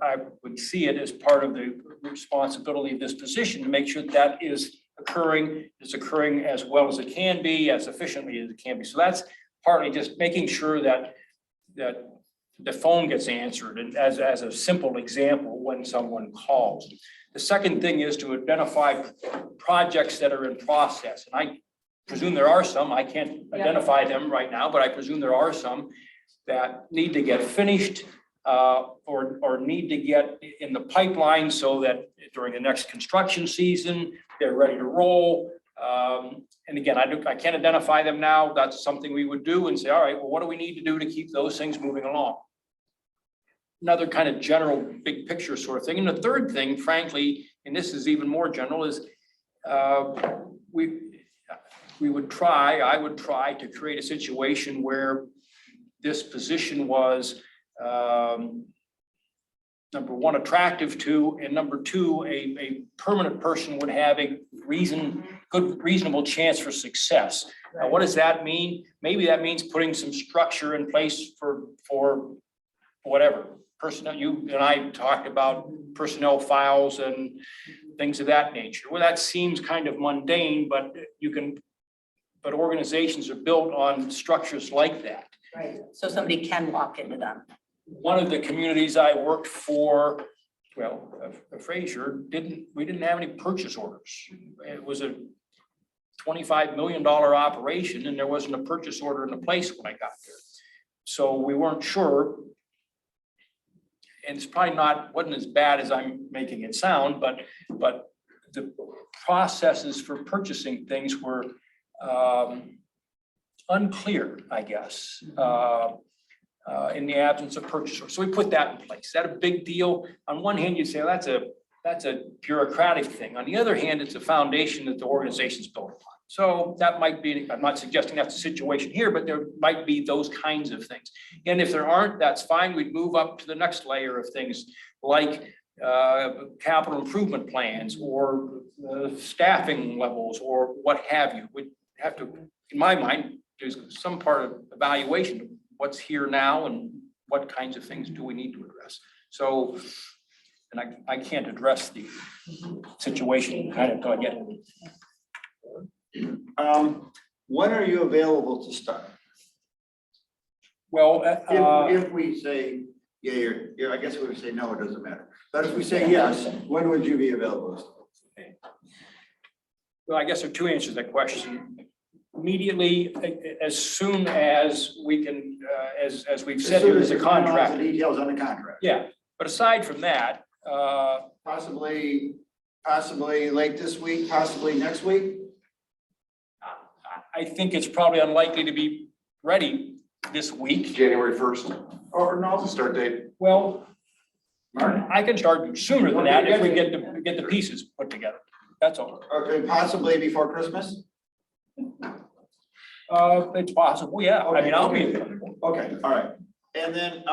U: I would see it as part of the responsibility of this position to make sure that is occurring. It's occurring as well as it can be, as efficiently as it can be. So that's partly just making sure that the phone gets answered, and as a simple example, when someone calls. The second thing is to identify projects that are in process. And I presume there are some, I can't identify them right now, but I presume there are some that need to get finished or need to get in the pipeline so that during the next construction season, they're ready to roll. And again, I can't identify them now. That's something we would do and say, all right, well, what do we need to do to keep those things moving along? Another kind of general big picture sort of thing. And the third thing, frankly, and this is even more general, is I would try to create a situation where this position was number one, attractive to, and number two, a permanent person would have a reasonable chance for success. Now, what does that mean? Maybe that means putting some structure in place for whatever. Personnel, you and I talked about personnel files and things of that nature. Well, that seems kind of mundane, but organizations are built on structures like that.
F: Right. So somebody can walk into them.
U: One of the communities I worked for, well, Fraser, we didn't have any purchase orders. It was a $25 million operation and there wasn't a purchase order in the place when I got there. So we weren't sure. And it's probably wasn't as bad as I'm making it sound, but the processes for purchasing things were unclear, I guess, in the absence of purchase order. So we put that in place. Is that a big deal? On one hand, you say, well, that's a bureaucratic thing. On the other hand, it's a foundation that the organization's built upon. So that might be, I'm not suggesting that's the situation here, but there might be those kinds of things. And if there aren't, that's fine. We'd move up to the next layer of things like capital improvement plans or staffing levels or what have you. We'd have to, in my mind, there's some part of evaluation of what's here now and what kinds of things do we need to address. So, and I can't address the situation kind of until I get it.
D: When are you available to start?
U: Well,
D: if we say, yeah, I guess we would say no, it doesn't matter. But if we say yes, when would you be available?
U: Well, I guess there are two answers to that question. Immediately, as soon as we can, as we've said, there's a contract.
D: The details on the contract.
U: Yeah, but aside from that,
D: possibly late this week, possibly next week.
U: I think it's probably unlikely to be ready this week.
B: January 1st,
D: Or no?
B: the start date.
U: Well, I can start sooner than that if we get the pieces put together. That's all.
D: Okay, possibly before Christmas?
U: It's possible, yeah. I mean, I'll be.
D: Okay, all right. And then,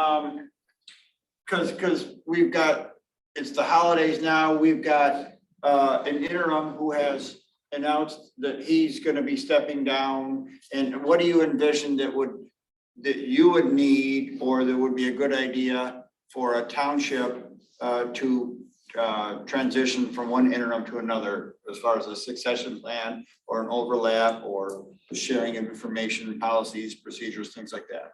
D: because we've got, it's the holidays now, we've got an interim who has announced that he's gonna be stepping down. And what do you envision that you would need, or that would be a good idea for a township to transition from one interim to another, as far as a succession plan or an overlap or the sharing of information, policies, procedures, things like that?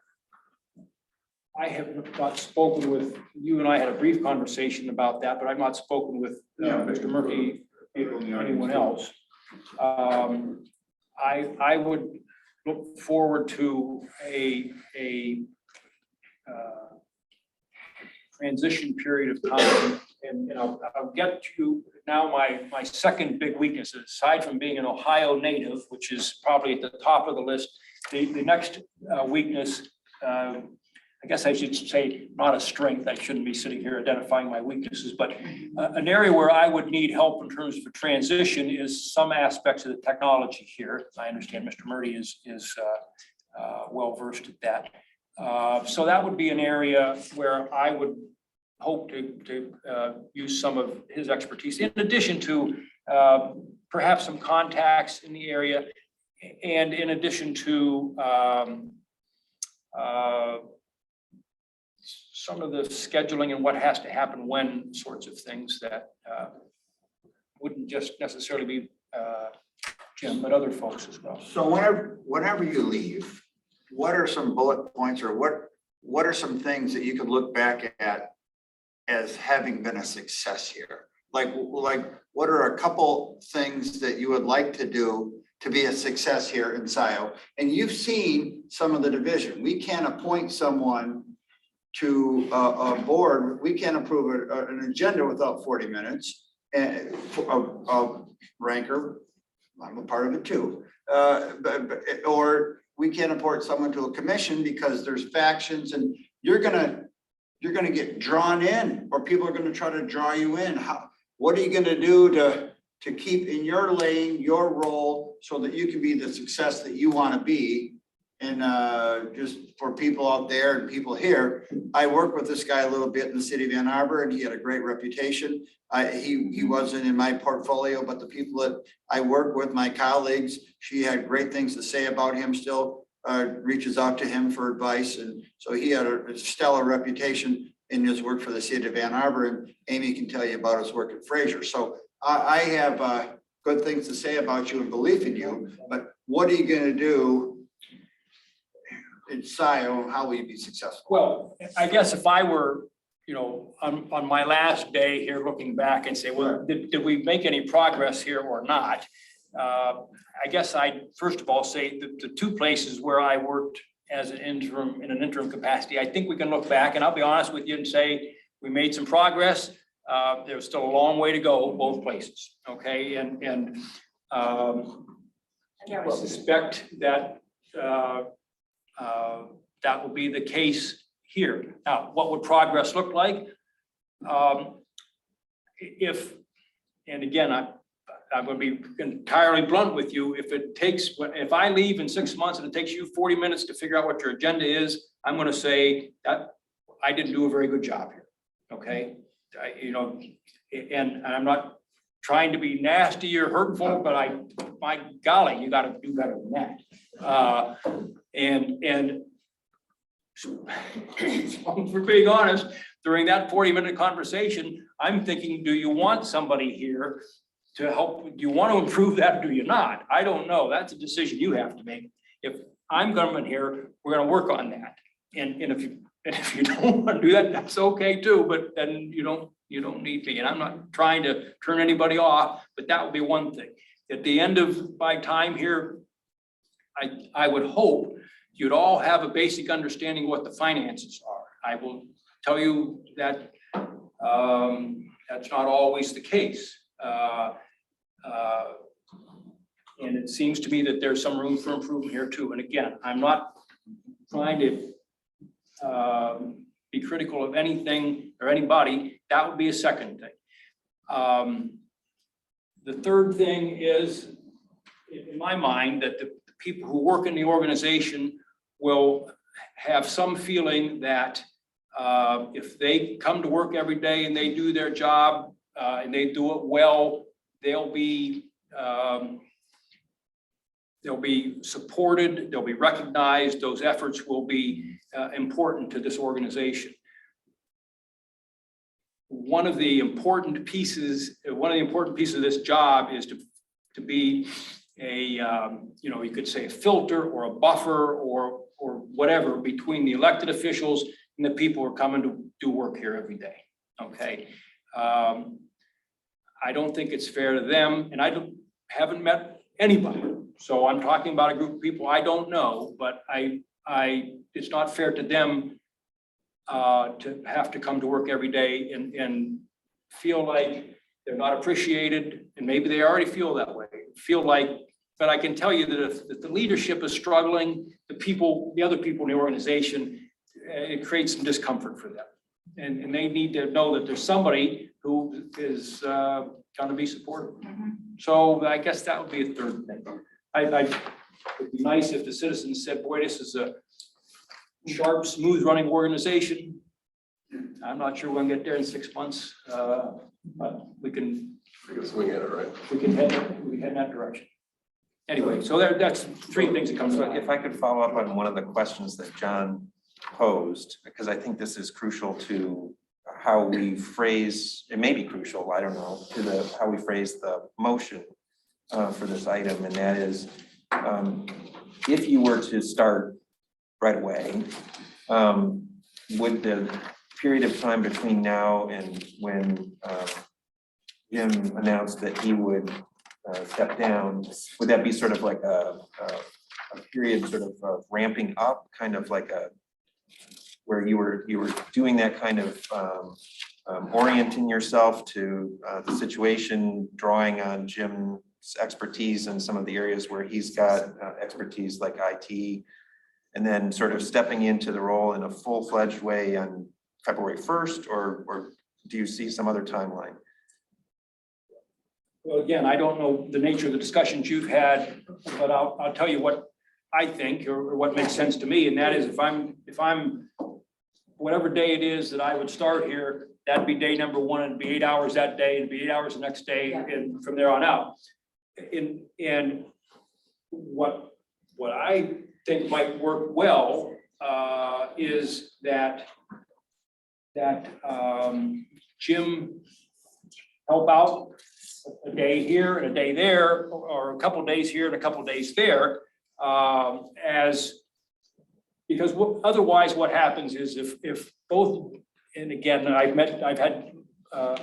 U: I have not spoken with, you and I had a brief conversation about that, but I've not spoken with Mr. Murphy or anyone else. I would look forward to a transition period of time. And I'll get to now my second big weakness, aside from being an Ohio native, which is probably at the top of the list. The next weakness, I guess I should say not a strength. I shouldn't be sitting here identifying my weaknesses, but an area where I would need help in terms of a transition is some aspects of the technology here. I understand Mr. Murdy is well versed at that. So that would be an area where I would hope to use some of his expertise, in addition to perhaps some contacts in the area, and in addition to some of the scheduling and what has to happen when sorts of things that wouldn't just necessarily be Jim, but other folks as well.
D: So whenever you leave, what are some bullet points or what are some things that you could look back at as having been a success here? Like what are a couple things that you would like to do to be a success here in Scio? And you've seen some of the division. We can't appoint someone to a board. We can't approve an agenda without 40 minutes. And a ranker, I'm a part of it too. Or we can't appoint someone to a commission because there's factions and you're gonna get drawn in, or people are gonna try to draw you in. What are you gonna do to keep in your lane, your role, so that you can be the success that you wanna be? And just for people out there and people here, I worked with this guy a little bit in the city of Ann Arbor, and he had a great reputation. He wasn't in my portfolio, but the people that I work with, my colleagues, she had great things to say about him, still reaches out to him for advice. And so he had a stellar reputation in his work for the city of Ann Arbor, and Amy can tell you about his work at Fraser. So I have good things to say about you and belief in you, but what are you gonna do in Scio? How will you be successful?
U: Well, I guess if I were, on my last day here, looking back and say, well, did we make any progress here or not? I guess I'd first of all say that the two places where I worked as an interim, in an interim capacity, I think we can look back, and I'll be honest with you and say we made some progress. There's still a long way to go both places, okay? And I suspect that that will be the case here. Now, what would progress look like? And again, I'm going to be entirely blunt with you. If I leave in 6 months and it takes you 40 minutes to figure out what your agenda is, I'm going to say that I didn't do a very good job here. Okay, and I'm not trying to be nasty or hurtful, but my golly, you got to do better than that. And so, for being honest, during that 40-minute conversation, I'm thinking, do you want somebody here to help? Do you want to improve that? Or do you not? I don't know. That's a decision you have to make. If I'm government here, we're going to work on that. And if you don't want to do that, that's okay too. But then you don't need me. And I'm not trying to turn anybody off, but that would be one thing. At the end of my time here, I would hope you'd all have a basic understanding of what the finances are. I will tell you that that's not always the case. And it seems to me that there's some room for improvement here too. And again, I'm not trying to be critical of anything or anybody. That would be a second thing. The third thing is, in my mind, that the people who work in the organization will have some feeling that if they come to work every day and they do their job and they do it well, they'll be supported, they'll be recognized, those efforts will be important to this organization. One of the important pieces of this job is to be a, you could say a filter or a buffer or whatever between the elected officials and the people who are coming to do work here every day, okay? I don't think it's fair to them, and haven't met anybody. So I'm talking about a group of people I don't know, but it's not fair to them to have to come to work every day and feel like they're not appreciated, and maybe they already feel that way. But I can tell you that if the leadership is struggling, the other people in the organization, it creates some discomfort for them. And they need to know that there's somebody who is going to be supportive. So I guess that would be a third thing. It'd be nice if the citizens said, boy, this is a sharp, smooth running organization. I'm not sure we're gonna get there in 6 months, but we can
B: swing at it, right?
U: We can head in that direction. Anyway, so that's three things that comes.
E: If I could follow up on one of the questions that John posed, because I think this is crucial to how we phrase, it may be crucial, I don't know, to how we phrase the motion for this item, and that is, if you were to start right away, would the period of time between now and when Jim announced that he would step down, would that be sort of like a period sort of ramping up, kind of like where you were doing that kind of orienting yourself to the situation, drawing on Jim's expertise in some of the areas where he's got expertise like IT, and then sort of stepping into the role in a full-fledged way on February 1st, or do you see some other timeline?
U: Well, again, I don't know the nature of the discussions you've had, but I'll tell you what I think or what makes sense to me, and that is if I'm whatever day it is that I would start here, that'd be day number one, and it'd be 8 hours that day, it'd be 8 hours the next day, and from there on out. And what I think might work well is that Jim help out a day here and a day there, or a couple of days here and a couple of days there, because otherwise what happens is if both, and again, I've had a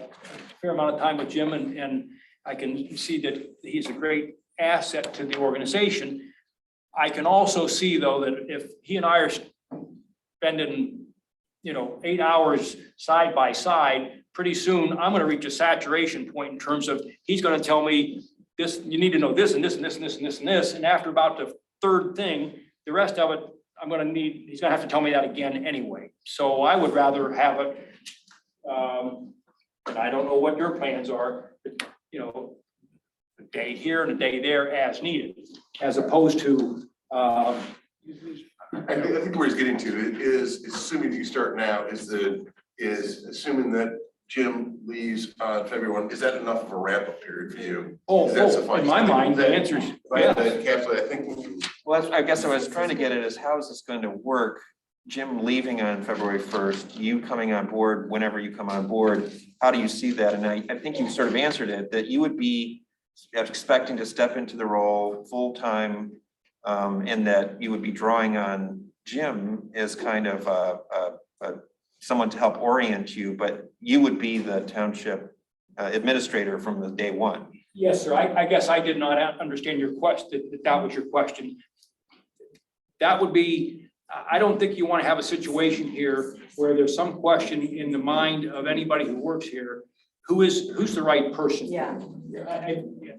U: fair amount of time with Jim, and I can see that he's a great asset to the organization. I can also see though that if he and I are spending 8 hours side by side, pretty soon I'm gonna reach a saturation point in terms of, he's gonna tell me this, you need to know this and this and this and this and this and this, and after about the third thing, the rest of it, he's gonna have to tell me that again anyway. So I would rather have it, and I don't know what your plans are, but, a day here and a day there as needed, as opposed to,
B: I think where he's getting to is assuming that you start now is assuming that Jim leaves on February 1. Is that enough of a ramp up period for you?
U: In my mind, the answer is yes.
B: I think.
E: Well, I guess I was trying to get at is how is this going to work? Jim leaving on February 1st, you coming on board whenever you come on board. How do you see that? And I think you sort of answered it, that you would be expecting to step into the role full-time, and that you would be drawing on Jim as kind of someone to help orient you, but you would be the township administrator from the day one.
U: Yes, sir. I guess I did not understand your question, that was your question. That would be, I don't think you want to have a situation here where there's some question in the mind of anybody who works here, who's the right person?
F: Yeah.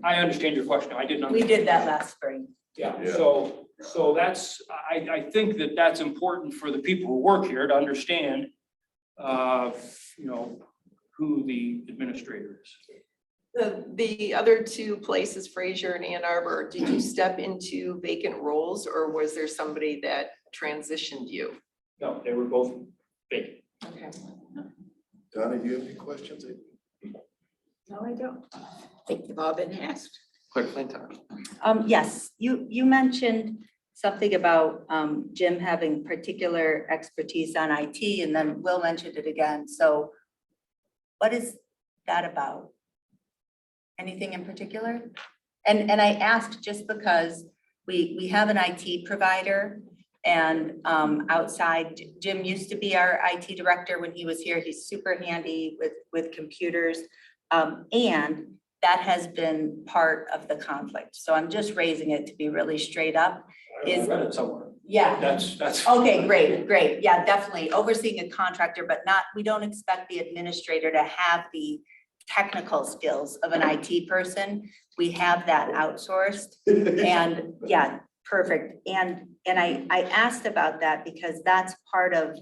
U: I understand your question. I did not.
F: We did that last spring.
U: Yeah, so that's, I think that's important for the people who work here to understand, who the administrator is.
A: The other two places, Fraser and Ann Arbor, did you step into vacant roles, or was there somebody that transitioned you?
U: No, they were both vacant.
A: Okay.
B: Donna, do you have any questions?
S: No, I don't. I think they've all been asked.
E: Quickly, Tom.
F: Yes, you mentioned something about Jim having particular expertise on IT, and then Will mentioned it again. So what is that about? Anything in particular? And I asked just because we have an IT provider, and outside, Jim used to be our IT director when he was here. He's super handy with computers. And that has been part of the conflict. So I'm just raising it to be really straight up.
U: I read it somewhere.
F: Yeah.
U: That's.
F: Okay, great. Yeah, definitely. Overseeing a contractor, but we don't expect the administrator to have the technical skills of an IT person. We have that outsourced. And yeah, perfect. And I asked about that because that's part of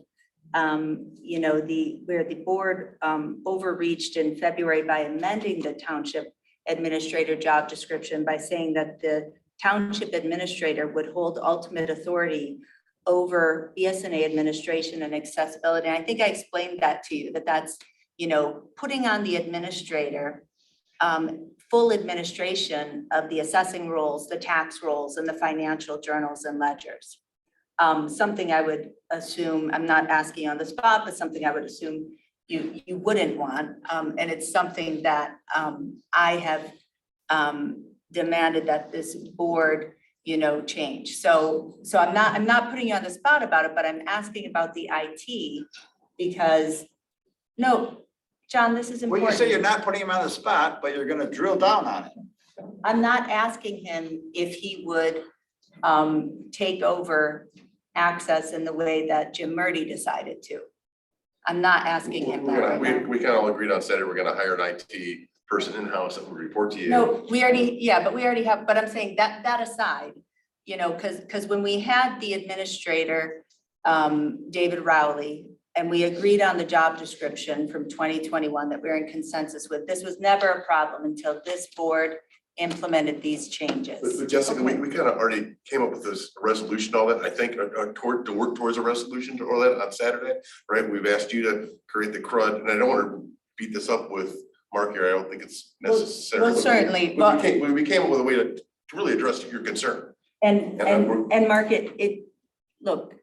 F: where the board overreached in February by amending the township administrator job description by saying that the township administrator would hold ultimate authority over BSNA administration and accessibility. And I think I explained that to you, that's, putting on the administrator full administration of the assessing roles, the tax roles, and the financial journals and ledgers. Something I would assume, I'm not asking on the spot, but something I would assume you wouldn't want. And it's something that I have demanded that this board, change. So I'm not putting you on the spot about it, but I'm asking about the IT because, no, John, this is
D: Well,
F: important.
D: you say you're not putting him on the spot, but you're gonna drill down on it.
F: I'm not asking him if he would take over access in the way that Jim Murdy decided to. I'm not asking him that right now.
B: We kind of all agreed on Saturday, we're gonna hire an IT person in-house that will report to you.
F: No, we already have, but I'm saying that aside, because when we had the administrator, David Rowley, and we agreed on the job description from 2021 that we're in consensus with, this was never a problem until this board implemented these changes.
B: But Jessica, we kind of already came up with this resolution, all that, I think, to work towards a resolution to all that on Saturday, right? We've asked you to create the CRUD, and I don't want to beat this up with Mark here, I don't think it's necessary.
F: Well, certainly,
B: But we came up with a way to really address your concern.
F: And Mark, look,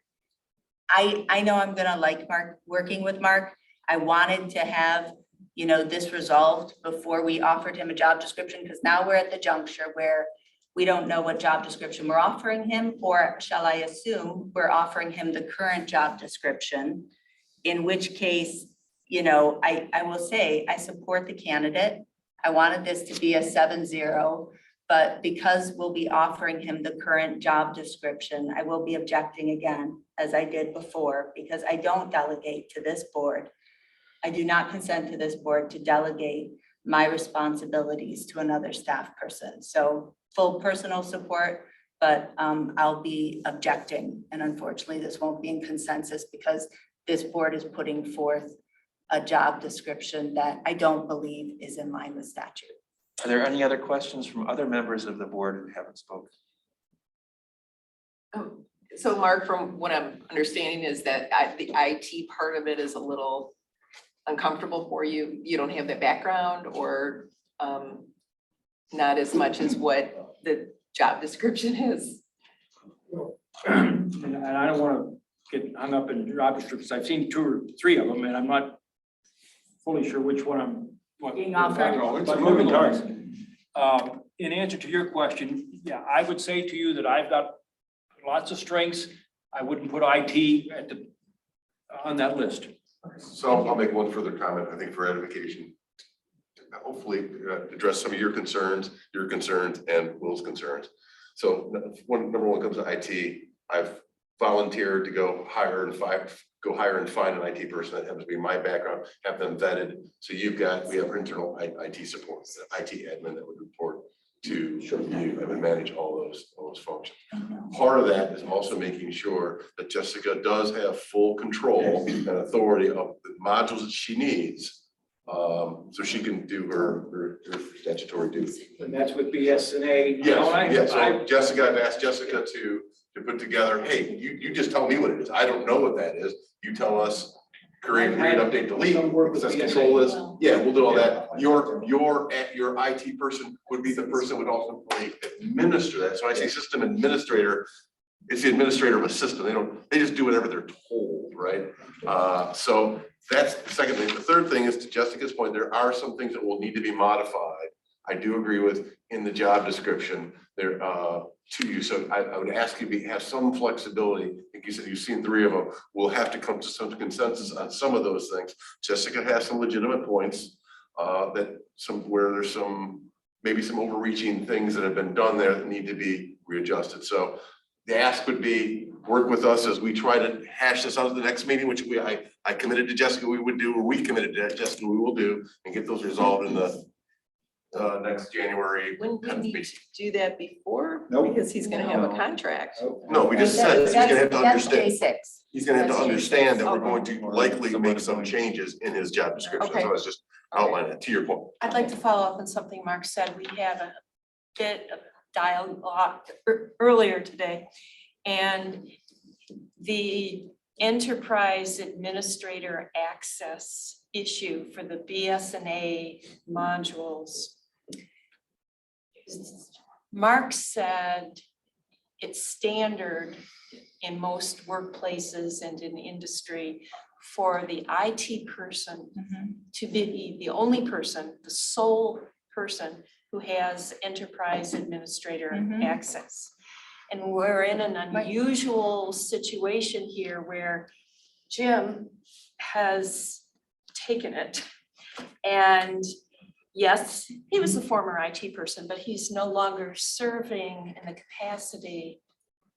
F: I know I'm gonna like Mark, working with Mark. I wanted to have, this resolved before we offered him a job description, because now we're at the juncture where we don't know what job description we're offering him, or shall I assume we're offering him the current job description, in which case, I will say, I support the candidate. I wanted this to be a 7-0, but because we'll be offering him the current job description, I will be objecting again, as I did before, because I don't delegate to this board. I do not consent to this board to delegate my responsibilities to another staff person. So full personal support, but I'll be objecting. And unfortunately, this won't be in consensus because this board is putting forth a job description that I don't believe is in line with statute.
E: Are there any other questions from other members of the board who haven't spoken?
A: So Mark, from what I'm understanding is that the IT part of it is a little uncomfortable for you. You don't have that background, or not as much as what the job description is.
U: And I don't want to get hung up in job descriptions. I've seen 2 or 3 of them, and I'm not fully sure which one I'm.
F: Being offered.
U: But moving towards. In answer to your question, yeah, I would say to you that I've got lots of strengths. I wouldn't put IT on that list.
B: So I'll make one further comment, I think, for edification. Hopefully address some of your concerns, and Will's concerns. So number one comes to IT. I've volunteered to go hire and find an IT person that happens to be my background, have them vetted. So we have internal IT support, IT admin that would report to you and would manage all those functions. Part of that is also making sure that Jessica does have full control and authority of the modules that she needs, so she can do her statutory duty.
U: And that's with BSNA.
B: Yes. So Jessica, I've asked Jessica to put together, hey, you just tell me what it is. I don't know what that is. You tell us, create, update, delete, access control list. Yeah, we'll do all that. Your IT person would be the person who would ultimately administer that. So I say system administrator, it's the administrator of a system. They just do whatever they're told, right? So that's the second thing. The third thing is, to Jessica's point, there are some things that will need to be modified. I do agree with in the job description there to you. So I would ask you to have some flexibility. Like you said, you've seen 3 of them. We'll have to come to some consensus on some of those things. Jessica has some legitimate points where there's maybe some overreaching things that have been done there that need to be readjusted. So the ask would be, work with us as we try to hash this out at the next meeting, which I committed to Jessica we would do, or we committed to Jessica we will do, and get those resolved in the next January.
A: Wouldn't we need to do that before?
D: Nope.
A: Because he's gonna have a contract.
B: No, we just said he's gonna have to
F: That's
B: understand.
F: J6.
B: He's gonna have to
F: That's
B: understand that we're
A: Okay.
B: going to likely make some changes in his job description.
A: Okay.
B: So I was just outlining it to your point.
G: I'd like to follow up on something Mark said. We had a bit of dialogue earlier today. And the enterprise administrator access issue for the BSNA modules. Mark said it's standard in most workplaces and in industry for the IT person to be the only person, the sole person who has enterprise administrator
F: Mhm.
G: access. And we're in an unusual situation here where Jim has taken it. And yes, he was the former IT person, but he's no longer serving in the capacity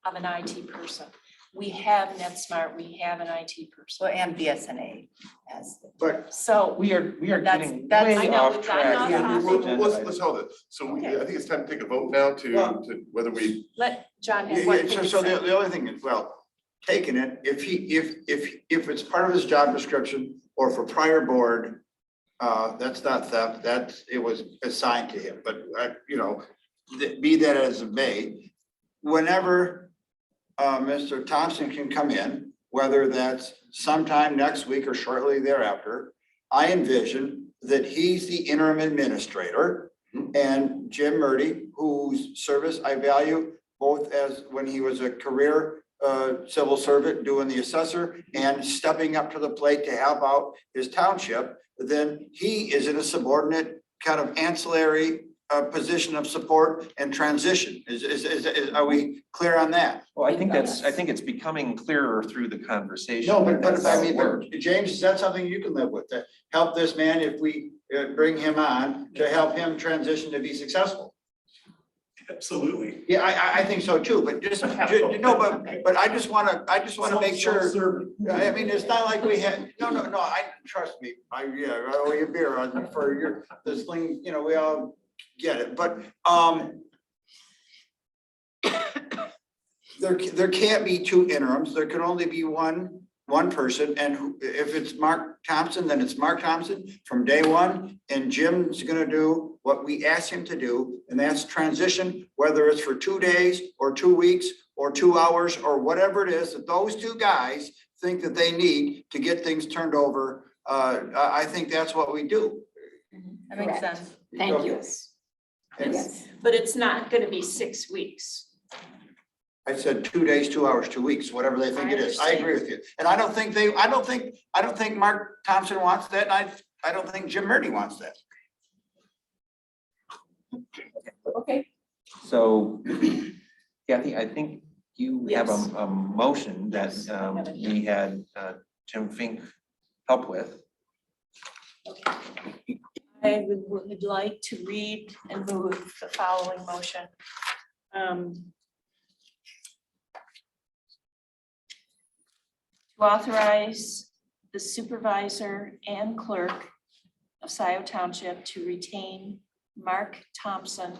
G: of an IT person. We have NetSmart, we have an IT person.
F: Well, and BSNA has.
D: But
G: So
E: We are
G: That's-
E: getting
G: that's-
E: way
G: I know,
E: off
G: it's-
E: track.
G: I'm not
E: with
G: on
E: this
G: the-
E: agenda
B: Let's,
E: item.
B: let's hold it. So we,
G: Okay.
B: I think it's time to take a vote now to whether we,
G: let John
D: Yeah,
G: have one
D: yeah,
G: thing to
D: so
G: say.
D: the other thing is, well, taking it, if it's part of his job description or for prior board, that's not theft, it was assigned to him, but be that as it may, whenever Mr. Thompson can come in, whether that's sometime next week or shortly thereafter, I envision that he's the interim administrator and Jim Murdy, whose service I value both as when he was a career civil servant doing the assessor and stepping up to the plate to help out his township, then he is in a subordinate kind of ancillary position of support and transition. Are we clear on that?
E: Well, I think it's becoming clearer through the conversation.
D: No, but
E: That's
D: I
E: how it
D: mean,
E: works.
D: but James, is that something you can live with, to help this man if we bring him on to help him transition to be successful?
M: Absolutely.
D: Yeah, I think so too, but but I just wanna make sure.
M: Self-serving.
D: I mean, it's not like we had, no, trust me, I owe you a beer for this thing, we all get it, but, there can't be two interims, there can only be one person, and if it's Mark Thompson, then it's Mark Thompson from day one, and Jim's gonna do what we asked him to do, and that's transition, whether it's for 2 days, or 2 weeks, or 2 hours, or whatever it is that those two guys think that they need to get things turned over. I think that's what we do.
F: That makes sense.
S: Thank you.
D: And
S: Yes.
G: But it's not gonna be 6 weeks.
D: I said 2 days, 2 hours, 2 weeks, whatever they think it is. I agree with you. And I don't think Mark Thompson wants that, and I don't think Jim Murdy wants that.
G: Okay.
E: So Kathy, I think you have
G: Yes.
E: a motion that we had Jim Fink help with.
G: I would like to read and move the following motion. To authorize the supervisor and clerk of Scio Township to retain Mark Thompson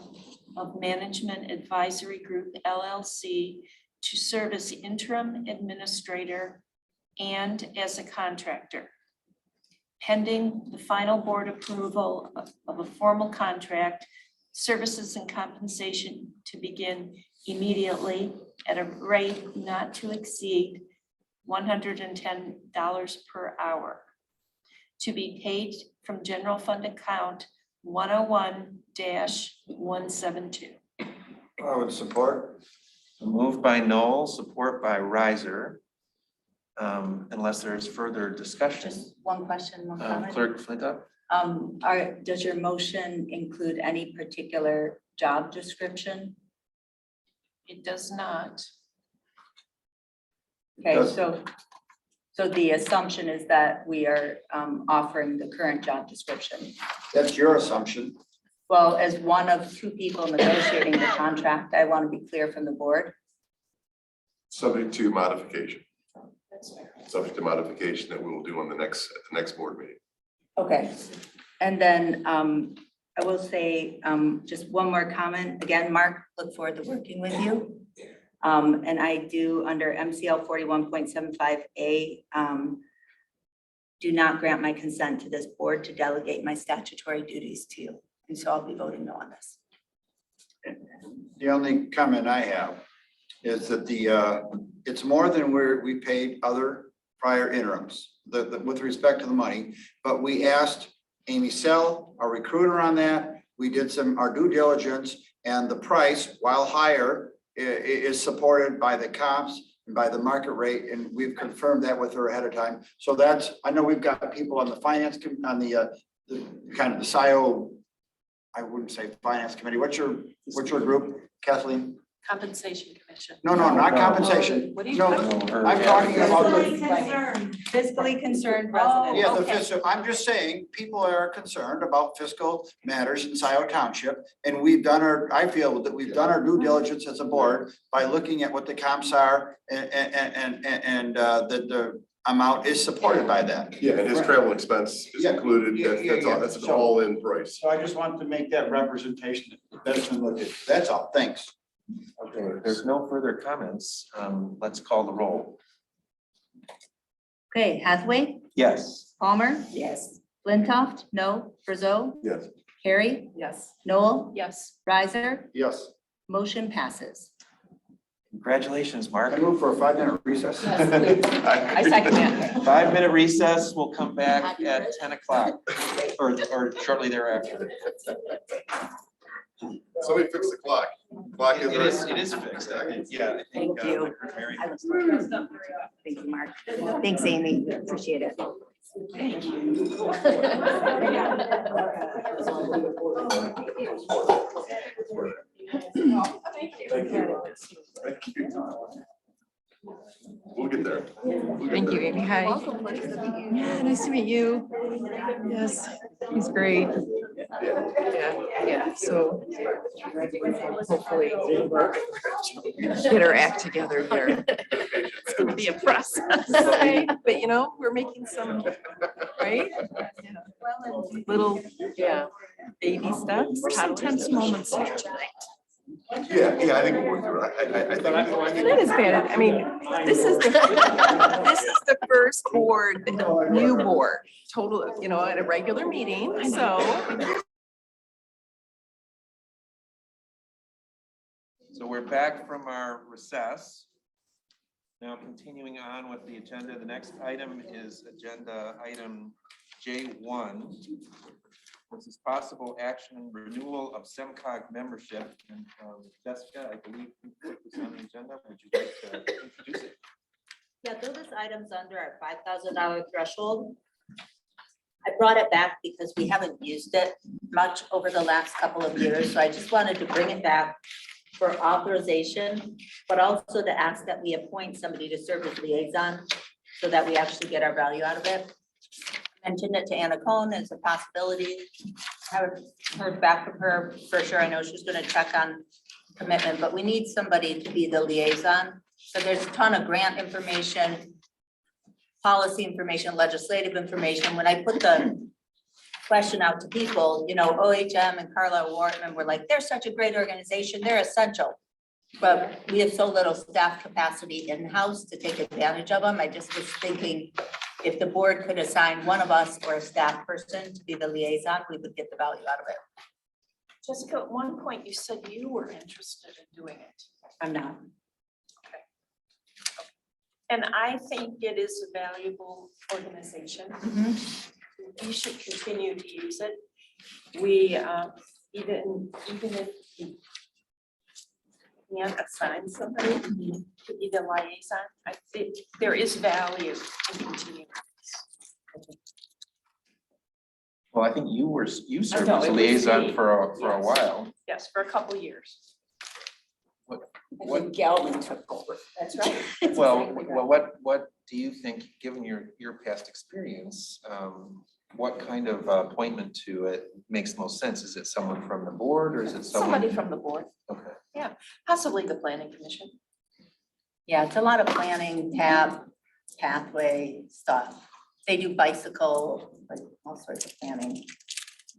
G: of Management Advisory Group LLC to serve as the interim administrator and as a contractor, pending the final board approval of a formal contract, services and compensation to begin immediately at a rate not to exceed $110 per hour, to be paid from general fund account 101-172.
D: I would support.
E: Moved by Noel, support by Riser. Unless there's further discussion.
F: Just one question, one comment.
E: Clerk Flintoff?
F: Does your motion include any particular job description?
G: It does not.
F: Okay,
D: Does-
F: so the assumption is that we are offering the current job description.
D: That's your assumption.
F: Well, as one of two people negotiating the contract, I want to be clear from the board.
B: subject to modification,
G: That's fair.
B: subject to modification that we will do on the next board meeting.
F: Okay, and then I will say just one more comment. Again, Mark, look forward to working with you. And I do under MCL 41.75A, do not grant my consent to this board to delegate my statutory duties to you. And so I'll be voting no on this.
D: The only comment I have is that it's more than we paid other prior interims, with respect to the money, but we asked Amy Sell, our recruiter, on that. We did our due diligence, and the price, while higher, is supported by the comps and by the market rate, and we've confirmed that with her ahead of time. So I know we've got people on the finance, on the kind of the Scio I wouldn't say finance committee. What's your group, Kathleen?
G: Compensation Commission.
D: No, not compensation.
G: What are you
D: No,
G: talking about?
D: I'm talking about
F: Fiscally concerned
G: Oh,
F: residents.
D: yeah, the
G: okay.
D: fiscal, I'm just saying, people are concerned about fiscal matters in Scio Township. And I feel that we've done our due diligence as a board by looking at what the comps are and that the amount is supported by that.
B: Yeah, and his travel expense is
D: Yeah,
B: included, that's all,
D: yeah.
B: that's an
D: So-
B: all-in price.
D: So I just want to make that representation that's been looked at. That's all. Thanks.
E: Okay, if there's no further comments, let's call the roll.
F: Okay, Hathaway,
E: Yes.
F: Palmer,
S: Yes.
F: Flintoff, no, Brazo,
B: Yes.
F: Carrie,
A: Yes.
F: Noel,
G: Yes.
F: Riser,
D: Yes.
F: motion passes.
E: Congratulations, Mark.
D: I move for a 5-minute recess.
A: I second that.
E: 5-minute recess. We'll come back at 10 o'clock or shortly thereafter.
B: Somebody fix the clock. Clock is right.
E: It is fixed. Yeah, I think.
F: Thank you.
E: Mary-
F: Thank you, Mark. Thanks, Amy. Appreciate it.
G: Thank you.
B: We'll get there.
I: Thank you, Amy. Hi. Yeah, nice to meet you. Yes, he's great. Yeah, so hopefully we'll get our act together here. It's gonna be a process, but you know, we're making some, right? Little, baby steps. Some tense moments here tonight.
B: Yeah, I think we'll work through it. I think.
I: It is bad. I mean, this is the first board, new board, total, you know, at a regular meeting, so.
E: So we're back from our recess. Now continuing on with the agenda, the next item is agenda item J1. This is possible action renewal of SEMCOG membership. And Jessica, I believe you put this on the agenda. Would you like to introduce it?
F: Yeah, though this item's under our $5,000 threshold, I brought it back because we haven't used it much over the last couple of years. So I just wanted to bring it back for authorization, but also to ask that we appoint somebody to serve as liaison so that we actually get our value out of it. Mentioned it to Anna Cohn as a possibility. I haven't heard back from her for sure. I know she's gonna check on commitment, but we need somebody to be the liaison. So there's a ton of grant information, policy information, legislative information. When I put the question out to people, you know, OHM and Carlisle Wharton were like, they're such a great organization, they're essential. But we have so little staff capacity in-house to take advantage of them. I just was thinking, if the board could assign one of us or a staff person to be the liaison, we would get the value out of it.
G: Jessica, at one point you said you were interested in doing it.
F: I'm not.
G: And I think it is a valuable organization. We should continue to use it. We, even if we can't assign somebody to be the liaison, I think there is value in continuing.
E: Well, I think you served
G: know,
E: as a
G: it was
E: liaison
G: me.
E: for a
G: Yes.
E: while.
G: Yes, for a couple of years.
S: When Galvin took over.
G: That's right.
E: Well, what do you think, given your past experience, what kind of appointment to it makes most sense? Is it someone from the board or is it someone?
G: Somebody from the board.
E: Okay.
G: Yeah, possibly the planning commission.
F: Yeah, it's a lot of planning, pathway stuff. They do bicycle, like all sorts of planning.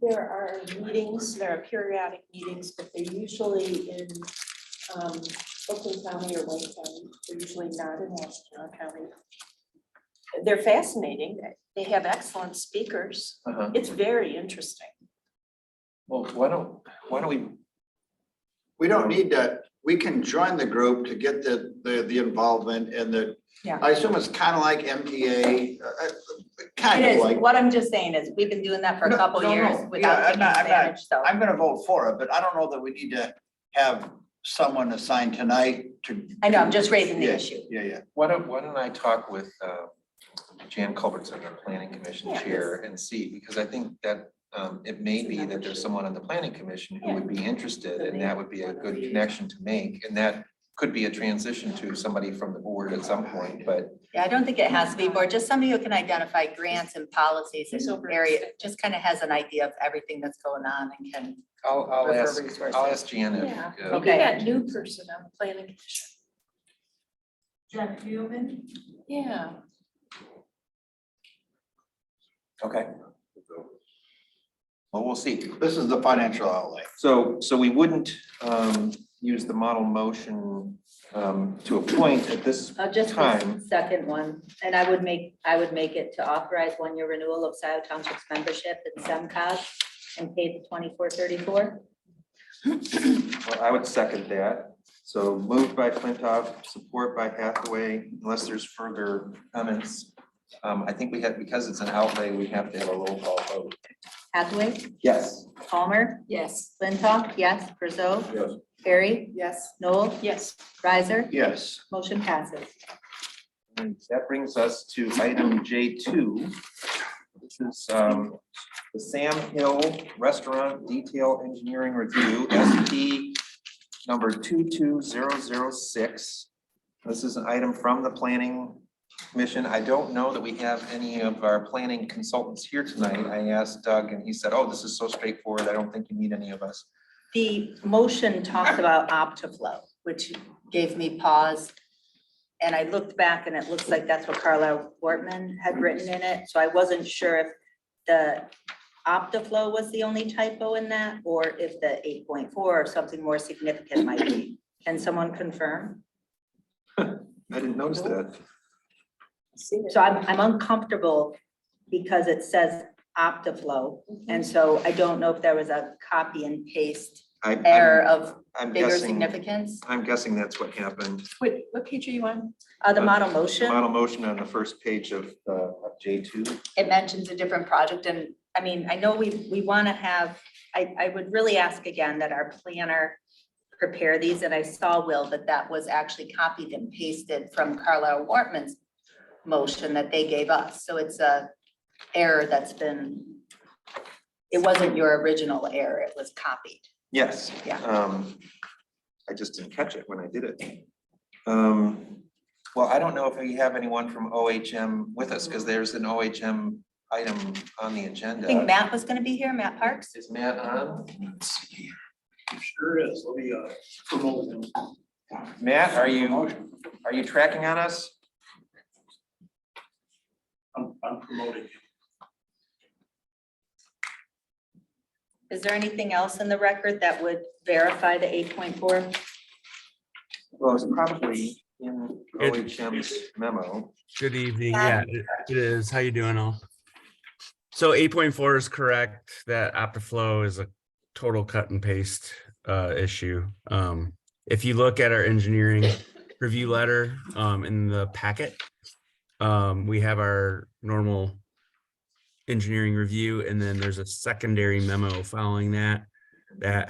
G: There are meetings, there are periodic meetings, but they're usually in Oakland County or Wayne County. They're usually not in Washington County. They're fascinating. They have excellent speakers.
E: Uh-huh.
G: It's very interesting.
E: Well, why don't we?
D: We don't need that. We can join the group to get the involvement and the,
F: Yeah.
D: I assume it's kind of like MTA, kind
F: It
D: of
F: is,
D: like.
F: what I'm just saying is, we've been doing that for a
D: No,
F: couple
D: no,
F: years
D: no.
F: without
D: Yeah,
F: taking advantage, so.
D: I'm gonna vote for it, but I don't know that we need to have someone assigned tonight to.
F: I know, I'm just raising the
D: Yeah,
F: issue.
D: Yeah.
E: Why don't I talk with Jan Culbertson, the planning commission
G: Yeah.
E: chair, and see, because I think that It may be that there's someone on the planning commission who would be interested, and that would be a good connection to make, and that could be a transition to somebody from the board at some point, but
F: Yeah, I don't think it has to be board, just somebody who can identify grants and policies in area, just kind of has an idea of everything that's going on and can.
E: I'll
F: refer
E: ask,
F: resources.
E: I'll ask Jan if.
G: Yeah,
E: uh,
G: maybe
F: Okay.
G: that new person on the planning commission.
H: Jeff Newman?
G: Yeah.
E: Okay. Well, we'll see.
D: This is the financial outlay.
E: So we wouldn't use the model motion to appoint at this
F: Just the
E: time.
F: second one, and I would make it to authorize 1-year renewal of Scio Township's membership in SEMCOG and pay the 2434.
E: Well, I would second that. So moved by Flintoff, support by Hathaway, unless there's further comments. I think we have, because it's an outlay, we have to have a roll call vote.
F: Hathaway,
E: Yes.
F: Palmer,
G: Yes.
F: Flintoff, yes, Brazeau,
B: Yes.
F: Perry,
G: Yes.
F: Noel,
G: Yes.
F: Riser,
D: Yes.
F: motion passes.
E: And that brings us to item J2, which is the Sam Hill Restaurant Detail Engineering Review, SP number 22006. This is an item from the Planning Commission. I don't know that we have any of our planning consultants here tonight. I asked Doug and he said, oh, this is so straightforward. I don't think you need any of us.
F: The motion talks about OptiFlow, which gave me pause. And I looked back and it looks like that's what Carlisle Wortman had written in it. So I wasn't sure if the OptiFlow was the only typo in that, or if the 8.4 or something more significant might be. Can someone confirm?
E: I didn't notice that.
F: So I'm uncomfortable because it says OptiFlow. And so I don't know if there was a copy and paste error of
E: I'm
F: bigger
E: guessing-
F: significance.
E: I'm guessing that's what happened.
G: Wait, what page are you on?
F: The model motion.
E: Model motion on the first page of J2.
F: It mentions a different project, and I mean, I know we want to have, I would really ask again that our planner prepare these, and I saw, Will, that was actually copied and pasted from Carlisle Wortman's motion that they gave us, so it's a error that's been, it wasn't your original error, it was copied.
E: Yes.
F: Yeah.
E: I just didn't catch it when I did it. Well, I don't know if we have anyone from OHM with us, because there's an OHM item on the
F: I
E: agenda.
F: think Matt was gonna be here, Matt Parks.
E: Is Matt on?
M: Sure is. Let me promote him.
E: Matt, are you tracking on us?
M: I'm promoting him.
F: Is there anything else in the record that would verify the 8.4?
E: Well, it's probably in OHM's memo.
J: Good evening. Yeah, it is. How you doing all? So 8.4 is correct. That OptiFlow is a total cut and paste issue. If you look at our engineering review letter in the packet, we have our normal engineering review, and then there's a secondary memo following that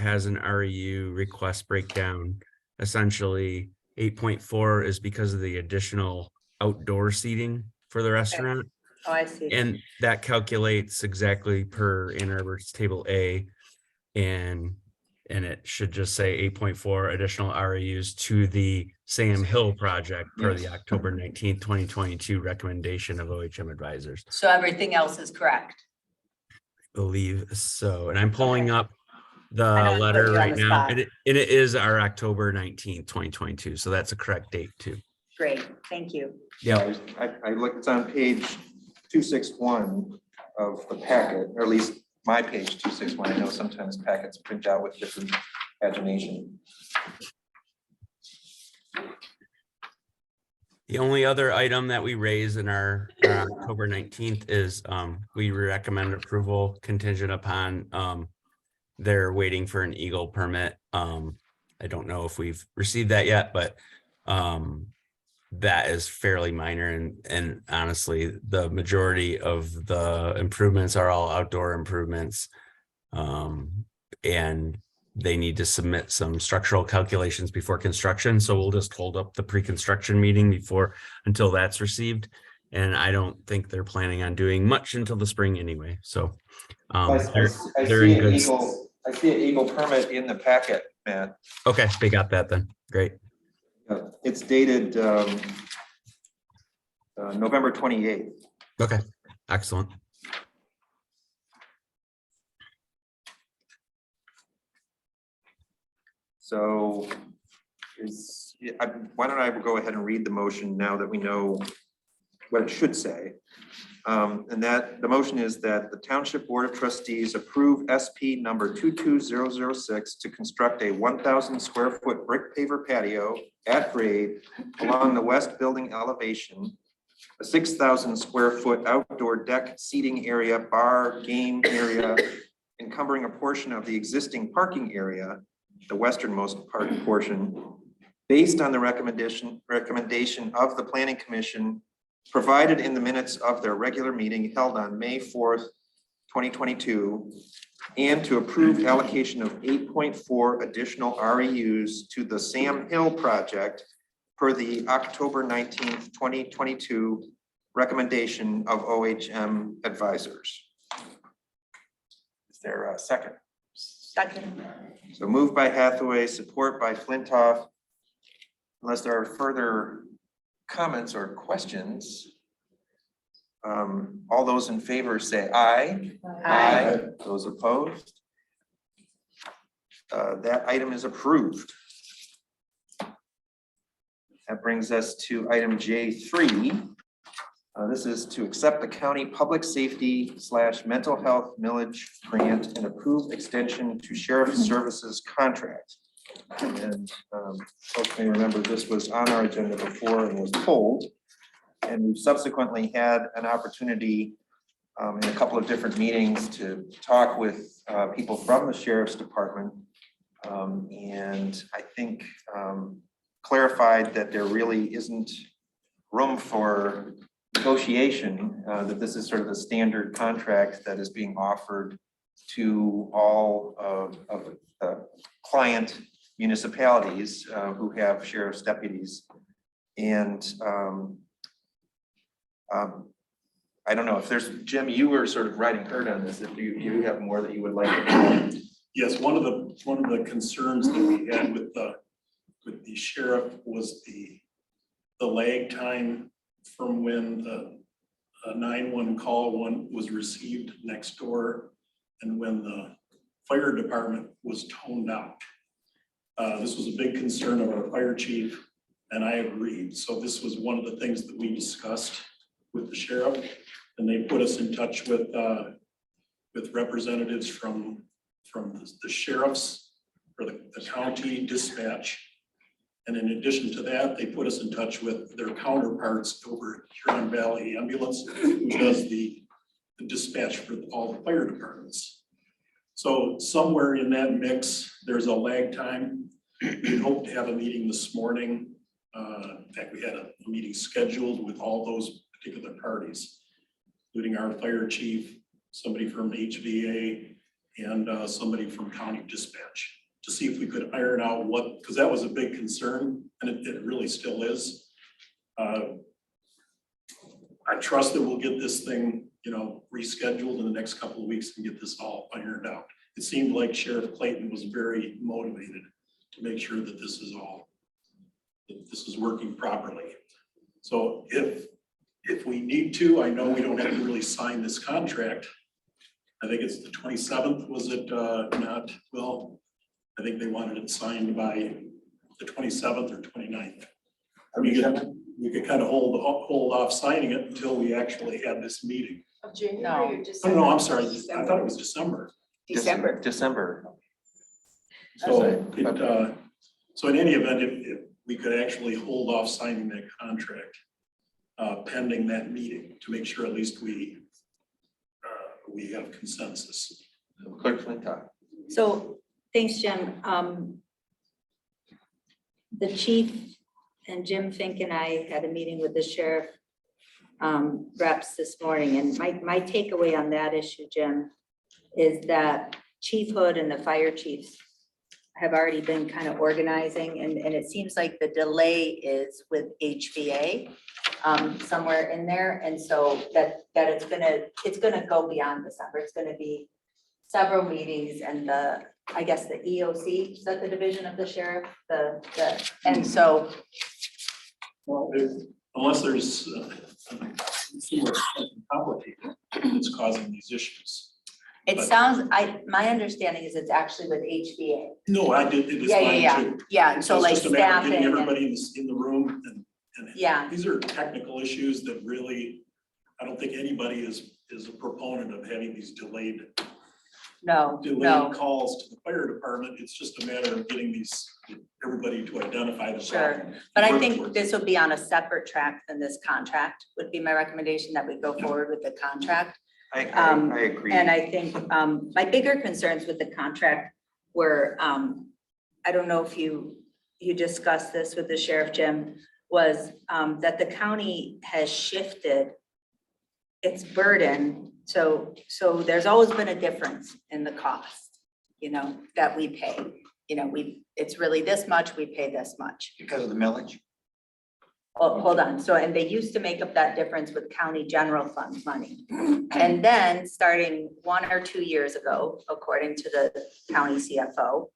J: has an REU request breakdown. Essentially, 8.4 is because of the additional outdoor seating for the restaurant.
F: Oh, I see.
J: And that calculates exactly per Ann Arbor's table A. And it should just say 8.4 additional REUs to the Sam Hill project per the October 19th, 2022 recommendation of OHM advisors.
F: So everything else is correct.
J: Believe so. And I'm pulling up
F: I
J: the
F: know,
J: letter
F: put you on
J: right
F: the
J: now.
F: spot.
J: And it is our October 19th, 2022. So that's a correct date too.
F: Great, thank you.
J: Yeah.
E: I looked, it's on page 261 of the packet, or at least my page 261. I know sometimes packets print out with different pagination.
J: The only other item that we raise in our October 19th is we recommend approval contingent upon they're waiting for an Eagle permit. I don't know if we've received that yet, but that is fairly minor, and honestly, the majority of the improvements are all outdoor improvements. And they need to submit some structural calculations before construction. So we'll just hold up the pre-construction meeting until that's received. And I don't think they're planning on doing much until the spring anyway. So They're in good.
E: I see an Eagle permit in the packet, Matt.
J: Okay, they got that then. Great.
E: It's dated November 28th.
J: Okay, excellent.
E: So why don't I go ahead and read the motion now that we know what it should say. And that the motion is that the Township Board of Trustees approve SP number 22006 to construct a 1,000 square foot brick paver patio at grade along the west building elevation, a 6,000 square foot outdoor deck seating area, bar, game area, encumbering a portion of the existing parking area, the westernmost parking portion, based on the recommendation of the Planning Commission provided in the minutes of their regular meeting held on May 4th, 2022, and to approve allocation of 8.4 additional REUs to the Sam Hill project per the October 19th, 2022 recommendation of OHM advisors. Is there a second?
F: Second.
E: So moved by Hathaway, support by Flintoff. Unless there are further comments or questions, all those in favor say aye.
F: Aye.
E: Those opposed? That item is approved. That brings us to item J3. This is to accept the county public safety / mental health millage grant and approve extension to sheriff's services contract. And folks may remember this was on our agenda before and was pulled. And we've subsequently had an opportunity in a couple of different meetings to talk with people from the sheriff's department. And I think clarified that there really isn't room for negotiation, that this is sort of the standard contract that is being offered to all of the client municipalities who have sheriff's deputies. And I don't know if there's, Jim, you were sort of riding herd on this. If you have more that you would like to add.
M: Yes, one of the concerns that we had with the sheriff was the lag time from when the 911 call was received next door and when the fire department was toned out. This was a big concern of our fire chief, and I agreed. So this was one of the things that we discussed with the sheriff, and they put us in touch with representatives from the sheriff's or the county dispatch. And in addition to that, they put us in touch with their counterparts over at Huron Valley Ambulance, who does the dispatch for all the fire departments. So somewhere in that mix, there's a lag time. We hope to have a meeting this morning. In fact, we had a meeting scheduled with all those particular parties, including our fire chief, somebody from HVA, and somebody from county dispatch, to see if we could iron out what, because that was a big concern, and it really still is. I trust that we'll get this thing, rescheduled in the next couple of weeks and get this all ironed out. It seemed like Sheriff Clayton was very motivated to make sure that this is working properly. So if we need to, I know we don't have to really sign this contract. I think it's the 27th, was it not? Well, I think they wanted it signed by the 27th or 29th. We could kind of hold off signing it until we actually had this meeting.
G: Of January or
M: Oh,
G: December?
M: no, I'm sorry. I thought it was December.
E: December.
M: So in any event, if we could actually hold off signing that contract pending that meeting to make sure at least we have consensus.
E: Clerk Flintoff.
F: So thanks, Jim. The chief and Jim Fink and I had a meeting with the sheriff reps this morning, and my takeaway on that issue, Jim, is that Chief Hood and the fire chiefs have already been kind of organizing, and it seems like the delay is with HVA somewhere in there, and so that it's gonna go beyond December. It's gonna be several meetings and I guess the EOC, is that the division of the sheriff? And so,
M: Well, unless there's complicated, it's causing these issues.
F: it sounds, my understanding is it's actually with HVA.
M: No, it is
F: Yeah,
M: mine
F: yeah,
M: too.
F: yeah, and so
M: it's
F: like
M: just a matter of getting
F: staffing and,
M: everybody in the room and
F: yeah,
M: these are technical issues that really, I don't think anybody is a proponent of having these delayed
F: no.
M: calls to the fire department. It's just a matter of getting everybody to identify the
F: Sure,
M: problem.
F: but I
M: Work
F: think
M: towards it.
F: this would be on a separate track than this contract, would be my recommendation that we go forward with the contract.
E: I agree.
F: And I think, my bigger concerns with the contract were, I don't know if you discussed this with the sheriff, Jim, was, that the county has shifted its burden. So there's always been a difference in the cost, that we pay. It's really this much, we pay this much.
D: Because of the millage?
F: Oh, hold on. So, and they used to make up that difference with county general fund money. And then starting 1 or 2 years ago, according to the county CFO,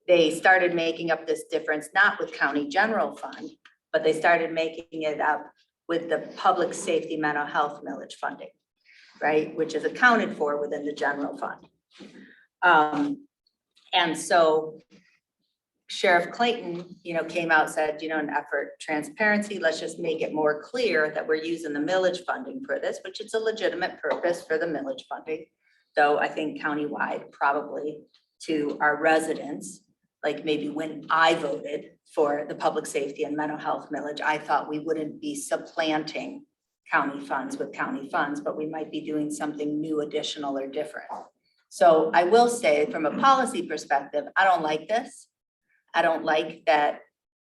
F: they started making up this difference, not with county general fund, but they started making it up with the public safety mental health millage funding, right? Which is accounted for within the general fund. And so Sheriff Clayton, came out, said, an effort transparency, let's just make it more clear that we're using the millage funding for this, which is a legitimate purpose for the millage funding. Though I think countywide, probably to our residents, like maybe when I voted for the public safety and mental health millage, I thought we wouldn't be supplanting county funds with county funds, but we might be doing something new, additional, or different. So I will say, from a policy perspective, I don't like this. I don't like that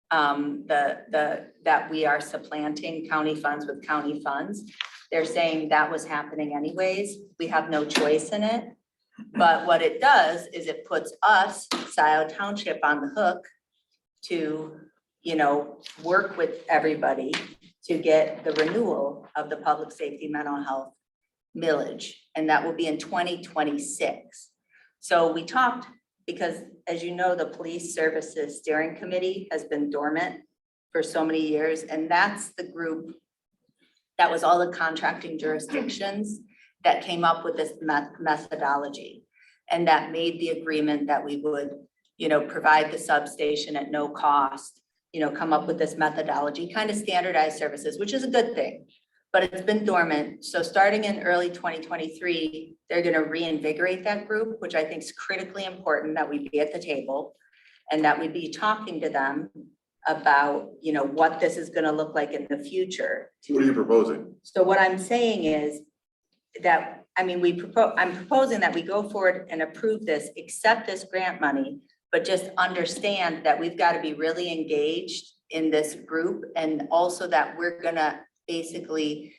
F: that we are supplanting county funds with county funds. They're saying that was happening anyways. We have no choice in it. But what it does is it puts us, Scio Township, on the hook to, work with everybody to get the renewal of the public safety mental health millage, and that will be in 2026. So we talked, because as you know, the Police Services Steering Committee has been dormant for so many years, and that's the group that was all the contracting jurisdictions that came up with this methodology, and that made the agreement that we would, provide the substation at no cost, come up with this methodology, kind of standardized services, which is a good thing, but it's been dormant. So starting in early 2023, they're going to reinvigorate that group, which I think is critically important that we be at the table and that we be talking to them about, what this is going to look like in the future.
B: What are you proposing?
F: So what I'm saying is that, I'm proposing that we go forward and approve this, accept this grant money, but just understand that we've got to be really engaged in this group, and also that we're gonna basically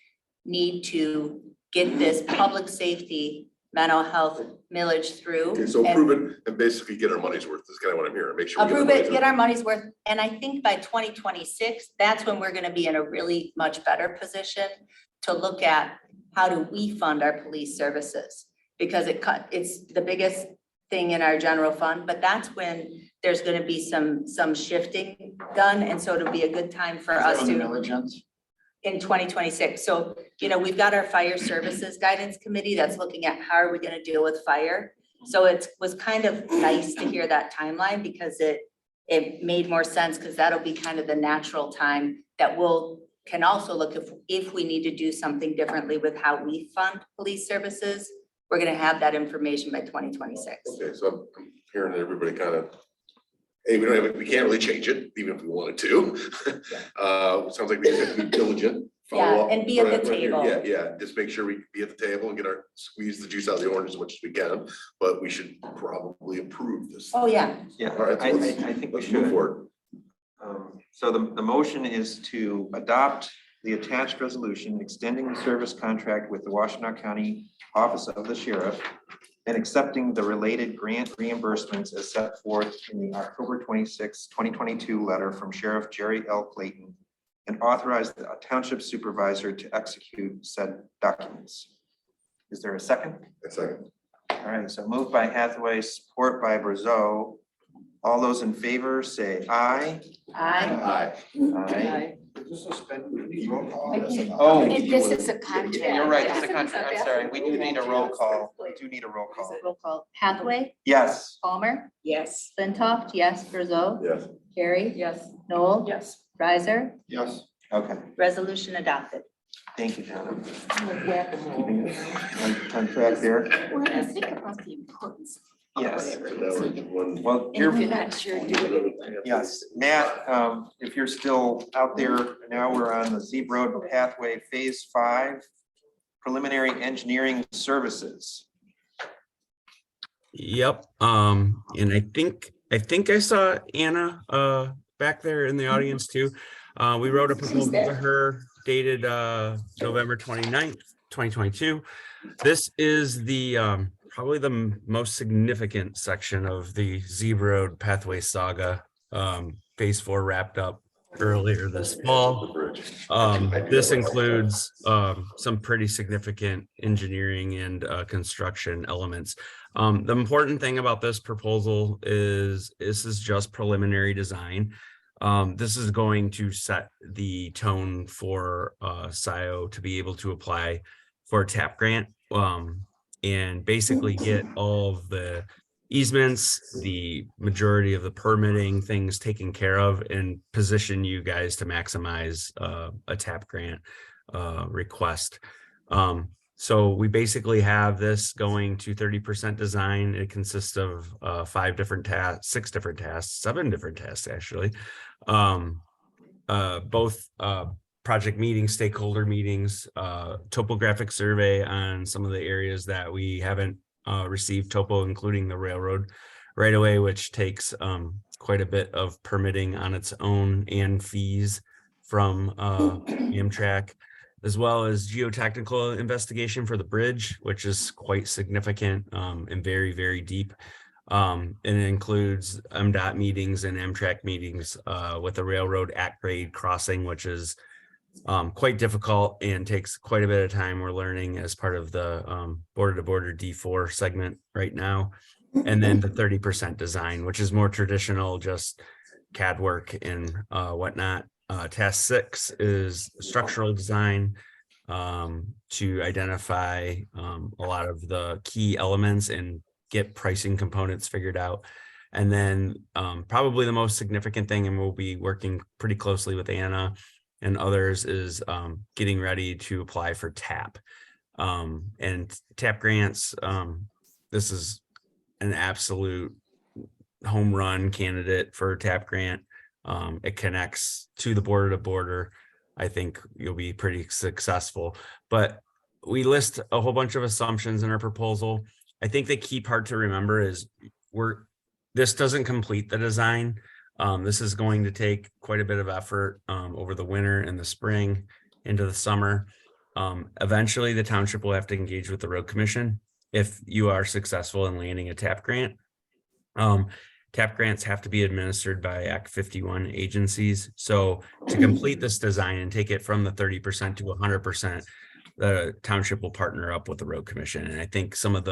F: need to get this public safety mental health millage through.
B: Okay, so
F: and
B: approve it and basically get our money's worth. That's kind of what I'm hearing. Make sure.
F: approve it, get our money's worth. And I think by 2026, that's when we're gonna be in a really much better position to look at how do we fund our police services? Because it's the biggest thing in our general fund, but that's when there's gonna be some shifting done. And so it'll be a good time for us to. In 2026. So, we've got our Fire Services Guidance Committee that's looking at how are we gonna deal with fire. So it was kind of nice to hear that timeline, because it made more sense, because that'll be kind of the natural time that can also look if we need to do something differently with how we fund police services. We're gonna have that information by 2026.
B: Okay, so I'm hearing that everybody kind of, hey, we can't really change it, even if we wanted to. It sounds like we just have to be diligent. follow
F: Yeah,
B: up,
F: and be at the
B: right here.
F: table.
B: Yeah, just make sure we be at the table and squeeze the juice out of the orange as much as we can, but we should probably approve this.
F: Oh, yeah.
E: Yeah,
B: All right, so
E: I
B: let's-
E: think we
B: let's move
E: should.
B: forward.
E: So the motion is to adopt the attached resolution extending the service contract with the Washtenaw County Office of the Sheriff and accepting the related grant reimbursements as set forth in the October 26, 2022 letter from Sheriff Jerry L. Clayton, and authorize the Township Supervisor to execute said documents. Is there a second?
B: A second.
E: All right, so moved by Hathaway, support by Brazeau. All those in favor say aye.
F: Aye.
E: Aye.
O: Oh.
E: Oh,
O: This is a contract.
E: you're right, it's a contract. I'm sorry. We do need a roll call. We do need a roll call.
F: Roll call. Hathaway,
E: Yes.
F: Palmer,
S: Yes.
F: Flintoff, yes, Brazeau,
B: Yes.
F: Carrie. Yes. Noel.
G: Yes.
F: Riser,
D: Yes.
E: Okay,
F: resolution adopted.
E: thank you, Donna. Keeping it on track there.
S: Well, I think about the importance of
E: Yes.
S: whatever it is.
E: Well,
S: And
E: you're.
S: if you're not sure, do it.
E: Yes, Matt, if you're still out there, now we're on the Zeeb Road Pathway Phase 5 Preliminary Engineering Services.
J: Yep, and I think I saw Anna back there in the audience too. We wrote a proposal to her dated November 29th, 2022. This is the probably the most significant section of the Zeeb Road Pathway Saga. Phase 4 wrapped up earlier this fall. This includes some pretty significant engineering and construction elements. The important thing about this proposal is this is just preliminary design. This is going to set the tone for Scio to be able to apply for a TAP grant and basically get all of the easements, the majority of the permitting things taken care of, and position you guys to maximize a TAP grant request. So we basically have this going to 30% design. It consists of 5 different tasks, 6 different tasks, 7 different tasks actually. Both project meetings, stakeholder meetings, topographic survey on some of the areas that we haven't received topo, including the railroad right away, which takes quite a bit of permitting on its own and fees from Amtrak, as well as geotechnical investigation for the bridge, which is quite significant and very, very deep. And it includes MDOT meetings and Amtrak meetings with the railroad at grade crossing, which is quite difficult and takes quite a bit of time. We're learning as part of the border to border D4 segment right now. And then the 30% design, which is more traditional, just CAD work and whatnot. Task 6 is structural design to identify a lot of the key elements and get pricing components figured out. And then probably the most significant thing, and we'll be working pretty closely with Anna and others, is getting ready to apply for TAP. And TAP grants, this is an absolute home run candidate for a TAP grant. It connects to the border to border. I think you'll be pretty successful, but we list a whole bunch of assumptions in our proposal. I think the key part to remember is this doesn't complete the design. This is going to take quite a bit of effort over the winter and the spring into the summer. Eventually the township will have to engage with the road commission if you are successful in landing a TAP grant. TAP grants have to be administered by Act 51 agencies. So to complete this design and take it from the 30% to 100%, the township will partner up with the road commission. And I think some of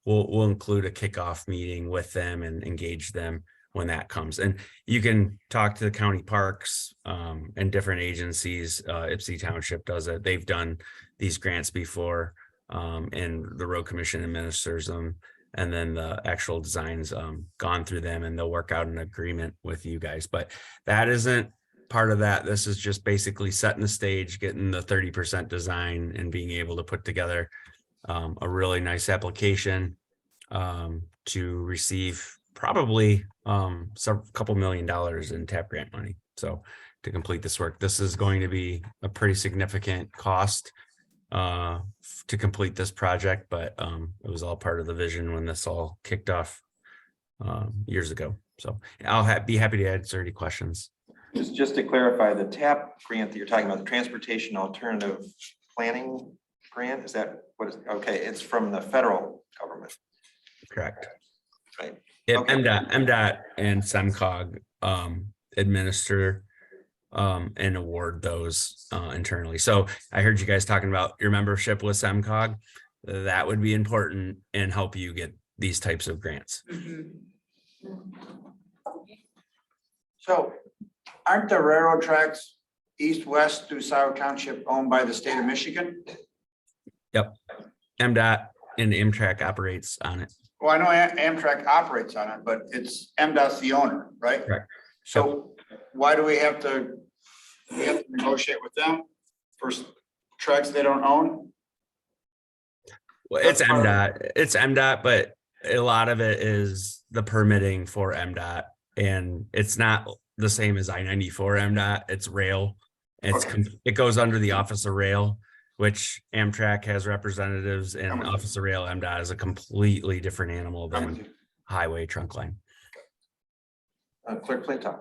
J: we'll include a kickoff meeting with them and engage them when that comes. And you can talk to the county parks and different agencies. Ipsy Township does it. They've done these grants before and the road commission administers them. And then the actual designs gone through them and they'll work out an agreement with you guys. But that isn't part of that. This is just basically setting the stage, getting the 30% design and being able to put together a really nice application to receive probably couple $1 million in TAP grant money. So to complete this work, this is going to be a pretty significant cost to complete this project, but it was all part of the vision when this all kicked off years ago. So I'll be happy to answer any questions.
E: Just to clarify, the TAP grant that you're talking about, the Transportation Alternative Planning Grant, is that what is, okay, it's from the federal government.
J: Correct.
E: Right.
J: Yeah,
E: Okay.
J: MDOT and SEMCOG administer and award those internally. So I heard you guys talking about your membership with SEMCOG. that would be important and help you get these types of grants.
D: So aren't the railroad tracks east-west through Scio Township owned by the state of Michigan?
J: Yep. MDOT and Amtrak operates on it.
D: Well, I know Amtrak operates on it, but it's MDOT's the owner, right?
J: Correct.
D: So why do we have to negotiate with them for tracks they don't own?
J: Well, it's MDOT, but a lot of it is the permitting for MDOT, and it's not the same as I-94 MDOT. It's rail. It goes under the Office of Rail, which Amtrak has representatives, and Office of Rail MDOT is a completely different animal than highway trunk line.
E: Clerk Flintoff.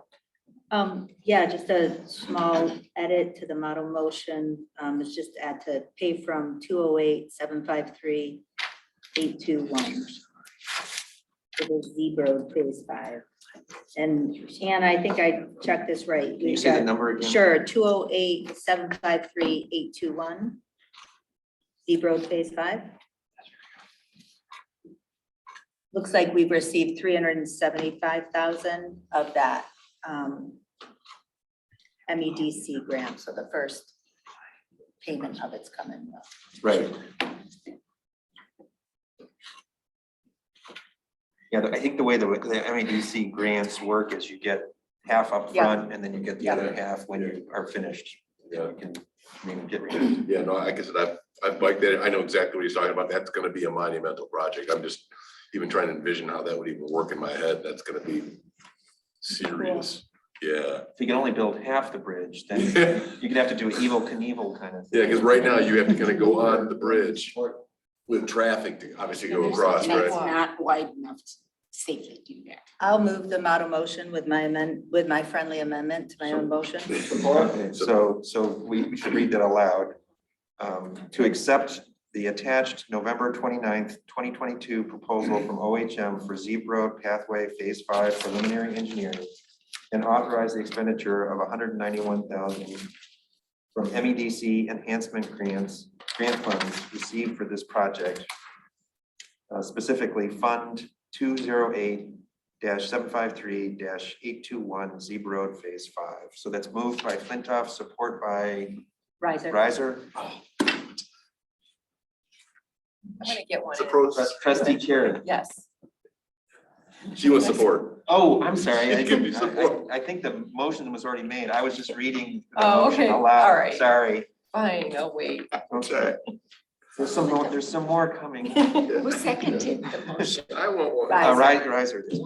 F: Yeah, just a small edit to the model motion. It's just add to pay from 208-753-821. For the Z Road Phase 5. And Hannah, I think I checked this right.
E: Can you say the number again?
F: Sure, 208-753-821. Z Road Phase 5. Looks like we've received 375,000 of that MEDC grant, so the first payment of it's coming.
E: Right. Yeah, I think the way the MEDC grants work is you get half up front and then you get the other half when you are finished.
B: Yeah.
E: You can, I mean, get.
B: Yeah, no, like I said, I've liked that. I know exactly what he's talking about. That's gonna be a monumental project. I'm just even trying to envision how that would even work in my head. That's gonna be serious. Yeah.
E: If you can only build half the bridge, then you could have to do an Evel Knievel kind of thing.
B: Yeah, because right now you have to kind of go on the bridge with traffic to obviously go across,
S: And it's
B: right?
S: not wide enough to safely do that.
F: I'll move the model motion with my friendly amendment to my own motion.
E: Okay, so we should read that aloud. To accept the attached November 29th, 2022 proposal from OHM for Z Road Pathway Phase 5 preliminary engineering and authorize the expenditure of $191,000 from MEDC enhancement grant funds received for this project. Specifically Fund 208-753-821 Z Road Phase 5. So that's moved by Flintoff, support by Riser.
A: I'm gonna get one.
E: Trustee Cherry.
A: Yes.
B: She wants support.
E: Oh, I'm sorry.
B: She can be support.
E: I think the motion was already made. I was just reading the
A: Oh,
E: motion
A: okay.
E: aloud.
A: All right.
E: Sorry.
A: Fine, I'll wait.
E: Okay. There's some more coming.
S: Who seconded the motion?
B: I want one.
E: Riser did.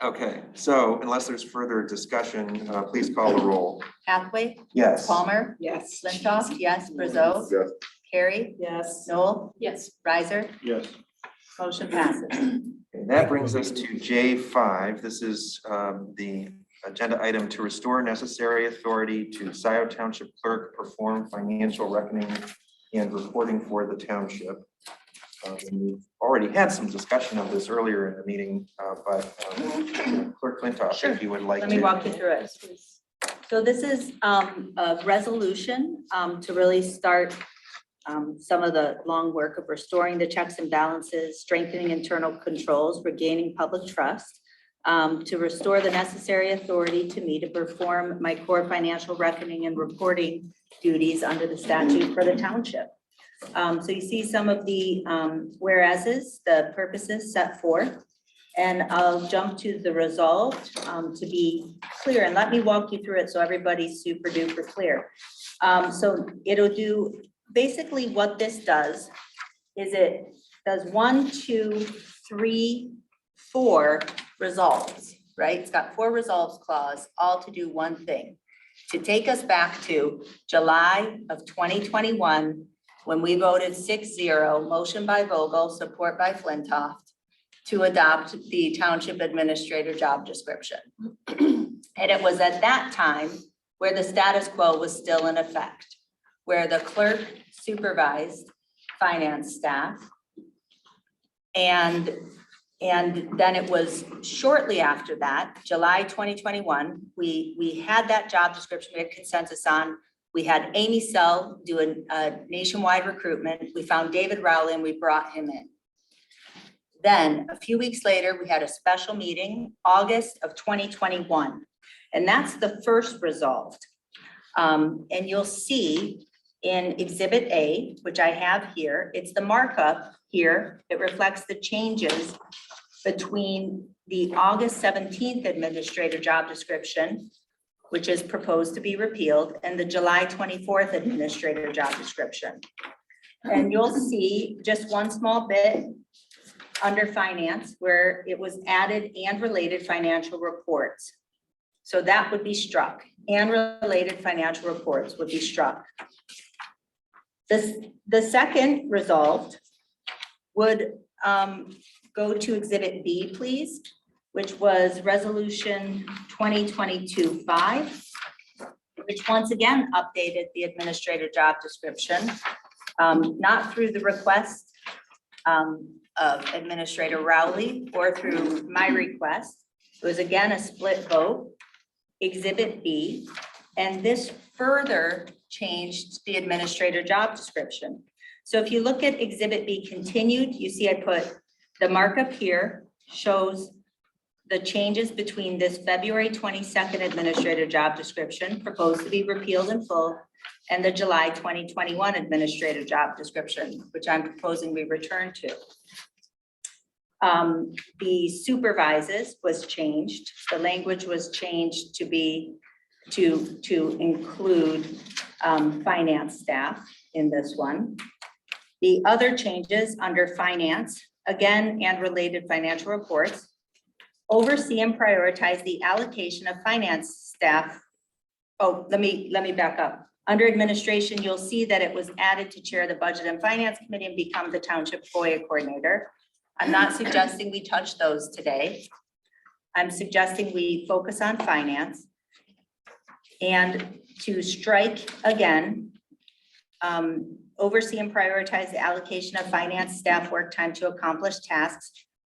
E: Okay, so unless there's further discussion, please call the roll.
F: Hathaway,
E: Yes.
F: Palmer,
S: Yes.
F: Flintoff, yes, Brazeau,
B: Yes.
F: Carrie,
H: Yes.
F: Noel,
G: Yes.
F: Riser,
M: Yes.
F: motion passes.
E: Okay, that brings us to J5. This is the agenda item to restore necessary authority to Scio Township Clerk perform financial reckoning and reporting for the township. We've already had some discussion of this earlier in the meeting, but Clerk Flintoff, if you would like to.
F: Let me walk you through it. So this is a resolution to really start some of the long work of restoring the checks and balances, strengthening internal controls, regaining public trust, to restore the necessary authority to me to perform my core financial reckoning and reporting duties under the statute for the township. So you see some of the whereases, the purposes set forth. And I'll jump to the resolved to be clear, and let me walk you through it so everybody's super duper clear. So it'll do, basically what this does is it does 1, 2, 3, 4 resolves, right? It's got 4 resolves clause, all to do one thing. To take us back to July of 2021, when we voted 6-0, motion by Vogel, support by Flintoff, to adopt the township administrator job description. And it was at that time where the status quo was still in effect, where the clerk supervised finance staff. And then it was shortly after that, July 2021, we had that job description, we had consensus on. We had Amy Sell do a nationwide recruitment. We found David Rowley and we brought him in. Then a few weeks later, we had a special meeting, August of 2021. And that's the first resolved. And you'll see in Exhibit A, which I have here, it's the markup here. It reflects the changes between the August 17th administrator job description, which is proposed to be repealed, and the July 24th administrator job description. And you'll see just one small bit under finance where it was added and related financial reports. So that would be struck, and related financial reports would be struck. The second resolved would go to Exhibit B, please, which was Resolution 2022-5, which once again updated the administrator job description, not through the request of Administrator Rowley or through my request. It was again a split vote, Exhibit B, and this further changed the administrator job description. So if you look at Exhibit B continued, you see I put the markup here shows the changes between this February 22nd administrator job description proposed to be repealed in full and the July 2021 administrator job description, which I'm proposing we return to. The supervises was changed. The language was changed to be to include finance staff in this one. The other changes under finance, again, and related financial reports, oversee and prioritize the allocation of finance staff. Oh, let me back up. Under administration, you'll see that it was added to chair the Budget and Finance Committee and become the Township FOIA coordinator. I'm not suggesting we touch those today. I'm suggesting we focus on finance and to strike again, oversee and prioritize the allocation of finance staff work time to accomplish tasks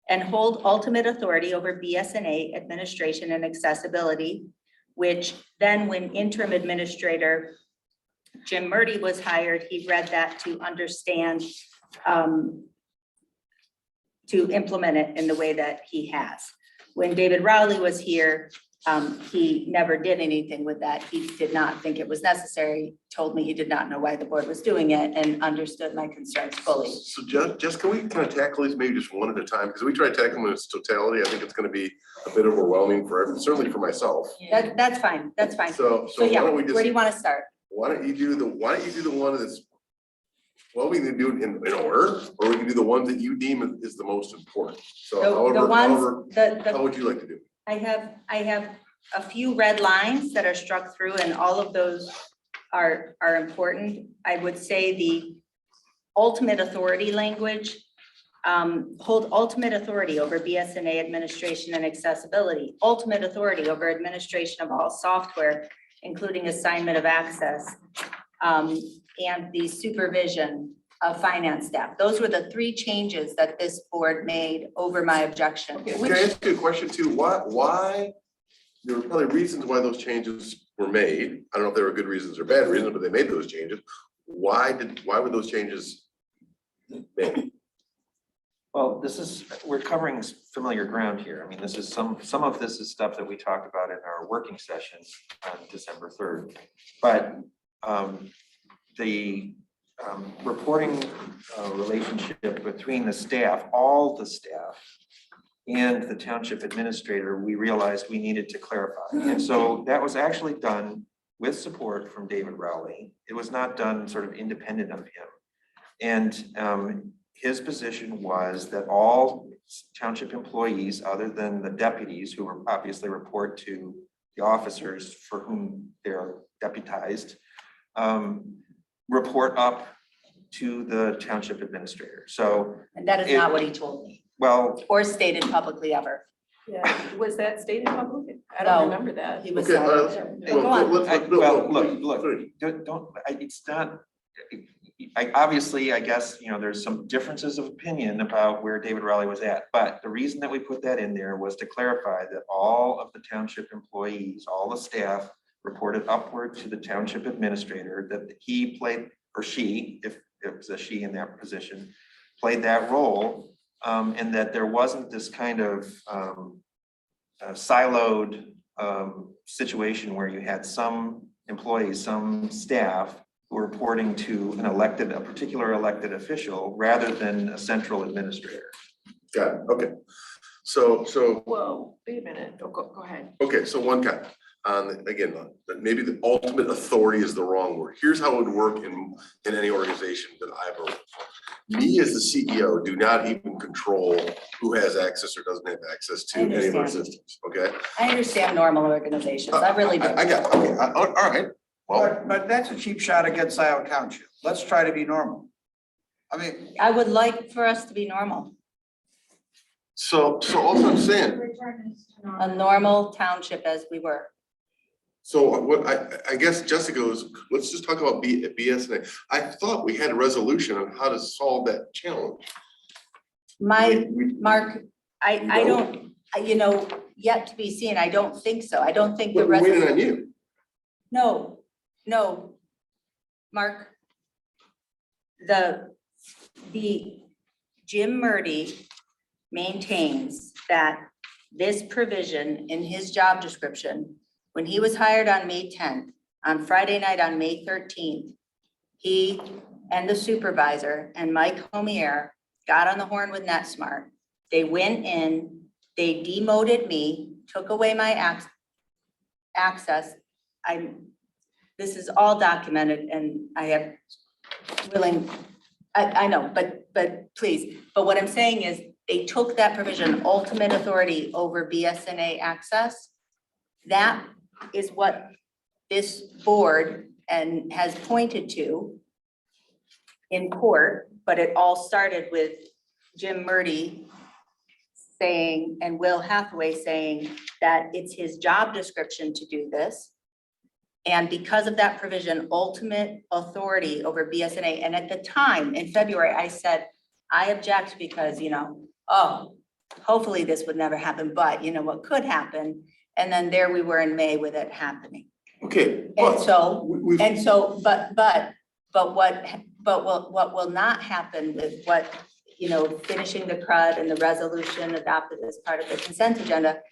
F: and hold ultimate authority over BS&A administration and accessibility, which then when interim administrator Jim Murdy was hired, he read that to understand, to implement it in the way that he has. When David Rowley was here, he never did anything with that. He did not think it was necessary, told me he did not know why the board was doing it and understood my concerns fully.
B: So just can we kind of tackle these maybe just one at a time? Because we try to tackle them in its totality. I think it's going to be a bit overwhelming for everyone, certainly for myself.
F: That's fine, that's fine.
B: So
F: yeah,
B: why don't we just,
F: where do you want to start?
B: why don't you do the one that's, well, we can do it in order, or we can do the ones that you deem is the most important. So
F: The ones,
B: how would you like to do?
F: I have a few red lines that are struck through and all of those are important. I would say the ultimate authority language, hold ultimate authority over BS&A administration and accessibility, ultimate authority over administration of all software, including assignment of access, and the supervision of finance staff. Those were the three changes that this board made over my objection.
B: Okay, can I ask you a question too? Why, there were probably reasons why those changes were made. I don't know if they were good reasons or bad reasons, but they made those changes. Why were those changes made?
E: Well, we're covering familiar ground here. I mean, this is some of this is stuff that we talked about in our working session on December 3rd. But the reporting relationship between the staff, all the staff, and the township administrator, we realized we needed to clarify. And so that was actually done with support from David Rowley. It was not done sort of independent of him. And his position was that all township employees, other than the deputies who were obviously report to the officers for whom they're deputized, report up to the township administrator. So.
F: And that is not what he told me.
E: Well.
F: Or stated publicly ever.
I: Yeah, was that stated publicly? I
F: No.
I: don't remember that.
F: He was.
B: Okay,
F: Go on.
E: It's not, obviously, I guess, there's some differences of opinion about where David Rowley was at, but the reason that we put that in there was to clarify that all of the township employees, all the staff reported upward to the township administrator that he played, or she, if it was a she in that position, played that role, and that there wasn't this kind of siloed situation where you had some employees, some staff who were reporting to a particular elected official rather than a central administrator.
B: Got it, okay. So,
I: Whoa, wait a minute. Oh, go ahead.
B: okay, so one comment. Again, maybe the ultimate authority is the wrong word. Here's how it would work in any organization that I've ever worked for. Me as the CEO do not even control who has access or doesn't have access to any of our systems, okay?
F: I understand normal organizations. I really do.
B: I got, okay, all right. Well,
D: But that's a cheap shot against Scio Township. Let's try to be normal. I mean,
F: I would like for us to be normal,
B: so also I'm saying,
F: a normal township as we were.
B: so what I guess Jessica was, let's just talk about BSNA. I thought we had a resolution on how to solve that challenge.
F: Mark, I don't, yet to be seen. I don't think so. I don't think the
B: But we're waiting
F: rest.
B: on you.
F: No, Mark. The Jim Murdy maintains that this provision in his job description, when he was hired on May 10th, on Friday night on May 13th, he and the supervisor and Mike Homier got on the horn with NetSmart. They went in, they demoted me, took away my access. This is all documented and I have I know, but please, but what I'm saying is they took that provision, ultimate authority over BSNA access. That is what this board and has pointed to in court, but it all started with Jim Murdy saying, and Will Hathaway saying that it's his job description to do this. And because of that provision, ultimate authority over BSNA. And at the time, in February, I said, I object because, hopefully this would never happen, but what could happen? And then there we were in May with it happening.
B: Okay.
F: And so, what will not happen with what, finishing the CRUD and the resolution adopted as part of the consent agenda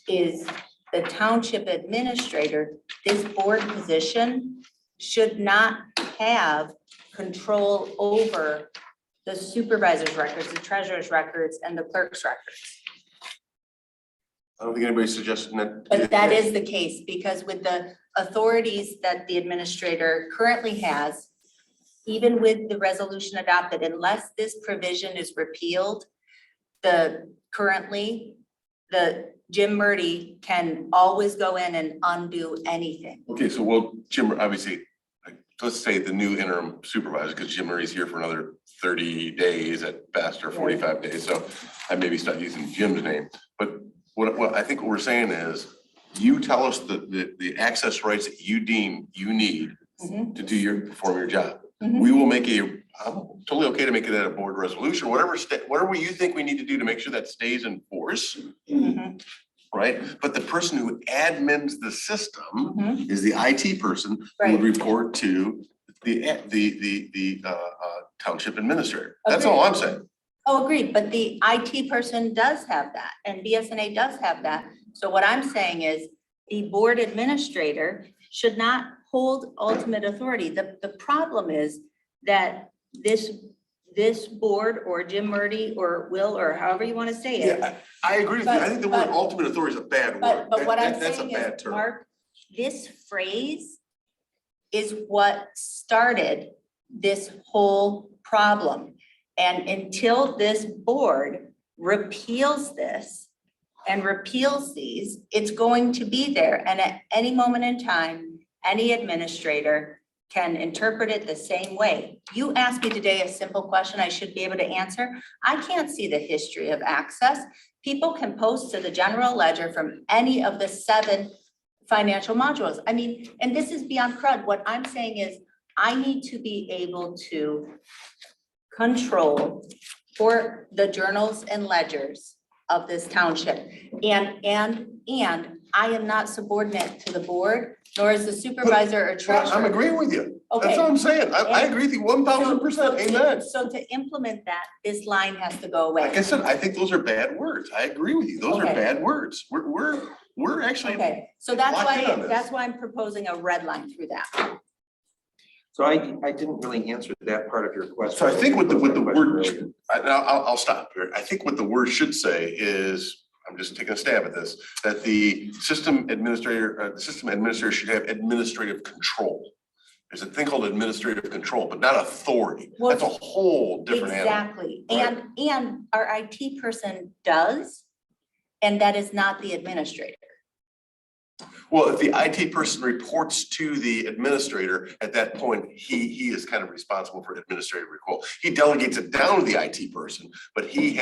F: is the township administrator, this board position should not have control over the supervisor's records, the treasurer's records, and the clerk's records.
B: I don't think anybody's suggesting that.
F: But that is the case, because with the authorities that the administrator currently has, even with the resolution adopted, unless this provision is repealed, currently, the Jim Murdy can always go in and undo anything.
B: Okay, so well, Jim, obviously, let's say the new interim supervisor, because Jim Murray's here for another 30 days at best, or 45 days, so I maybe start using Jim's name. But what I think what we're saying is, you tell us the access rights that you deem you need to perform your job. We will make I'm totally okay to make it at a board resolution, whatever you think we need to do to make sure that stays in force. Right? But the person who admins the system is the IT person who would report to the township administrator. That's all I'm saying.
F: Oh, agreed, but the IT person does have that, and BSNA does have that. So what I'm saying is, the board administrator should not hold ultimate authority. The problem is that this board, or Jim Murdy, or Will, or however you want to say it.
B: Yeah, I agree with you. I think the word ultimate authority is a bad word.
F: But what I'm
B: That's a
F: saying
B: bad
F: is,
B: term.
F: Mark, this phrase is what started this whole problem. And until this board repeals this and repeals these, it's going to be there. And at any moment in time, any administrator can interpret it the same way. You asked me today a simple question I should be able to answer. I can't see the history of access. People can post to the general ledger from any of the 7 financial modules. I mean, and this is beyond CRUD. What I'm saying is, I need to be able to control for the journals and ledgers of this township. And I am not subordinate to the board, nor is the supervisor or treasurer.
B: I'm agreeing with you. That's
F: Okay.
B: what I'm saying. I agree with you 1000%.
F: So to-
B: Amen.
F: So to implement that, this line has to go away.
B: Like I said, I think those are bad words. I agree with you. Those are
F: Okay.
B: bad words. We're actually.
F: Okay, so that's
B: locked in on
F: why,
B: this.
F: that's why I'm proposing a red line through that.
E: So I didn't really answer that part of your question.
B: So I think what the
E: Question
B: word,
E: earlier.
B: I'll stop here. I think what the word should say is, I'm just taking a stab at this, that the system administrator should have administrative control. There's a thing called administrative control, but not authority.
F: Well,
B: That's a whole different animal.
F: Exactly,
B: Right.
F: and our IT person does, and that is not the administrator.
B: Well, if the IT person reports to the administrator, at that point, he is kind of responsible for administrative control. He delegates it down to the IT person, but he's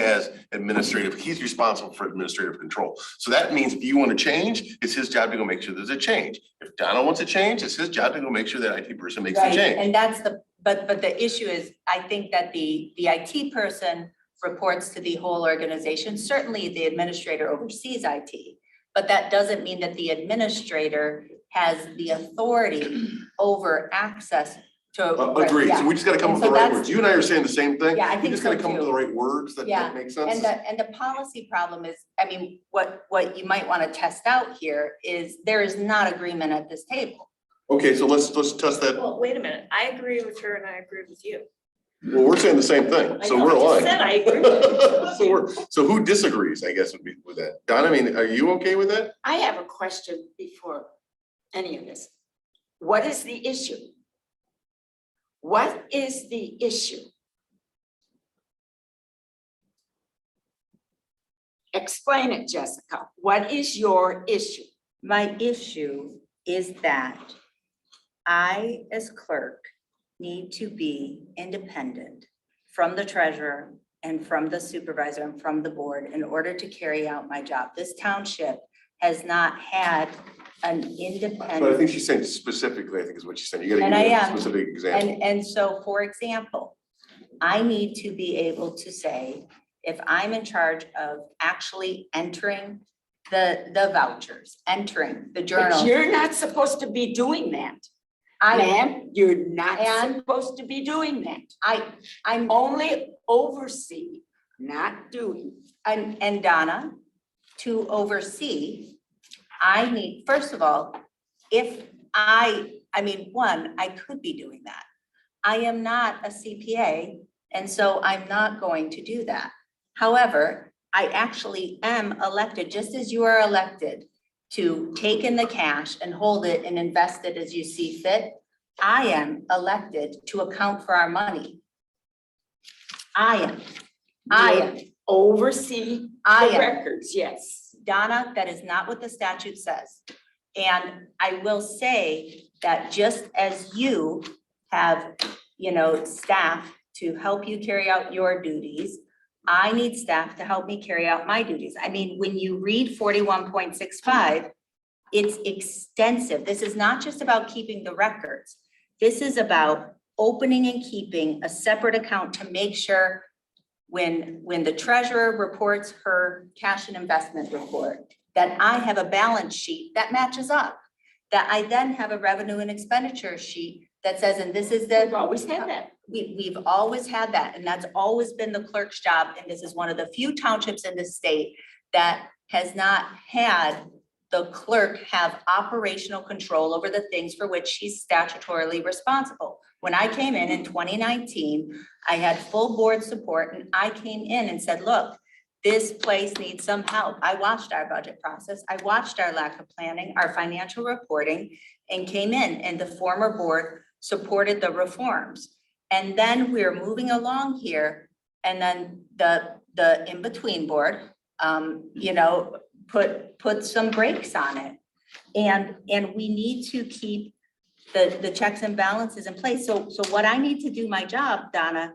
B: responsible for administrative control. So that means if you want to change, it's his job to go make sure there's a change. If Donna wants a change, it's his job to go make sure that IT person makes the
F: Right,
B: change.
F: and that's but the issue is, I think that the IT person reports to the whole organization. Certainly, the administrator oversees IT. But that doesn't mean that the administrator has the authority over access to.
B: Agreed.
F: Yeah.
B: So we just gotta come up
F: And
B: with
F: so
B: the right
F: that's-
B: words. You and I are saying the same thing.
F: Yeah, I
B: We
F: think
B: just gotta
F: so
B: come up with
F: too.
B: the right words that
F: Yeah,
B: make sense.
F: And the policy problem is, I mean, what you might want to test out here is there is not agreement at this table.
B: Okay, so let's test that.
G: Well, wait a minute. I agree with her and I agree with you.
B: Well, we're saying the same thing, so
G: I know,
B: we're
G: I just
B: aligned.
G: said I agree.
B: So who disagrees, I guess, would be with that? Don, I mean, are you okay with that?
S: I have a question before any of this. What is the issue? What is the issue? Explain it, Jessica. What is your issue?
F: My issue is that I, as clerk, need to be independent from the treasurer and from the supervisor and from the board in order to carry out my job. This township has not had an independent.
B: But I think she's saying specifically, I think is what she's saying. You gotta
F: And I
B: give me a
F: am.
B: specific example.
F: And so, for example, I need to be able to say, if I'm in charge of actually entering the vouchers, entering the journal.
S: But you're not supposed to be doing that. Ma'am, you're not supposed to be doing that. I'm only oversee, not doing.
F: And Donna, to oversee, I need, first of all, if I could be doing that. I am not a CPA, and so I'm not going to do that. However, I actually am elected, just as you are elected, to take in the cash and hold it and invest it as you see fit. I am elected to account for our money. I am.
S: Oversee
F: I
S: the
F: am.
S: records, yes.
F: Donna, that is not what the statute says. And I will say that just as you have, staff to help you carry out your duties, I need staff to help me carry out my duties. I mean, when you read 41.65, it's extensive. This is not just about keeping the records. This is about opening and keeping a separate account to make sure when the treasurer reports her cash and investment report, that I have a balance sheet that matches up, that I then have a revenue and expenditure sheet that says, and this is the.
S: We've always had that.
F: We've always had that, and that's always been the clerk's job, and this is one of the few townships in the state that has not had the clerk have operational control over the things for which she's statutorily responsible. When I came in 2019, I had full board support, and I came in and said, look, this place needs some help. I watched our budget process. I watched our lack of planning, our financial reporting, and came in, and the former board supported the reforms. And then we're moving along here, and then the in-between board, put some brakes on it. And we need to keep the checks and balances in place. So what I need to do my job, Donna,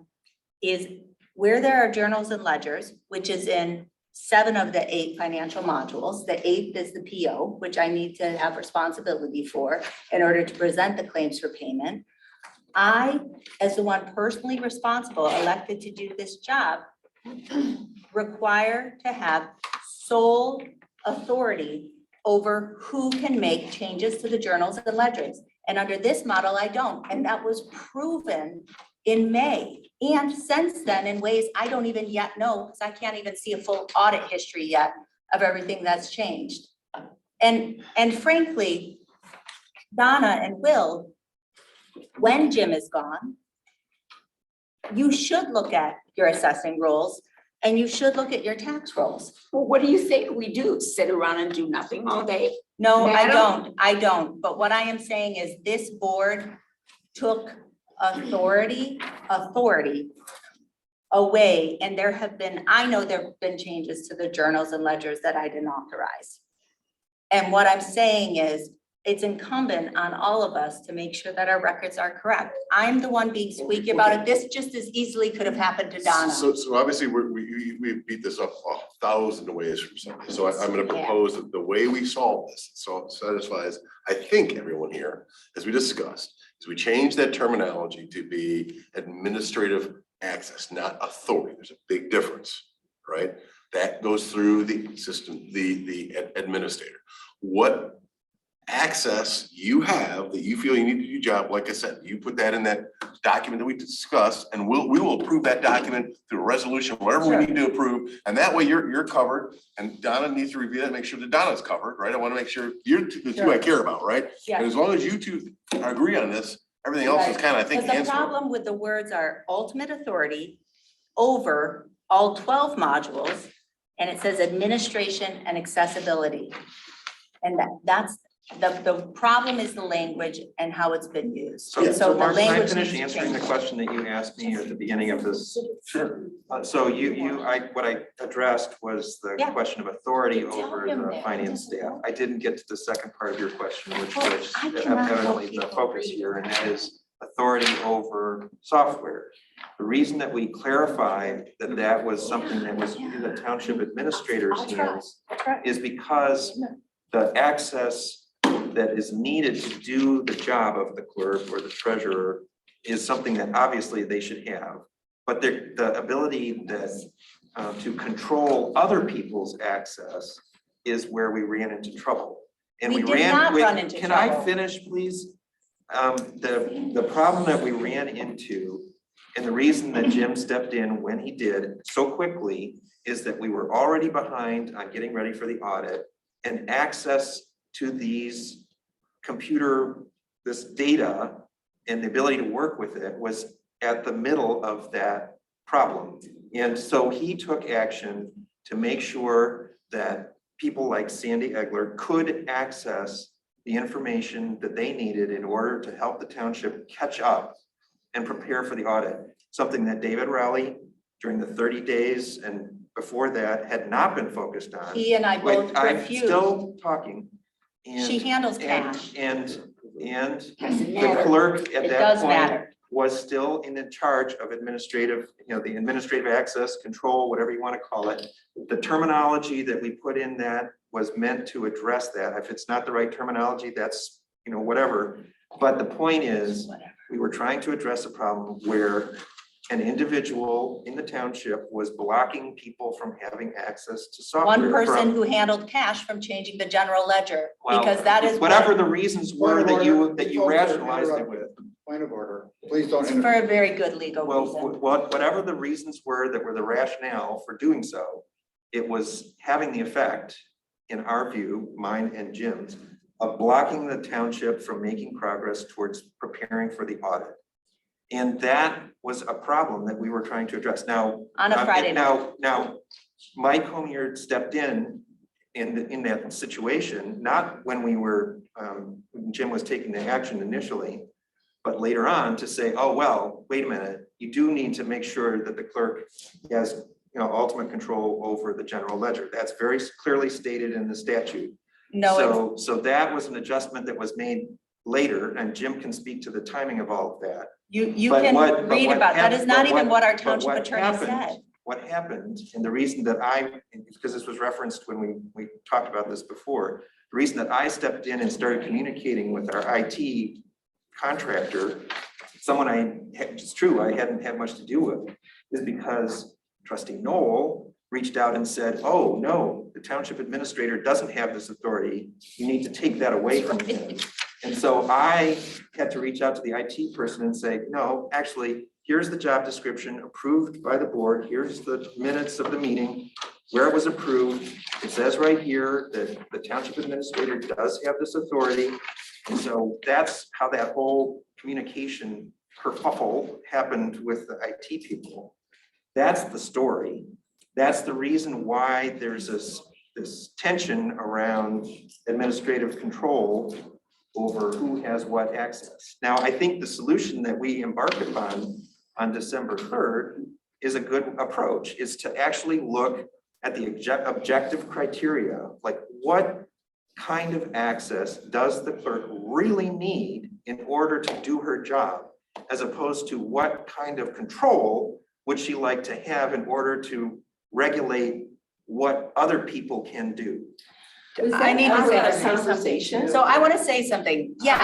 F: is where there are journals and ledgers, which is in 7 of the 8 financial modules. The 8th is the PO, which I need to have responsibility for in order to present the claims for payment. I, as the one personally responsible, elected to do this job, require to have sole authority over who can make changes to the journals and ledgers. And under this model, I don't, and that was proven in May. And since then, in ways I don't even yet know, because I can't even see a full audit history yet of everything that's changed. And frankly, Donna and Will, when Jim is gone, you should look at your assessing rolls and you should look at your tax rolls.
S: Well, what do you think we do? Sit around and do nothing all day?
F: No,
S: Madam?
F: I don't. But what I am saying is this board took authority away. And there have been, I know there have been changes to the journals and ledgers that I didn't authorize. And what I'm saying is it's incumbent on all of us to make sure that our records are correct. I'm the one being squeaky about it. This just as easily could have happened to Donna.
B: So obviously, we beat this up 1,000 ways from something. So I'm gonna propose that the way we solve this, so satisfies, I think, everyone here, as we discussed, is we change that terminology to be administrative access, not authority. There's a big difference, right? That goes through the system, the administrator. What access you have that you feel you need to do your job, like I said, you put that in that document that we discussed, and we will approve that document through a resolution, whatever we need to approve, and that way you're covered, and Donna needs to review that, make sure that Donna's covered, right? I want to make sure you're the two I care about, right?
F: Yeah.
B: And as long as you two agree on this, everything else is kind of, I think,
F: But the
B: answered.
F: problem with the words are ultimate authority over all 12 modules, and it says administration and accessibility. And that's, the problem is the language and how it's been used.
E: So,
F: And
E: so
F: the
E: Mark, can I
F: language
E: finish
F: needs to
E: answering the
F: change.
E: question that you asked me at the beginning of this? Sure. So what I addressed was the
F: Yeah.
E: question of authority
F: Tell
E: over
F: him
E: the
F: that.
E: finance staff. I didn't get to the second part of your question, which was
F: I cannot help
E: evidently the
F: people
E: focus
F: read.
E: here, and that is authority over software. The reason that we clarified that that was something that was in the township administrator's hands is because the access that is needed to do the job of the clerk or the treasurer is something that obviously they should have. But the ability that to control other people's access is where we ran into trouble. And
F: We
E: we
F: did
E: ran
F: not
E: with,
F: run into
E: can I
F: trouble.
E: finish, please? The problem that we ran into, and the reason that Jim stepped in when he did so quickly, is that we were already behind on getting ready for the audit, and access to this data and the ability to work with it was at the middle of that problem. And so he took action to make sure that people like Sandy Egler could access the information that they needed in order to help the township catch up and prepare for the audit. Something that David Rowley, during the 30 days and before that, had not been focused on.
F: He and I both
E: I'm
F: refused.
E: still talking. And-
F: She handles cash.
E: And
F: Doesn't
E: the
F: matter.
E: clerk at
F: It
E: that
F: does
E: point
F: matter.
E: was still in charge of administrative, the administrative access, control, whatever you want to call it. The terminology that we put in that was meant to address that. If it's not the right terminology, that's, whatever. But the point is, we were trying to address a problem where an individual in the township was blocking people from having access to software.
F: One person
E: from-
F: who handled cash from changing the general ledger,
E: Well,
F: because that is.
E: whatever the reasons were that you rationalized it with.
D: Point of order, please don't.
F: For a very good legal
E: Well,
F: reason.
E: whatever the reasons were that were the rationale for doing so, it was having the effect, in our view, mine and Jim's, of blocking the township from making progress towards preparing for the audit. And that was a problem that we were trying to address. Now,
F: On a Friday night.
E: Now, Mike Homier stepped in that situation, not when we were, Jim was taking the action initially, but later on to say, oh, well, wait a minute, you do need to make sure that the clerk has, ultimate control over the general ledger. That's very clearly stated in the statute.
F: No,
E: So that was an adjustment that was made later, and Jim can speak to the timing of all of that.
F: you
E: But
F: can
E: what- but
F: read
E: what
F: about, that is
E: hap-
F: not
E: but
F: even what our
E: but
F: township
E: what
F: attorney
E: happened-
F: said.
E: What happened, and the reason that because this was referenced when we talked about this before, the reason that I stepped in and started communicating with our IT contractor, someone it's true, I hadn't had much to do with, is because trustee Noel reached out and said, oh, no, the township administrator doesn't have this authority. You need to take that away from him. And so I had to reach out to the IT person and say, no, actually, here's the job description approved by the board. Here's the minutes of the meeting where it was approved. It says right here that the township administrator does have this authority. And so that's how that whole communication kerfuffle happened with the IT people. That's the story. That's the reason why there's this tension around administrative control over who has what access. Now, I think the solution that we embarked upon on December 3rd is a good approach, is to actually look at the objective criteria, like what kind of access does the clerk really need in order to do her job, as opposed to what kind of control would she like to have in order to regulate what other people can do.
F: I need to say
A: a
F: something.
A: conversation.
F: So I want to say something. Yeah.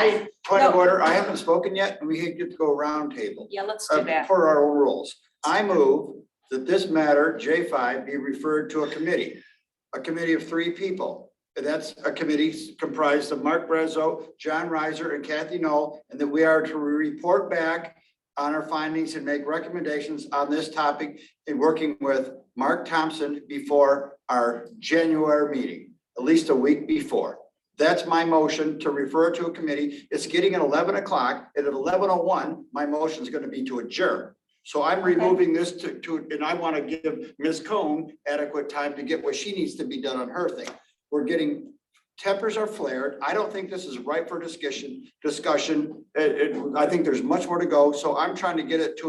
D: Point of
F: No.
D: order, I haven't spoken yet, and we get to go round table.
G: Yeah, let's do that.
D: For our own rules. I move that this matter, J5, be referred to a committee of 3 people. And that's a committee comprised of Mark Brezzo, John Reiser, and Kathy Knoll, and that we are to report back on our findings and make recommendations on this topic in working with Mark Thompson before our January meeting, at least a week before. That's my motion, to refer to a committee. It's getting at 11 o'clock, and at 11:01, my motion is going to be to adjourn. So I'm removing this and I want to give Ms. Cohn adequate time to get what she needs to be done on her thing. We're getting, tempers are flared. I don't think this is ripe for discussion. I think there's much more to go. So I'm trying to get it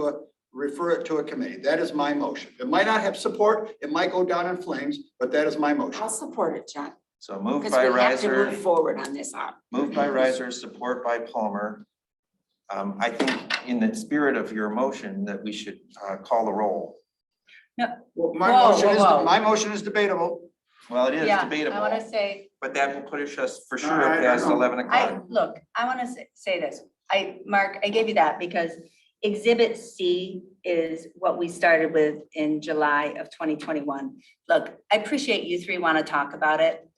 D: refer it to a committee. That is my motion. It might not have support. It might go down in flames, but that is my motion.
S: I'll support it, John.
E: So moved
S: Because
E: by
S: we have to move
E: Reiser,
S: forward on this.
E: moved by Reiser, support by Palmer. I think in the spirit of your motion that we should call the roll.
D: Well,
F: Whoa.
D: my motion is debatable.
E: Well, it is
F: Yeah,
E: debatable,
F: I want to say,
E: but that will push us for
D: No,
E: sure
D: I
E: past
D: know.
E: 11 o'clock.
F: look, I want to say this. Mark, I gave you that because Exhibit C is what we started with in July of 2021. Look, I appreciate you 3 want to talk about it,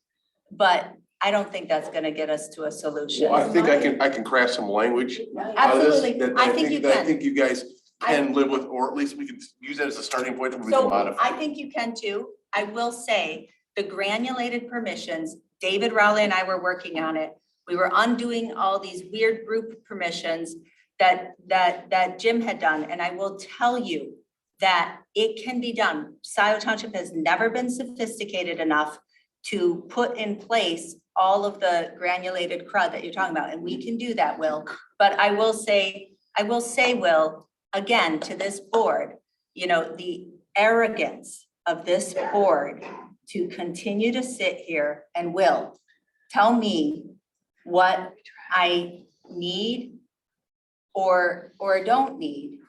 F: but I don't think that's going to get us to a solution.
B: Well, I think I can craft some language out of this
F: Absolutely.
B: that
F: I think you
B: that I
F: can.
B: think you guys can live with, or at least we can use that as a starting point and we can
F: So
B: modify.
F: I think you can too. I will say the granulated permissions, David Rowley and I were working on it. We were undoing all these weird group permissions that Jim had done. And I will tell you that it can be done. Scio Township has never been sophisticated enough to put in place all of the granulated crud that you're talking about. And we can do that, Will. But I will say, Will, again, to this board, the arrogance of this board to continue to sit here and Will, tell me what I need or don't need.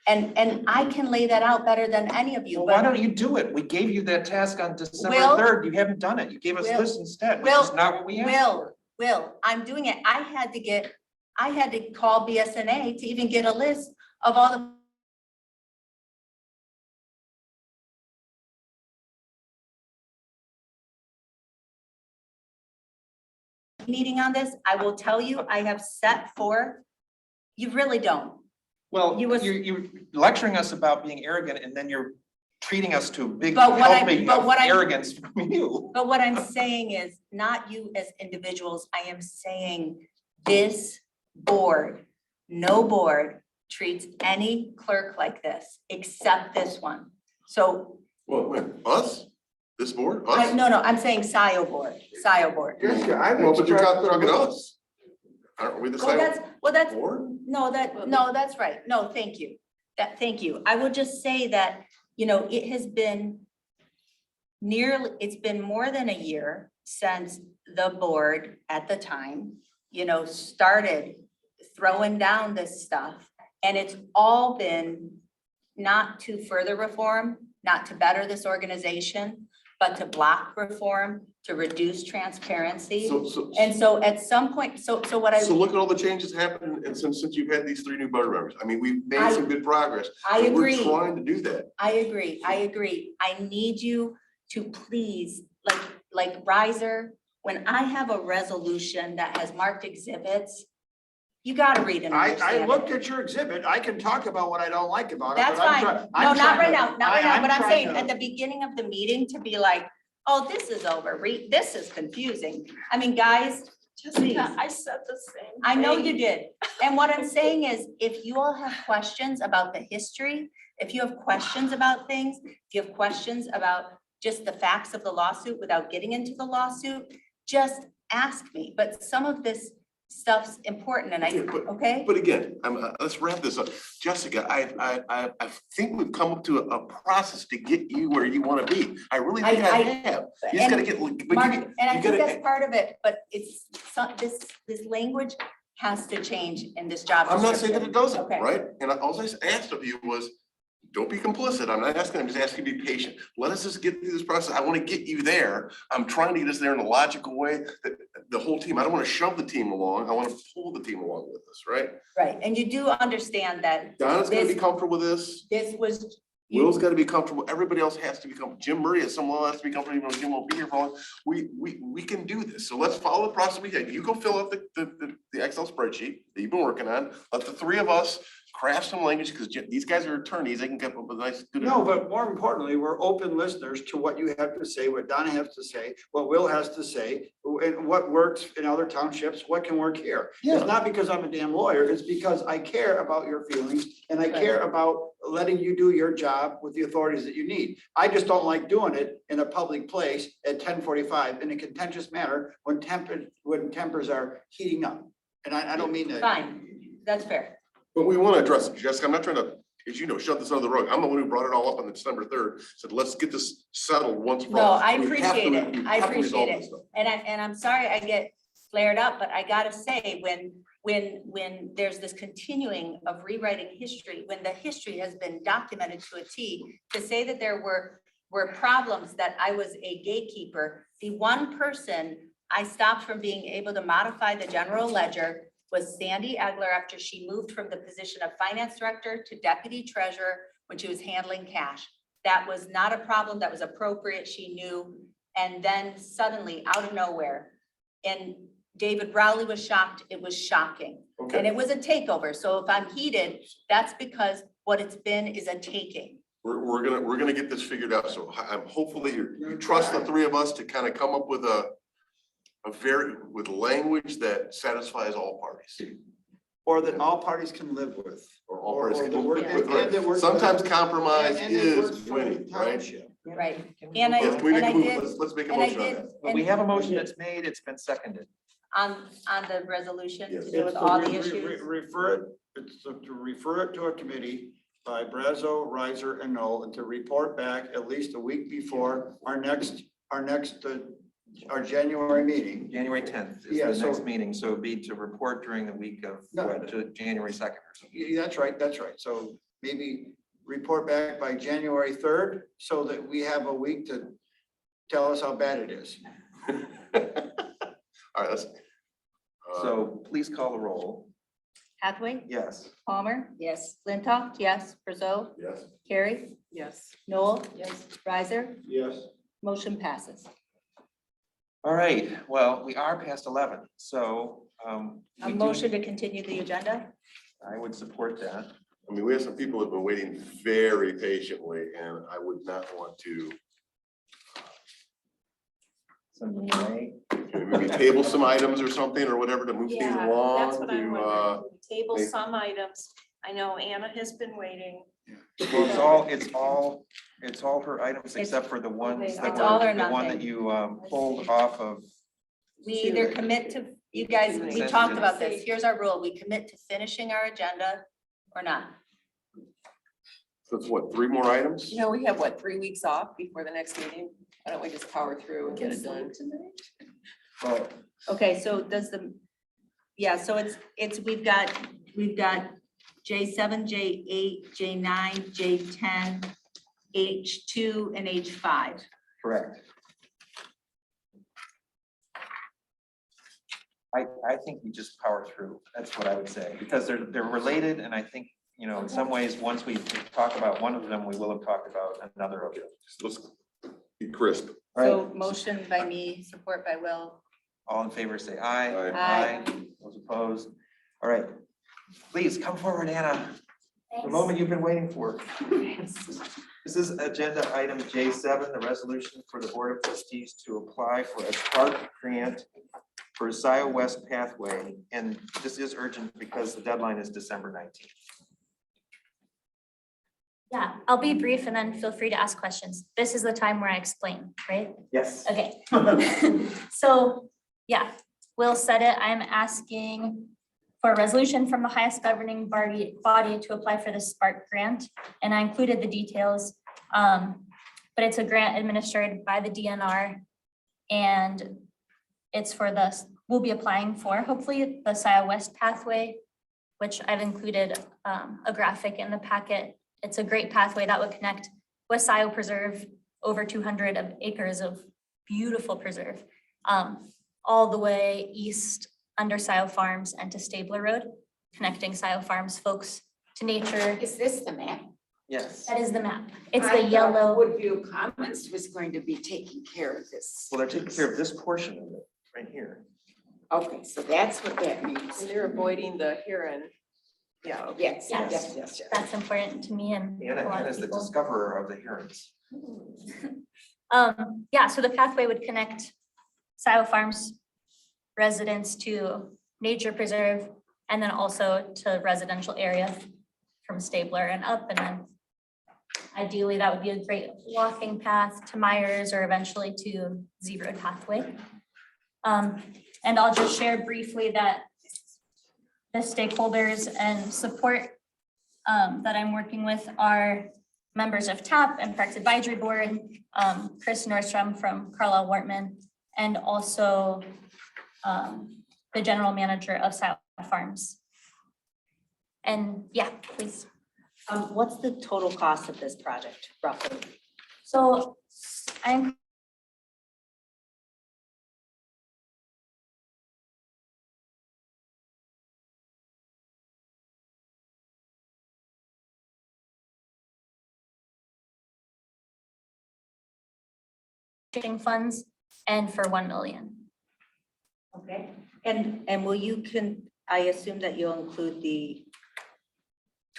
F: And I can lay that out better than any of you,
E: Well, why
F: but
E: don't you do it? We gave you that task on December
F: Will?
E: 3rd. You haven't done it. You gave us
F: Will?
E: this instead, which is not what we asked for.
F: Will, I'm doing it. I had to call BSNA to even get a list of all the meeting on this. I will tell you, I have set forth, you really don't.
E: Well,
F: You was-
E: you're lecturing us about being arrogant and then you're treating us to a big
F: But what I-
E: helping
F: but
E: of
F: what I-
E: arrogance from you.
F: But what I'm saying is, not you as individuals, I am saying this board, no board treats any clerk like this, except this one. So,
B: Well, wait, us? This board? Us?
F: no, I'm saying Scio board.
B: Yes, yeah, I know, but you're talking us. Aren't we the same
F: Well, that's,
B: board?
F: no, that's right. No, thank you. Thank you. I would just say that, it has been it's been more than a year since the board at the time, started throwing down this stuff. And it's all been not to further reform, not to better this organization, but to block reform, to reduce transparency.
B: So
F: And so at some point, so what I.
B: look at all the changes happening and since you've had these 3 new board members. I mean, we've made some good progress.
F: I
B: but
F: agree.
B: We're trying to do that.
F: I agree. I need you to please, like Riser, when I have a resolution that has marked exhibits, you gotta read and
D: I
F: understand
D: looked
F: it.
D: at your exhibit. I can talk about what I don't like about it.
F: That's
D: but I'm
F: fine.
D: try-
F: No,
D: I'm
F: not
D: trying
F: right
D: to-
F: now, not right now, but I'm
D: trying
F: saying
D: to-
F: at the beginning of the meeting to be like, oh, this is over, this is confusing. I mean, guys, please.
G: Jessica, I said the same.
F: I know you
G: thing.
F: did. And what I'm saying is, if you all have questions about the history, if you have questions about things, if you have questions about just the facts of the lawsuit without getting into the lawsuit, just ask me. But some of this stuff's important and okay?
B: But again, let's wrap this up. Jessica, I think we've come up to a process to get you where you want to be. I really think I have. You just gotta get, but
F: Mark,
B: you
F: and I think
B: gotta,
F: that's part of it, but it's, this language has to change in this job.
B: I'm not saying that it doesn't,
F: Okay.
B: right? And all I asked of you was, don't be complicit. I'm not asking, I'm just asking you to be patient. Let us just get through this process. I want to get you there. I'm trying to get us there in a logical way. That the whole team, I don't want to shove the team along. I want to pull the team along with us, right?
F: Right, and you do understand that
B: Donna's gonna be
F: this,
B: comfortable with this.
F: this was,
B: Will's gotta be comfortable. Everybody else has to be comfortable. Jim Murray is someone else has to be comfortable, even though Jim won't be here for long. We can do this. So let's follow the process we had. You go fill out the Excel spreadsheet that you've been working on. Let the 3 of us craft some language, because these guys are attorneys. They can come up with a nice. good-
D: No, but more importantly, we're open listeners to what you have to say, what Donna has to say, what Will has to say, and what works in other townships, what can work here. It's not because I'm a damn lawyer, it's because I care about your feelings and I care about letting you do your job with the authorities that you need. I just don't like doing it in a public place at 10:45 in a contentious manner when tempers are heating up. And I don't mean that.
F: fine, that's fair.
B: But we want to address it, Jessica. I'm not trying to, as you know, shove this under the rug. I'm the one who brought it all up on December 3rd. Said, let's get this settled once for
F: No,
B: all.
F: I
B: We have to-
F: appreciate
B: we
F: it. I
B: have to resolve
F: appreciate
B: this
F: it.
B: stuff.
F: And I'm sorry I get flared up, but I gotta say, when there's this continuing of rewriting history, when the history has been documented to a T, to say that there were problems, that I was a gatekeeper, the one person I stopped from being able to modify the general ledger was Sandy Egler after she moved from the position of finance director to deputy treasurer when she was handling cash. That was not a problem, that was appropriate, she knew. And then suddenly, out of nowhere, and David Rowley was shocked, it was shocking. And
B: Okay,
F: it was a takeover, so if I'm heated, that's because what it's been is a taking.
B: we're gonna get this figured out. So I'm hopefully you trust the 3 of us to kind of come up with with language that satisfies all parties.
D: Or that all parties can live with.
B: Or all parties can
D: that work-
B: live with,
D: and that works for
B: sometimes
D: the-
B: compromise
D: and that
B: is
D: works for the
B: winning, right?
D: township.
F: Right. And I
B: Let's, we
F: and I
B: make a move.
F: did,
B: Let's make a
F: and I
B: motion on
F: did,
B: that.
E: But we have a motion that's made, it's been seconded.
F: on the resolution
B: Yes.
F: to do with
D: It's to
F: all the
D: re-
F: issues.
D: It's to refer it to a committee by Brazo, Riser, and Knoll, and to report back at least a week before our January meeting.
E: January 10th
D: Yeah,
E: is the
D: so-
E: next meeting, so it'd be to report during the week of,
D: No.
E: to January 2nd or something.
D: Yeah, that's right. So maybe report back by January 3rd, so that we have a week to tell us how bad it is.
B: All right, let's.
E: So please call the roll.
F: Hathaway,
E: Yes.
F: Palmer, yes, Flintoff, yes, Brazo,
B: Yes.
F: Carrie,
I: Yes.
F: Noel, yes, Riser,
D: Yes.
F: motion passes.
E: All right, well, we are past 11, so
F: A
E: we do-
F: motion to continue the agenda?
E: I would support that.
B: I mean, we have some people who've been waiting very patiently, and I would not want to maybe table some items or something or whatever to move things
G: Yeah,
B: along.
G: that's what I'm
B: to,
G: wondering. Table
B: make-
G: some items. I know Anna has been waiting.
E: Well, it's all her items except for the ones that
F: It's all
E: were,
F: or
E: the one that
F: nothing.
E: you pulled off of.
F: We either commit to, you guys, we talked about this, here's our rule, we commit to finishing our agenda or not.
B: So it's what, 3 more items?
A: You know, we have what, 3 weeks off before the next meeting? Why don't we just power through and get it done?
E: Well,
F: Okay, so does the, yeah, so we've got J7, J8, J9, J10, H2, and H5.
E: Correct. I think we just power through. That's what I would say, because they're related, and I think, you know, in some ways, once we talk about one of them, we will have talked about another of them.
B: Let's be crisp.
F: So motion by me, support by Will.
E: All in favor, say aye.
F: Aye.
E: Those opposed? All right. Please come forward, Anna. The moment you've been waiting for. This is agenda item J7, the resolution for the Board of Trustees to apply for a park grant for Scio West pathway. And this is urgent because the deadline is December 19th.
K: Yeah, I'll be brief and then feel free to ask questions. This is the time where I explain, right?
E: Yes.
K: Okay. So, yeah, Will said it. I'm asking for a resolution from the highest governing body to apply for the Spark grant. And I included the details. But it's a grant administered by the DNR. And it's for we'll be applying for, hopefully, the Scio West pathway, which I've included a graphic in the packet. It's a great pathway that would connect West Scio Preserve, over 200 acres of beautiful preserve, all the way east under Scio Farms and to Stabler Road, connecting Scio Farms folks to nature.
S: Is this the map?
E: Yes.
K: That is the map. It's
S: I
K: the
S: thought
K: yellow.
S: Woodview Commons was going to be taking care of this.
E: Well, they're taking care of this portion of it right here.
S: Okay, so that's what that means.
A: And they're avoiding the heron. Yeah. okay.
S: Yes,
K: Yes.
S: yes, yes, yes.
K: That's important to me and a lot
E: Anna
K: of
E: is the
K: people.
E: discoverer of the herons.
K: Yeah, so the pathway would connect Scio Farms residents to nature preserve and then also to residential area from Stabler and up. And then ideally, that would be a great walking path to Myers or eventually to Z Road pathway. And I'll just share briefly that the stakeholders and support that I'm working with are members of TAP and Parks Advisory Board, Chris Nordstrom from Carlisle Wortman, and also the general manager of Scio Farms. And yeah, please.
F: What's the total cost of this project roughly?
K: So I'm funds and for 1 million.
F: Okay, and will you I assume that you'll include the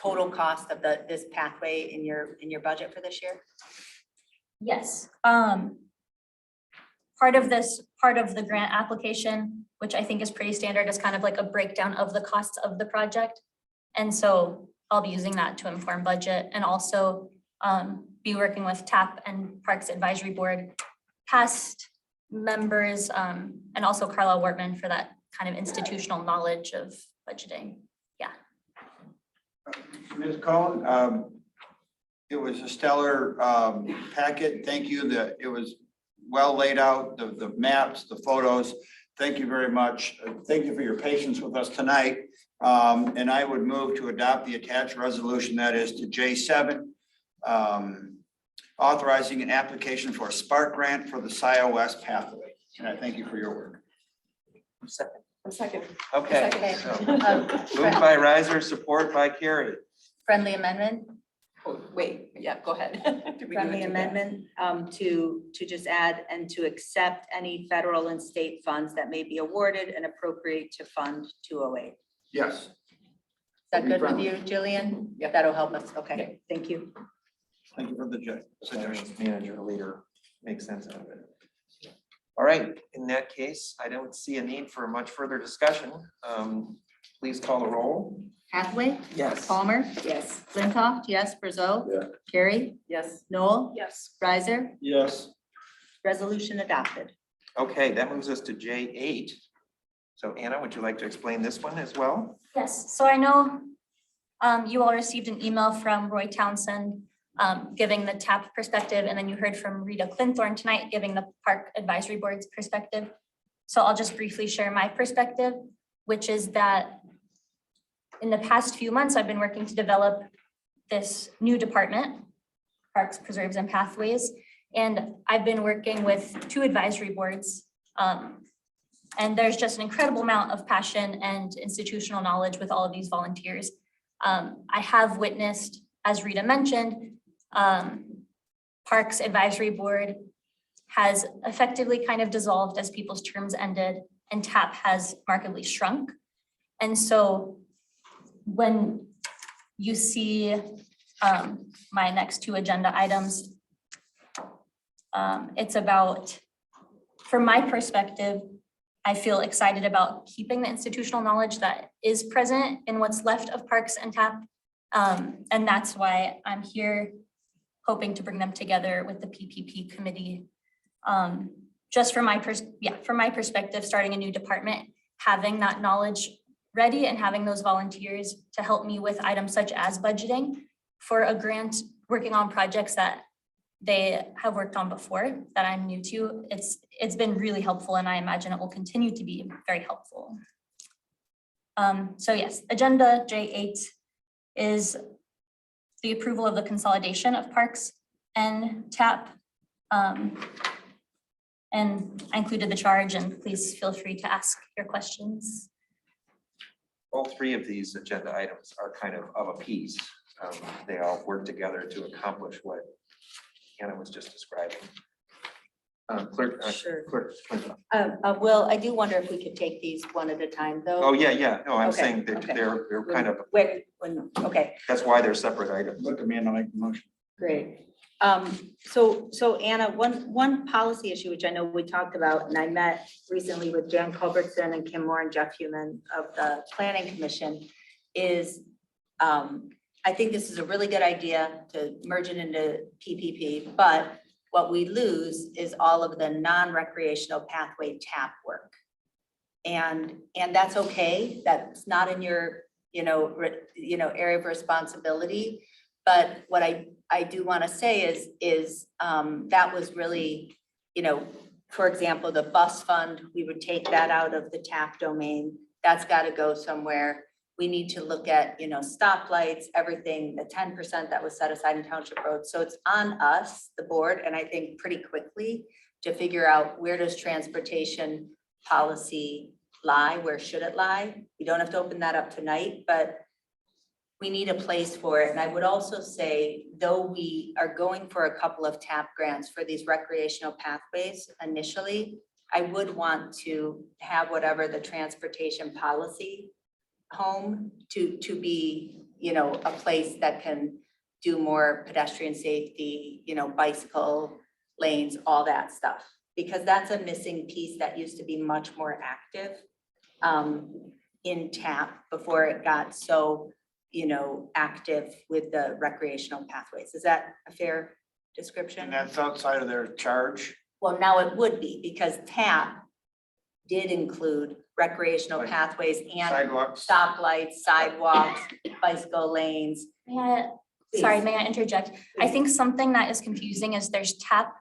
F: total cost of this pathway in your budget for this year?
K: Yes. Part of the grant application, which I think is pretty standard, is kind of like a breakdown of the costs of the project. And so I'll be using that to inform budget and also be working with TAP and Parks Advisory Board, past members, and also Carlisle Wortman for that kind of institutional knowledge of budgeting. Yeah.
D: Ms. Cohen, it was a stellar packet. Thank you. It was well laid out, the maps, the photos. Thank you very much. Thank you for your patience with us tonight. And I would move to adopt the attached resolution, that is to J7, authorizing an application for a Spark grant for the Scio West pathway. And I thank you for your work.
A: Second.
E: Okay.
F: Okay.
E: So, moved by Riser, support by Carrie.
F: Friendly amendment?
A: Oh, wait, yeah, go ahead. Did we do it
F: Friendly
A: together?
F: amendment to just add and to accept any federal and state funds that may be awarded and appropriate to fund 208.
D: Yes.
F: Is that good with you, Jillian?
A: Yeah.
F: That'll help us. Okay, thank you.
D: Thank you for the suggestion.
E: Manager, leader, makes sense out of it. All right, in that case, I don't see a need for much further discussion. Please call the roll.
F: Hathaway?
E: Yes.
F: Palmer?
S: Yes.
F: Flintoff? Yes. Brazeau?
B: Yeah.
F: Carrie?
A: Yes.
F: Noel?
G: Yes.
F: Riser?
D: Yes.
F: Resolution adopted.
E: Okay, that moves us to J8. So Anna, would you like to explain this one as well?
K: Yes, so I know you all received an email from Roy Townsend giving the TAP perspective, and then you heard from Rita Clinthorne tonight giving the Park Advisory Board's perspective. So I'll just briefly share my perspective, which is that in the past few months, I've been working to develop this new department, Parks, Preserves, and Pathways. And I've been working with 2 advisory boards. And there's just an incredible amount of passion and institutional knowledge with all of these volunteers. I have witnessed, as Rita mentioned, Parks Advisory Board has effectively kind of dissolved as people's terms ended, and TAP has markedly shrunk. And so when you see my next 2 agenda items, it's about, from my perspective, I feel excited about keeping the institutional knowledge that is present in what's left of Parks and TAP. And that's why I'm here hoping to bring them together with the PPP committee. Just from my perspective, starting a new department, having that knowledge ready and having those volunteers to help me with items such as budgeting for a grant, working on projects that they have worked on before that I'm new to. It's been really helpful, and I imagine it will continue to be very helpful. So yes, agenda J8 is the approval of the consolidation of Parks and TAP. And I included the charge, and please feel free to ask your questions.
E: All 3 of these agenda items are kind of a piece. They all work together to accomplish what Anna was just describing. Clerk.
F: Sure.
E: Clerk.
F: Will, I do wonder if we could take these one at a time, though.
E: Oh, yeah. No, I'm
F: Okay,
E: saying that
F: okay.
E: they're kind of,
F: Okay,
E: that's why they're separate items.
D: Look at me and I make the motion.
F: great. So Anna, one policy issue, which I know we talked about, and I met recently with Jan Culbertson and Kim Moore and Jeff Human of the Planning Commission, is I think this is a really good idea to merge it into PPP, but what we lose is all of the non-recreational pathway TAP work. And that's okay. That's not in your, area of responsibility. But what I do want to say is that was really, for example, the bus fund, we would take that out of the TAP domain. That's got to go somewhere. We need to look at, stoplights, everything, the 10% that was set aside in Township roads. So it's on us, the board, and I think pretty quickly to figure out, where does transportation policy lie? Where should it lie? We don't have to open that up tonight, but we need a place for it. And I would also say, though we are going for a couple of TAP grants for these recreational pathways initially, I would want to have whatever the transportation policy home to be, a place that can do more pedestrian safety, bicycle lanes, all that stuff. Because that's a missing piece that used to be much more active in TAP before it got so, active with the recreational pathways. Is that a fair description?
D: And that's outside of their charge.
F: Well, now it would be, because TAP did include recreational
D: Like
F: pathways and
D: sidewalks.
F: stoplights, sidewalks, bicycle lanes.
K: May I interject? I think something that is confusing is there's TAP,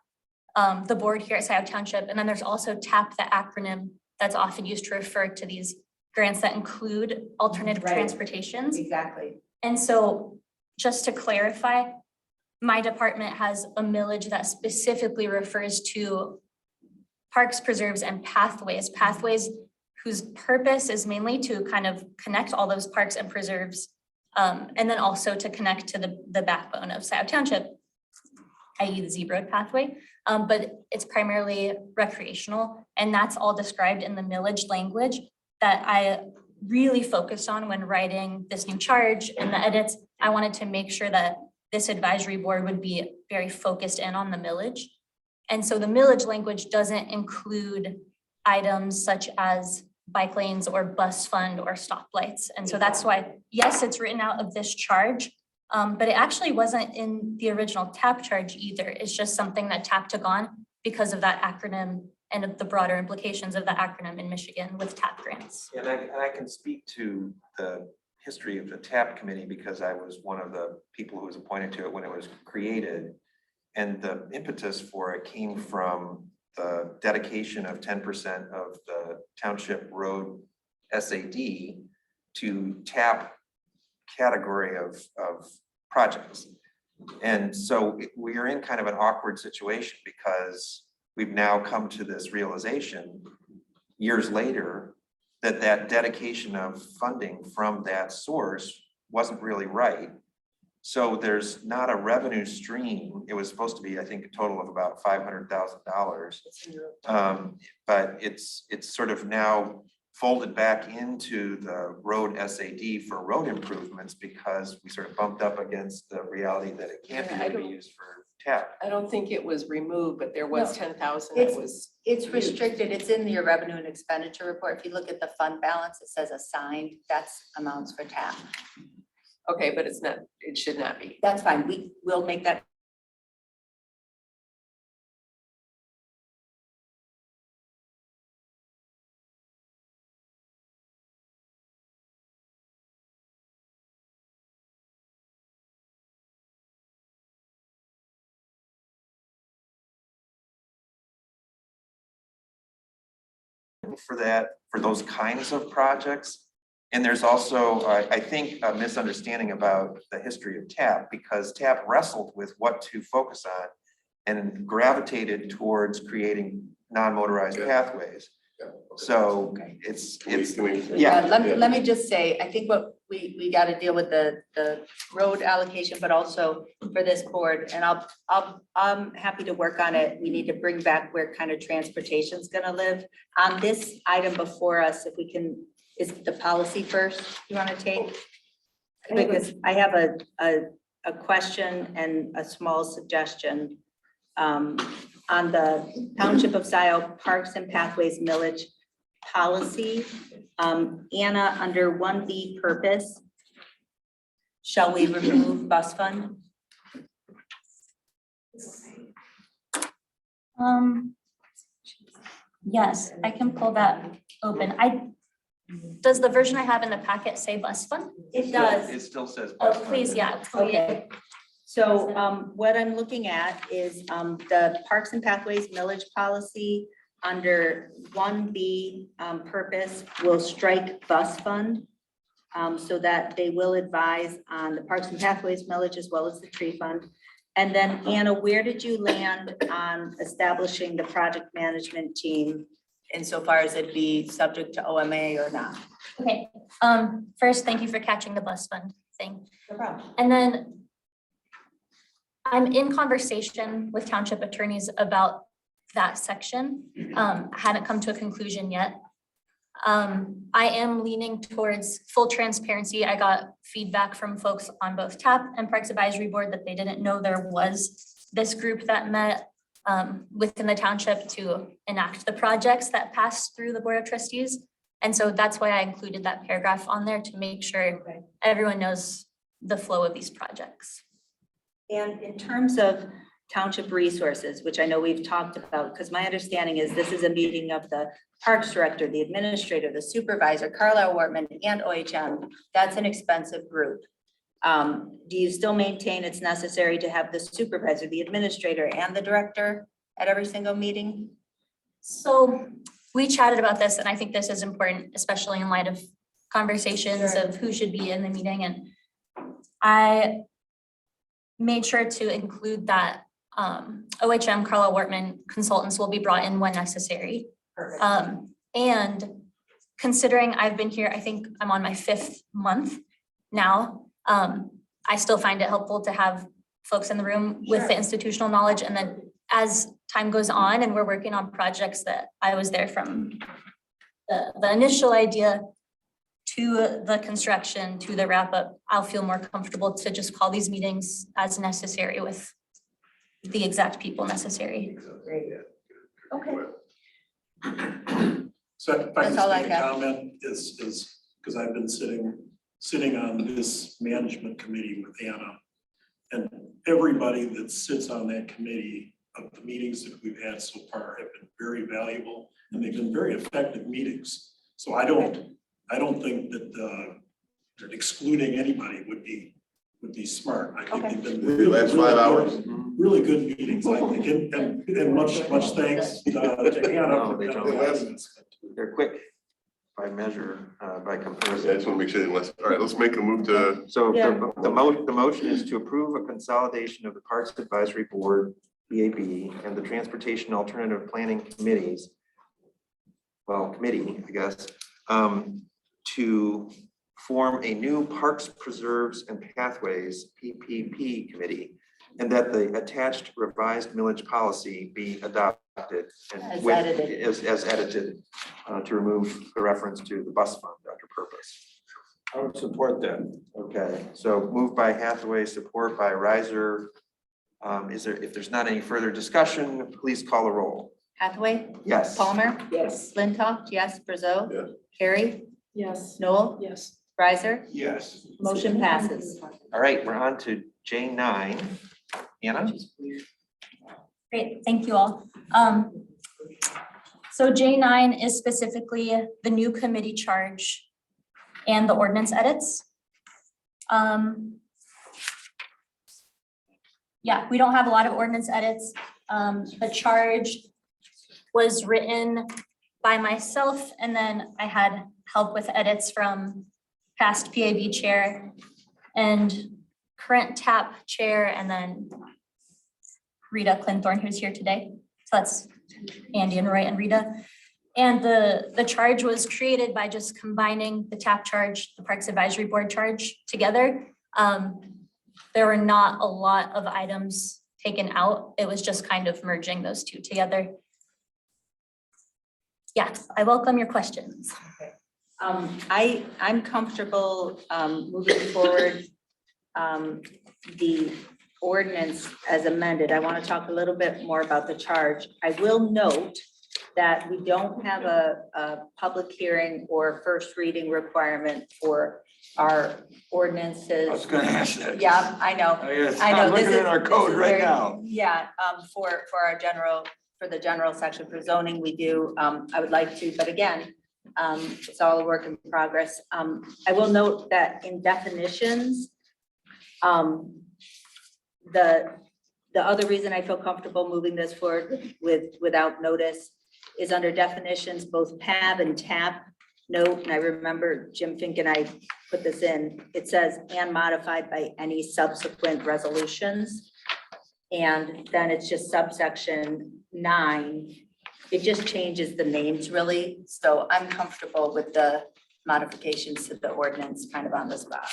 K: the board here at Scio Township, and then there's also TAP, the acronym that's often used to refer to these grants that include alternative
F: Right.
K: transportations.
F: Exactly.
K: And so, just to clarify, my department has a millage that specifically refers to parks, preserves, and pathways whose purpose is mainly to kind of connect all those parks and preserves, and then also to connect to the backbone of Scio Township, i.e. the Z Road pathway. But it's primarily recreational, and that's all described in the millage language that I really focused on when writing this new charge and the edits. I wanted to make sure that this advisory board would be very focused in on the millage. And so the millage language doesn't include items such as bike lanes or bus fund or stoplights. And so that's why, yes, it's written out of this charge, but it actually wasn't in the original TAP charge either. It's just something that TAP took on because of that acronym and of the broader implications of the acronym in Michigan with TAP grants.
E: And I can speak to the history of the TAP committee because I was one of the people who was appointed to it when it was created. And the impetus for it came from the dedication of 10% of the township road SAD to TAP category of projects. And so we are in kind of an awkward situation because we've now come to this realization years later that that dedication of funding from that source wasn't really right. So there's not a revenue stream. It was supposed to be, I think, a total of about $500,000. But it's sort of now folded back into the road SAD for road improvements because we sort of bumped up against the reality that it can't
A: Yeah, I
E: be
A: don't-
E: used for TAP.
A: I don't think it was removed, but there was
F: No,
A: 10,000 that
F: it's-
A: was.
F: It's
A: used.
F: restricted. It's in your revenue and expenditure report. If you look at the fund balance, it says assigned, that's amounts for TAP.
A: Okay, but it's not, it should not be.
F: That's fine. We will make that.
E: For that, for those kinds of projects. And there's also, I think, a misunderstanding about the history of TAP because TAP wrestled with what to focus on and gravitated towards creating non-motorized pathways. So it's, yeah.
F: Let me just say, I think what we got to deal with the road allocation, but also for this board, and I'm happy to work on it. We need to bring back where kind of transportation's gonna live. On this item before us, if we can, is the policy first you want to take? Because I have a question and a small suggestion. On the Township of Scio Parks and Pathways Millage policy, Anna, under 1B purpose, shall we remove bus fund?
K: Yes, I can pull that open. Does the version I have in the packet say bus fund?
F: It does.
E: It still says.
K: Oh, please, yeah.
F: Okay. So what I'm looking at is the Parks and Pathways millage policy under 1B purpose will strike bus fund. So that they will advise on the Parks and Pathways millage as well as the tree fund. And then Anna, where did you land on establishing the project management team insofar as it be subject to OMA or not?
K: Okay, first, thank you for catching the bus fund thing.
F: No problem.
K: And then I'm in conversation with township attorneys about that section. I haven't come to a conclusion yet. I am leaning towards full transparency. I got feedback from folks on both TAP and Parks Advisory Board that they didn't know there was this group that met within the township to enact the projects that passed through the Board of Trustees. And so that's why I included that paragraph on there to make sure everyone knows the flow of these projects.
F: And in terms of township resources, which I know we've talked about, because my understanding is this is a meeting of the Parks Director, the Administrator, the Supervisor, Carlisle Wortman, and OHM. That's an expensive group. Do you still maintain it's necessary to have the Supervisor, the Administrator, and the Director at every single meeting?
K: So we chatted about this, and I think this is important, especially in light of conversations of who should be in the meeting. And I made sure to include that OHM, Carlisle Wortman consultants will be brought in when necessary. And considering I've been here, I think I'm on my 5th month now. I still find it helpful to have folks in the room with the institutional knowledge. And then as time goes on and we're working on projects that I was there from the initial idea to the construction, to the wrap up, I'll feel more comfortable to just call these meetings as necessary with the exact people necessary.
F: Okay.
M: So if I
F: That's all I
M: can just make a
F: got.
M: comment is because I've been sitting on this management committee with Anna. And everybody that sits on that committee of the meetings that we've had so far have been very valuable and they've been very effective meetings. So I don't think that excluding anybody would be smart. I think they've been
B: The last 5 hours.
M: really good meetings, I think, and much thanks to Anna for
E: They're quick. by measure, by
B: I
E: comparison.
B: just want to make sure, all right, let's make a move to,
E: So
G: Yeah.
E: the motion is to approve a consolidation of the Parks Advisory Board, BAB, and the Transportation Alternative Planning Committees. Well, committee, I guess, to form a new Parks, Preserves, and Pathways, PPP committee, and that the attached revised millage policy be adopted and
F: As
E: with,
F: edited.
E: as edited, to remove the reference to the bus fund under purpose.
D: I would support that.
E: Okay, so moved by Hathaway, support by Riser. If there's not any further discussion, please call the roll.
F: Hathaway,
E: Yes.
F: Palmer,
S: Yes.
F: Flintoff, yes, Brazo.
B: Yes.
F: Carrie,
C: Yes.
F: Noel,
C: Yes.
F: Riser,
D: Yes.
F: motion passes.
E: All right, we're on to J9. Anna?
K: Great, thank you all. So J9 is specifically the new committee charge and the ordinance edits. Yeah, we don't have a lot of ordinance edits. The charge was written by myself, and then I had help with edits from past PAB chair and current TAP chair, and then Rita Clinthorne, who's here today. So that's Andy and Roy and Rita. And the charge was created by just combining the TAP charge, the Parks Advisory Board charge together. There were not a lot of items taken out. It was just kind of merging those two together. Yeah, I welcome your questions.
F: I'm comfortable moving forward the ordinance as amended. I want to talk a little bit more about the charge. I will note that we don't have a public hearing or first reading requirement for our ordinances.
D: I was gonna ask that.
F: Yeah, I know.
D: Yes,
F: I know.
D: I'm
F: This
D: looking at
F: is-
D: our
F: this
D: code
F: is
D: right
F: very-
D: now.
F: Yeah, for our general, for the general section for zoning, we do, I would like to, but again, it's all a work in progress. I will note that in definitions, the other reason I feel comfortable moving this forward without notice is under definitions, both PAB and TAP note, and I remember Jim Fink and I put this in, it says, and modified by any subsequent resolutions. And then it's just subsection 9. It just changes the names really. So I'm comfortable with the modifications to the ordinance kind of on the spot.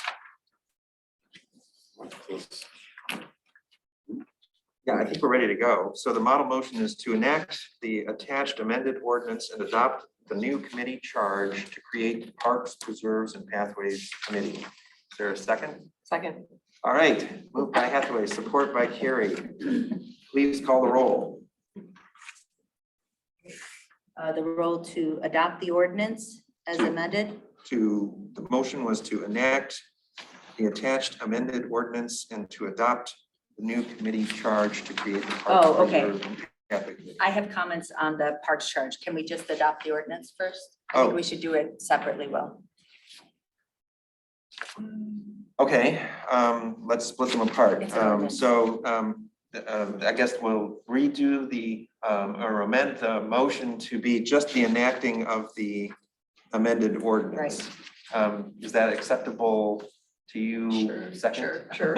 E: Yeah, I think we're ready to go. So the model motion is to enact the attached amended ordinance and adopt the new committee charge to create the Parks, Preserves, and Pathways Committee. Is there a second?
A: Second.
E: All right, moved by Hathaway, support by Carrie. Please call the roll.
F: The roll to adopt the ordinance as amended.
E: The motion was to enact the attached amended ordinance and to adopt the new committee charge to create the Parks,
F: Oh, okay.
E: Preserves, and Pathways Committee.
F: I have comments on the parks charge. Can we just adopt the ordinance first? I
E: Oh.
F: think we should do it separately, Will.
E: Okay, let's split them apart.
F: It's an ordinance.
E: I guess we'll redo the, or amend the motion to be just the enacting of the amended ordinance. Is that acceptable to you? Second?
A: Sure.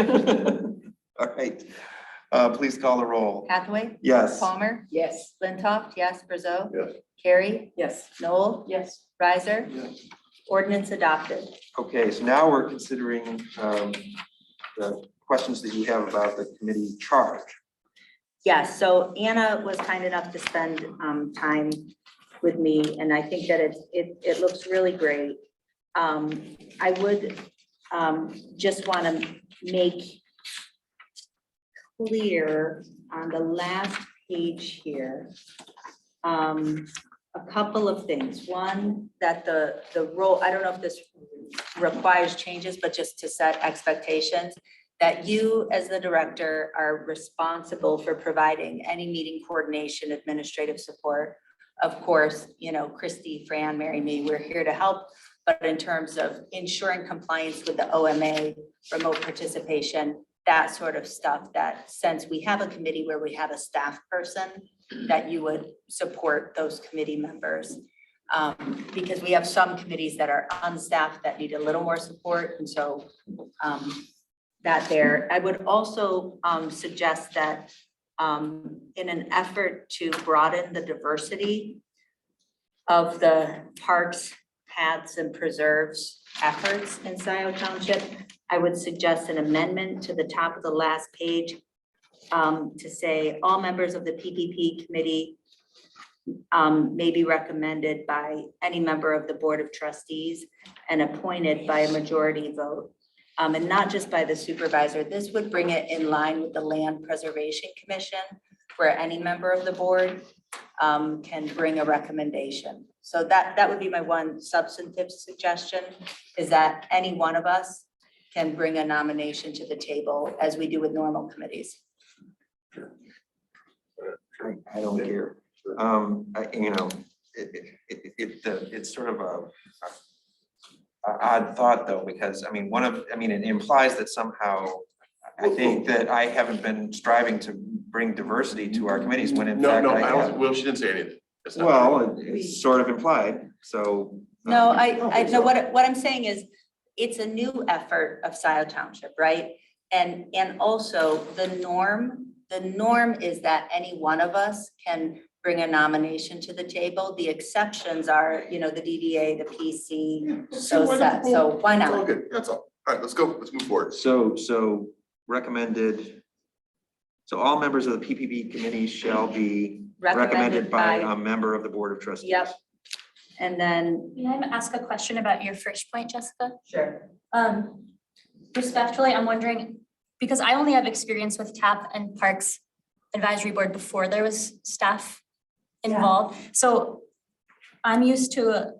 E: All right, please call the roll.
F: Hathaway?
E: Yes.
F: Palmer?
S: Yes.
F: Flintoff? Yes. Brazo?
B: Yes.
F: Carrie?
C: Yes.
F: Noel?
C: Yes.
F: Riser?
D: Yes.
F: Ordinance adopted.
E: Okay, so now we're considering the questions that you have about the committee charge.
F: Yes, so Anna was kind enough to spend time with me, and I think that it looks really great. I would just want to make clear on the last page here, a couple of things. One, that the role, I don't know if this requires changes, but just to set expectations, that you as the director are responsible for providing any meeting coordination, administrative support. Of course, you know, Christy, Fran, Mary, me, we're here to help. But in terms of ensuring compliance with the OMA, remote participation, that sort of stuff, that since we have a committee where we have a staff person, that you would support those committee members. Because we have some committees that are unstaffed that need a little more support, and so that there. I would also suggest that in an effort to broaden the diversity of the parks, paths, and preserves efforts in Scio Township, I would suggest an amendment to the top of the last page to say all members of the PPP committee may be recommended by any member of the Board of Trustees and appointed by a majority vote. And not just by the supervisor. This would bring it in line with the Land Preservation Commission, where any member of the board can bring a recommendation. So that would be my one substantive suggestion, is that any one of us can bring a nomination to the table as we do with normal committees.
E: I don't care. It's sort of a odd thought though, because I mean, it implies that somehow I think that I haven't been striving to bring diversity to our committees when in fact I have.
B: Well, she didn't say anything. That's not
E: Well, it's sort of implied, so.
F: No, I know what I'm saying is, it's a new effort of Scio Township, right? And also the norm is that any one of us can bring a nomination to the table. The exceptions are, the DDA, the PC, so set, so why
B: It's all
F: not?
B: good, that's all. All right, let's go, let's move forward.
E: So recommended, so all members of the PPP committee shall be recommended by a member of the Board of Trustees.
F: Yep. And then,
K: Can I ask a question about your first point, Jessica?
F: sure.
K: Respectfully, I'm wondering, because I only have experience with TAP and Parks Advisory Board before there was staff involved. So I'm used to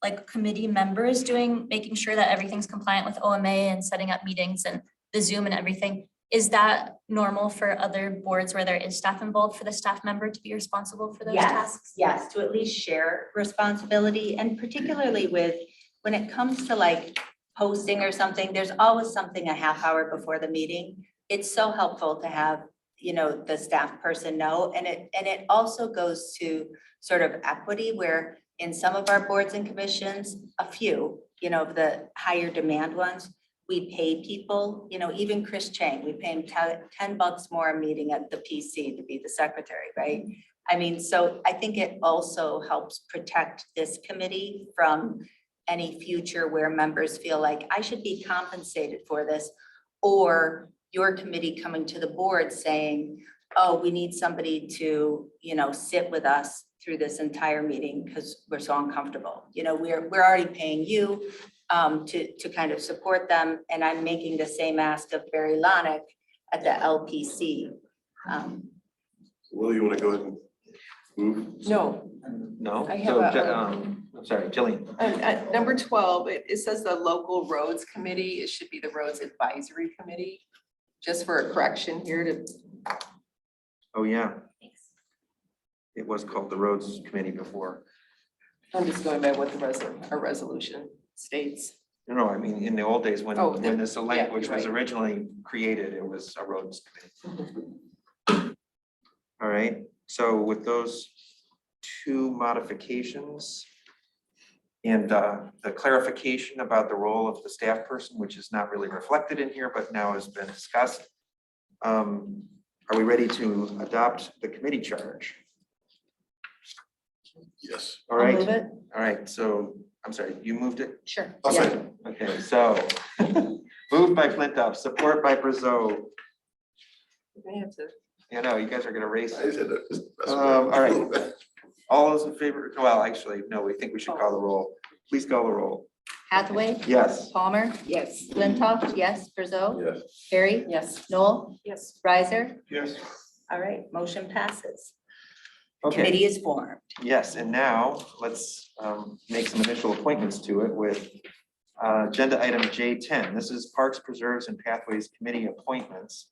K: like committee members making sure that everything's compliant with OMA and setting up meetings and the Zoom and everything. Is that normal for other boards where there is staff involved, for the staff member to be responsible for those tasks?
F: Yes, to at least share responsibility, and particularly when it comes to like posting or something, there's always something a half hour before the meeting. It's so helpful to have, the staff person know, and it also goes to sort of equity, where in some of our boards and commissions, a few, the higher demand ones, we pay people, even Chris Chang, we pay him $10 more a meeting at the PC to be the secretary, right? I mean, so I think it also helps protect this committee from any future where members feel like I should be compensated for this, or your committee coming to the board saying, oh, we need somebody to, sit with us through this entire meeting because we're so uncomfortable. We're already paying you to kind of support them, and I'm making the same ask of Barry Lonick at the LPC.
B: Will, you want to go ahead and move?
A: No,
E: No?
A: I have
E: So,
A: a,
E: I'm sorry, Jillian.
A: at number 12, it says the local roads committee, it should be the roads advisory committee. Just for a correction here to,
E: Oh, yeah. It was called the Roads Committee before.
A: I'm just going by what our resolution states.
E: No, I mean, in the old days when
A: Oh,
E: when this language
A: you're
E: was
A: right.
E: originally created, it was a Roads Committee. All right, so with those two modifications and the clarification about the role of the staff person, which is not really reflected in here, but now has been discussed. Are we ready to adopt the committee charge?
B: Yes.
E: All
F: I'll
E: right,
F: move it.
E: all right, so, I'm sorry, you moved it?
F: Sure.
B: I'll
F: Yeah.
B: second.
E: Okay, so, moved by Flintoff, support by Brazeau.
A: We have to,
E: You guys are gonna race.
B: I said that just mess with
E: All
B: that.
E: right. All those in favor, well, actually, no, we think we should call the roll. Please call the roll.
F: Hathaway,
E: Yes.
F: Palmer,
S: Yes.
F: Flintoff, yes, Brazeau,
B: Yes.
F: Harry,
A: yes.
F: Noel,
A: Yes.
F: Riser.
B: Yes.
F: All right, motion passes.
E: Okay,
F: Committee is formed.
E: yes, and now let's make some initial appointments to it with agenda item J10. This is Parks, Preserves, and Pathways Committee appointments.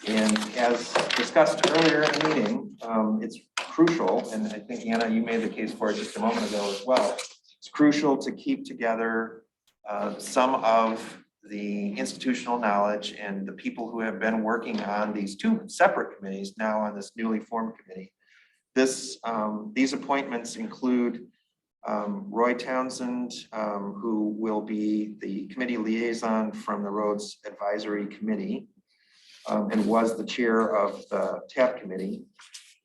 E: And as discussed earlier in the meeting, it's crucial, and I think Anna, you made the case for it just a moment ago as well. It's crucial to keep together some of the institutional knowledge and the people who have been working on these two separate committees, now on this newly formed committee. These appointments include Roy Townsend, who will be the committee liaison from the Roads Advisory Committee, and was the chair of the TAP committee.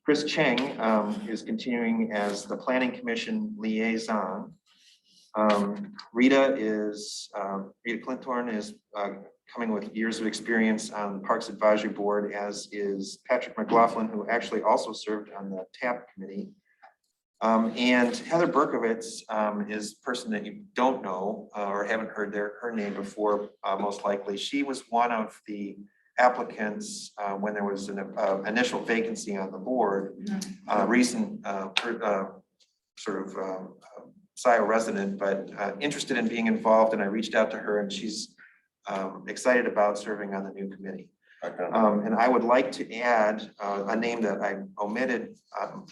E: Chris Cheng is continuing as the Planning Commission liaison. Rita Clinthorne is coming with years of experience on the Parks Advisory Board, as is Patrick McLaughlin, who actually also served on the TAP committee. And Heather Berkovitz is a person that you don't know or haven't heard her name before, most likely. She was one of the applicants when there was an initial vacancy on the board, recent sort of Scio resident, but interested in being involved, and I reached out to her, and she's excited about serving on the new committee. And I would like to add a name that I omitted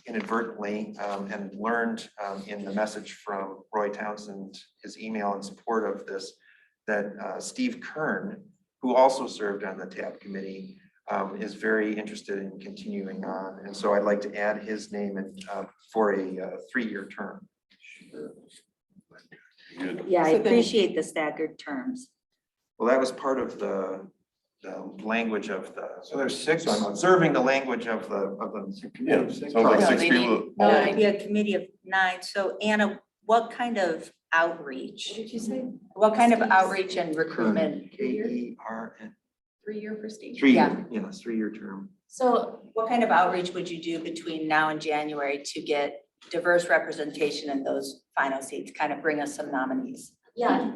E: inadvertently and learned in the message from Roy Townsend, his email in support of this, that Steve Kern, who also served on the TAP committee, is very interested in continuing on. And so I'd like to add his name in, for a 3-year term.
F: Yeah, I appreciate the staggered terms.
E: Well, that was part of the language of the.
D: So there's 6.
E: So I'm observing the language of the.
B: Yeah, sounds like
F: No,
B: 6
F: they
B: people.
F: need- No, it'd be a committee of 9. So Anna, what kind of outreach?
G: What did you say?
F: What kind of outreach and recruitment?
E: KERN.
G: 3-year prestige?
E: 3-year, yes, 3-year term.
F: So what kind of outreach would you do between now and January to get diverse representation in those final seats? Kind of bring us some nominees.
K: Yeah.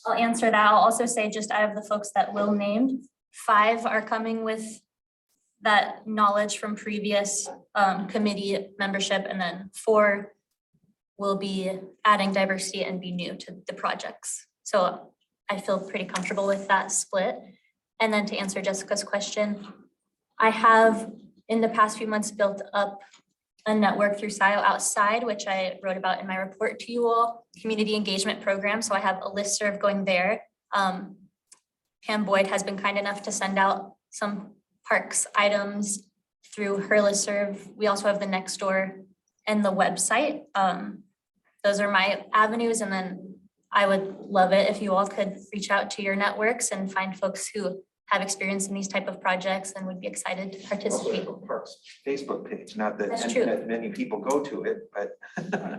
K: I'll answer that. I'll also say, just out of the folks that Will named, 5 are coming with that knowledge from previous committee membership, and then 4 will be adding diversity and be new to the projects. So I feel pretty comfortable with that split. And then to answer Jessica's question, I have in the past few months built up a network through Scio outside, which I wrote about in my report to you all, community engagement program. So I have a listserv going there. Pam Boyd has been kind enough to send out some parks items through her listserv. We also have the Nextdoor and the website. Those are my avenues. And then I would love it if you all could reach out to your networks and find folks who have experience in these type of projects and would be excited to participate.
E: Parks Facebook page, not that
K: That's true.
E: many people go to it, but.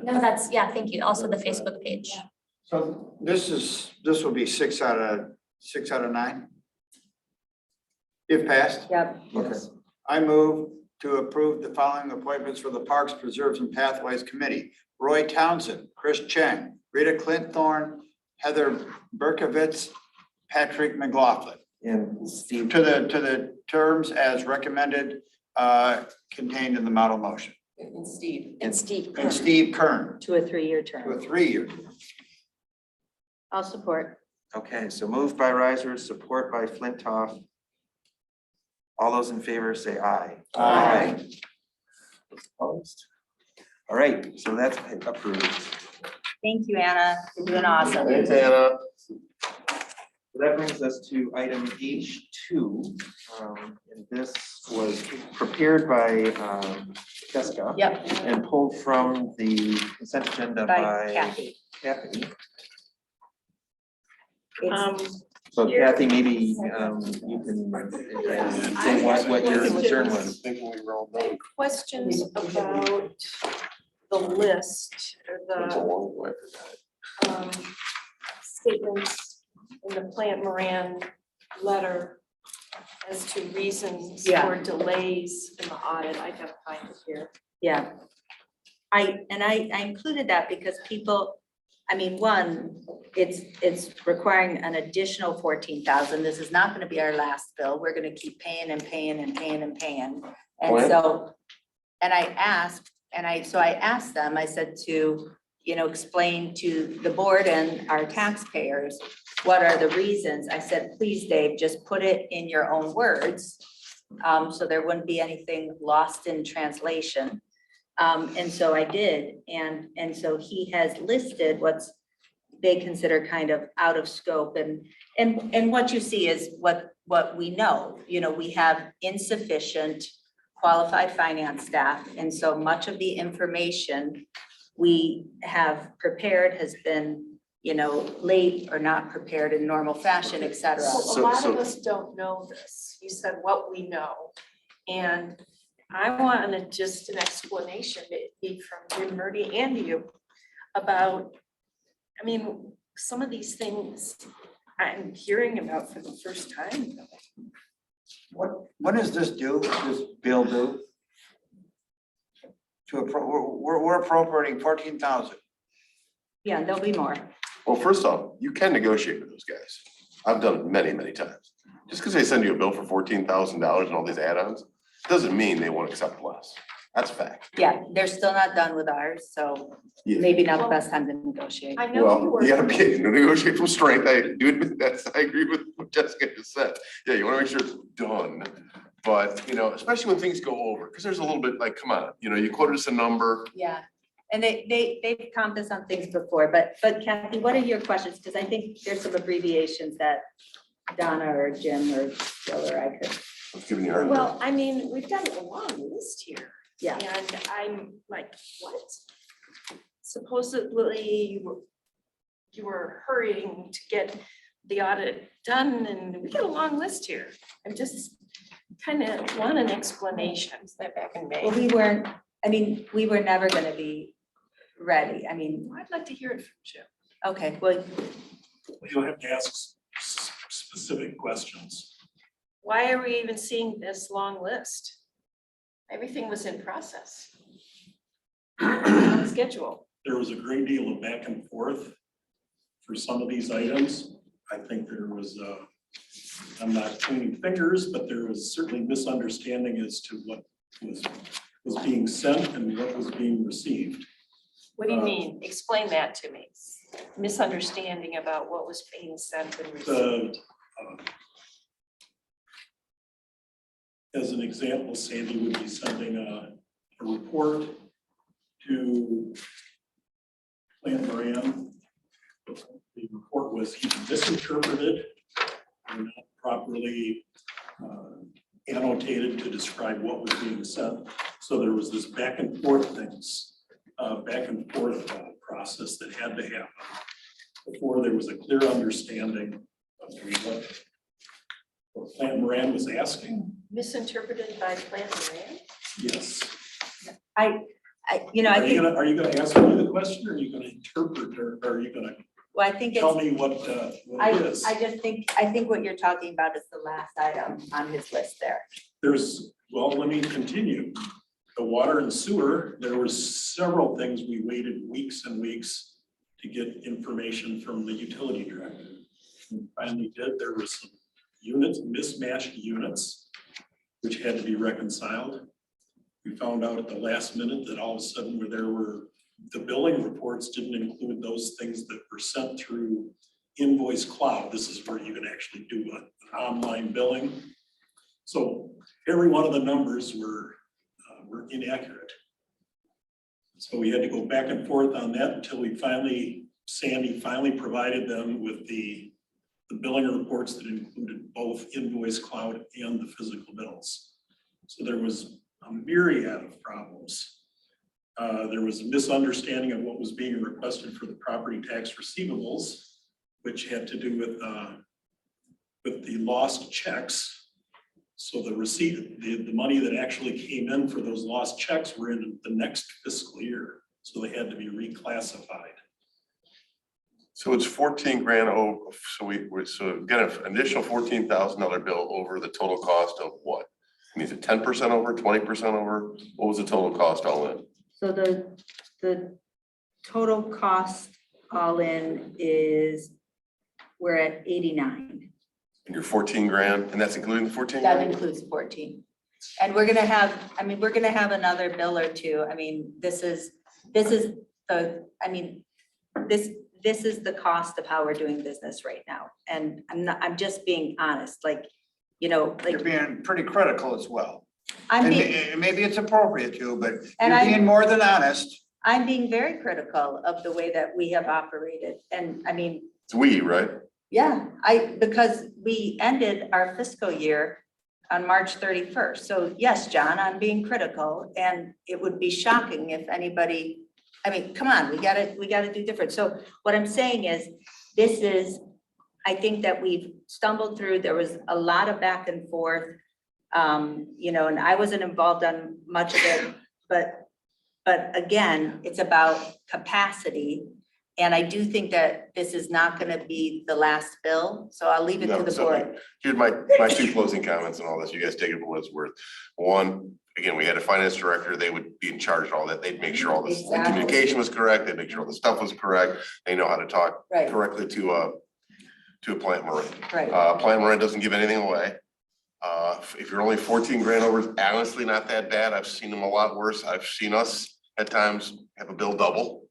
K: No, that's, yeah, thank you. Also the Facebook page.
D: So this will be 6 out of 9? If passed?
F: Yep.
D: Okay. I move to approve the following appointments for the Parks, Preserves, and Pathways Committee. Roy Townsend, Chris Cheng, Rita Clinthorne, Heather Berkovitz, Patrick McLaughlin.
E: And Steve.
D: To the terms as recommended, contained in the model motion.
A: And Steve.
F: And Steve.
D: And Steve Kern
F: To a 3-year
D: to a
F: term.
D: 3-year.
F: I'll support.
E: Okay, so moved by Riser, support by Flintoff. All those in favor say aye.
D: Aye.
E: Opposed? All right, so that's approved.
F: Thank you, Anna. You're doing awesome.
B: Thanks, Anna.
E: So that brings us to item H2. And this was prepared by Jessica.
F: Yep.
E: And pulled from the consent agenda
F: By
E: by
F: Kathy.
E: Kathy.
F: It's-
E: So
G: Here.
E: Kathy, maybe you can say what your concern was.
G: Questions about the list or the statements in the Plant Moran letter as to reasons
F: Yeah.
G: for delays in the audit. I have find it here.
F: Yeah. I included that because people, I mean, one, it's requiring an additional 14,000. This is not gonna be our last bill. We're gonna keep paying and paying and paying and paying. And
B: When?
F: so, and I asked, so I asked them, I said to, explain to the board and our taxpayers, what are the reasons? I said, please, Dave, just put it in your own words. So there wouldn't be anything lost in translation. And so I did, and so he has listed what's they consider kind of out of scope, and what you see is what we know. We have insufficient qualified finance staff, and so much of the information we have prepared has been, you know, late or not prepared in normal fashion, et cetera.
G: So a lot of us don't know this. You said what we know. And I wanted just an explanation, maybe from Jim, Murdy, and you about, I mean, some of these things I'm hearing about for the first time.
D: When does this due, this bill due? We're appropriating 14,000.
F: Yeah, there'll be more.
B: Well, first off, you can negotiate with those guys. I've done it many, many times. Just because they send you a bill for $14,000 and all these add-ons, doesn't mean they won't accept less. That's fact.
F: Yeah, they're still not done with ours, so
B: Yeah.
F: maybe not the best time to negotiate.
G: I know you
B: Well,
G: were.
B: you gotta be, negotiate from strength. I do admit that. I agree with what Jessica just said. Yeah, you wanna make sure it's done. But, you know, especially when things go over, because there's a little bit like, come on, you know, you quoted us a number.
F: Yeah, and they've commented us on things before, but Kathy, what are your questions? Because I think there's some abbreviations that Donna or Jim or Jill or I could.
B: I've given you a hard
G: Well, I mean, we've got a long list here.
F: Yeah.
G: And I'm like, what? Supposedly you were hurrying to get the audit done, and we got a long list here. I'm just kind of want an explanation. Is that back in May?
F: Well, we were never gonna be ready. I mean,
G: I'd like to hear it from Jim.
F: okay, well,
M: You'll have to ask specific questions.
G: Why are we even seeing this long list? Everything was in process. On schedule.
M: There was a great deal of back and forth for some of these items. I think there was, I'm not pointing fingers, but there was certainly misunderstanding as to what was being sent and what was being received.
G: What do you mean? Explain that to me. Misunderstanding about what was being sent and received.
M: As an example, Sandy would be sending a report to Plan Moran. The report was either misinterpreted or not properly annotated to describe what was being sent. So there was this back and forth process that had to happen before there was a clear understanding of what Plan Moran was asking.
G: Misinterpreted by Plan Moran?
M: Yes.
F: I
M: Are
F: think,
M: you gonna ask me the question, or are you gonna interpret, or are you gonna
F: well, I think
M: tell
F: it's,
M: me what it is?
F: I think what you're talking about is the last item on his list there.
M: Well, let me continue. The water and sewer, there were several things we waited weeks and weeks to get information from the utility director. We finally did. There were some mismatched units, which had to be reconciled. We found out at the last minute that all of a sudden the billing reports didn't include those things that were sent through Invoice Cloud. This is where you can actually do an online billing. So every one of the numbers were inaccurate. So we had to go back and forth on that until Sandy finally provided them with the billing reports that included both Invoice Cloud and the physical bills. So there was a myriad of problems. There was a misunderstanding of what was being requested for the property tax receivables, which had to do with the lost checks. So the receipt, the money that actually came in for those lost checks were in the next fiscal year. So they had to be reclassified.
B: So it's 14 grand. Oh, so so get an initial $14,000 bill over the total cost of what? I mean, is it 10% over, 20% over? What was the total cost all in?
F: So the total cost all in is, we're at 89.
B: And you're 14 grand, and that's including the 14
F: That
B: grand?
F: includes 14. And we're gonna have another bill or two. I mean, this is the cost of how we're doing business right now. And I'm just being honest,
D: You're being pretty critical as well.
F: I'm
D: And
F: being,
D: maybe it's appropriate to, but
F: And
D: you're
F: I'm-
D: being more than honest.
F: I'm being very critical of the way that we have operated. And I mean,
B: It's we, right?
F: yeah, because we ended our fiscal year on March 31st. So yes, John, I'm being critical, and it would be shocking if anybody, I mean, come on, we gotta do different. So what I'm saying is, this is, I think that we've stumbled through, there was a lot of back and forth. You know, and I wasn't involved on much of it, but again, it's about capacity. And I do think that this is not gonna be the last bill, so I'll leave it to
B: No,
F: the
B: so
F: board.
B: here's my two closing comments and all this. You guys take it for what it's worth. One, again, we had a finance director. They would be in charge of all that. They'd make sure all this, the
F: Exactly.
B: communication was correct. They'd make sure all the stuff was correct. They know how to talk
F: Right.
B: correctly to a plant Marin.
F: Right.
B: Plant Marin doesn't give anything away. If you're only 14 grand over, it's honestly not that bad. I've seen them a lot worse. I've seen us at times have a bill double.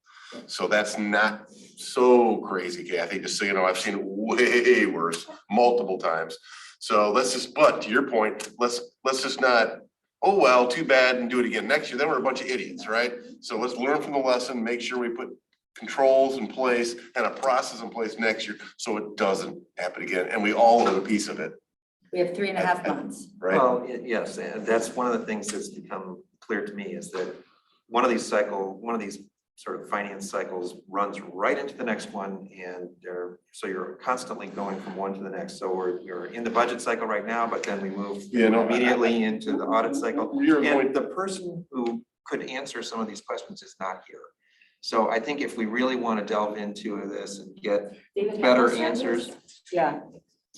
B: So that's not so crazy, Kathy, just so you know, I've seen it way worse, multiple times. So but to your point, let's just not, oh, well, too bad, and do it again next year. Then we're a bunch of idiots, right? So let's learn from the lesson, make sure we put controls in place and a process in place next year so it doesn't happen again. And we all own a piece of it,
F: We have 3.5 months.
B: right?
E: Well, yes, and that's one of the things that's become clear to me is that one of these sort of finance cycles runs right into the next one, and so you're constantly going from one to the next. So we're in the budget cycle right now, but then we move immediately into the audit cycle. And the person who could answer some of these questions is not here. So I think if we really want to delve into this and get better answers.
F: Yeah.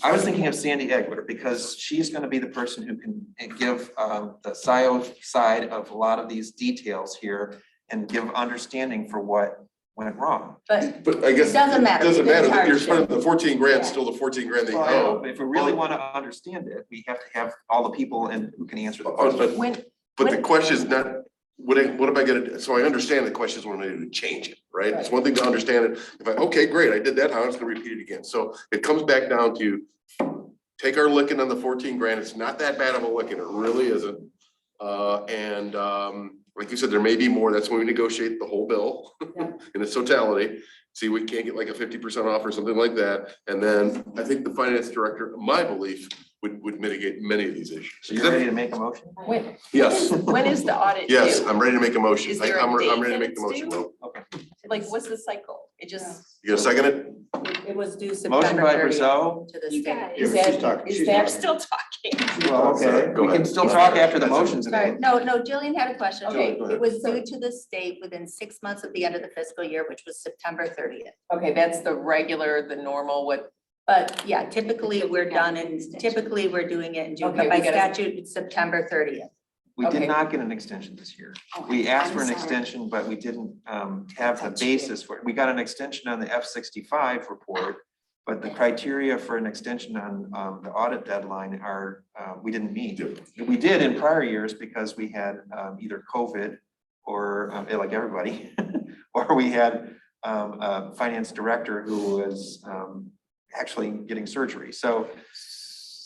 E: I was thinking of Sandy Egwater because she's going to be the person who can give the Scio side of a lot of these details here and give understanding for what went wrong.
B: But I guess
F: it doesn't matter.
B: Doesn't matter. You're
F: Hardship.
B: spending the 14 grand, still the 14 grand they owe.
E: If we really want to understand it, we have to have all the people and who can answer the question.
B: But the question is not, what am I gonna do? So I understand the question is what am I gonna do to change it, right? It's one thing to understand it. If okay, great, I did that, how am I gonna repeat it again? So it comes back down to take our licking on the 14 grand. It's not that bad of a licking. It really isn't. Like you said, there may be more. That's when we negotiate the whole bill in its totality. See, we can't get like a 50% off or something like that. And then I think the finance director, my belief, would mitigate many of these issues.
E: So you're ready to make a motion?
B: Yes.
A: When is the audit
B: Yes,
A: due?
B: I'm ready to make a motion.
A: Is there a
B: I'm
A: date
B: ready to
A: that
B: make the
A: it's
B: motion.
A: due?
B: Will.
A: Like, what's the cycle? It just,
B: You gonna second it?
F: It was due
E: Motion
F: September
E: by
F: 30th
E: Brazeau.
F: to the
A: you
F: state.
A: guys,
D: She's talking.
A: is
D: She's
A: that
D: talking.
A: still talking?
E: Well, okay,
B: Go
E: we can
B: ahead.
E: still talk after the motion's
F: Sorry,
E: made.
F: no, Jillian had a question.
A: Okay,
B: go ahead.
F: It was due to the state within 6 months of the end of the fiscal year, which was September 30th.
A: Okay, that's the regular, the normal, what,
F: But yeah, typically we're doing it in June,
A: Okay,
F: but by
A: we get it.
F: statute, it's September 30th.
E: We did
A: Okay.
E: not get an extension this year. We asked for an extension, but we didn't have the basis for it. We got an extension on the F-65 report, but the criteria for an extension on the audit deadline are, we didn't meet. We did in prior years because we had either COVID or like everybody, or we had a finance director who was actually getting surgery. So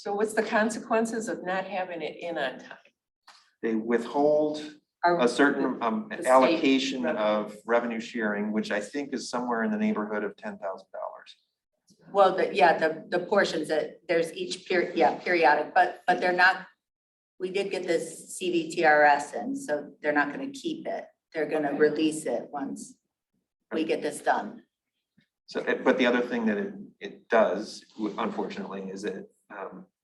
A: what's the consequences of not having it in on time?
E: they withhold a certain
A: state
E: allocation
A: revenue.
E: of revenue sharing, which I think is somewhere in the neighborhood of $10,000.
F: Well, the portions that there's each periodic, but they're not, we did get this CVTRS in, so they're not gonna keep it. They're gonna release it once we get this done.
E: So, but the other thing that it does, unfortunately, is it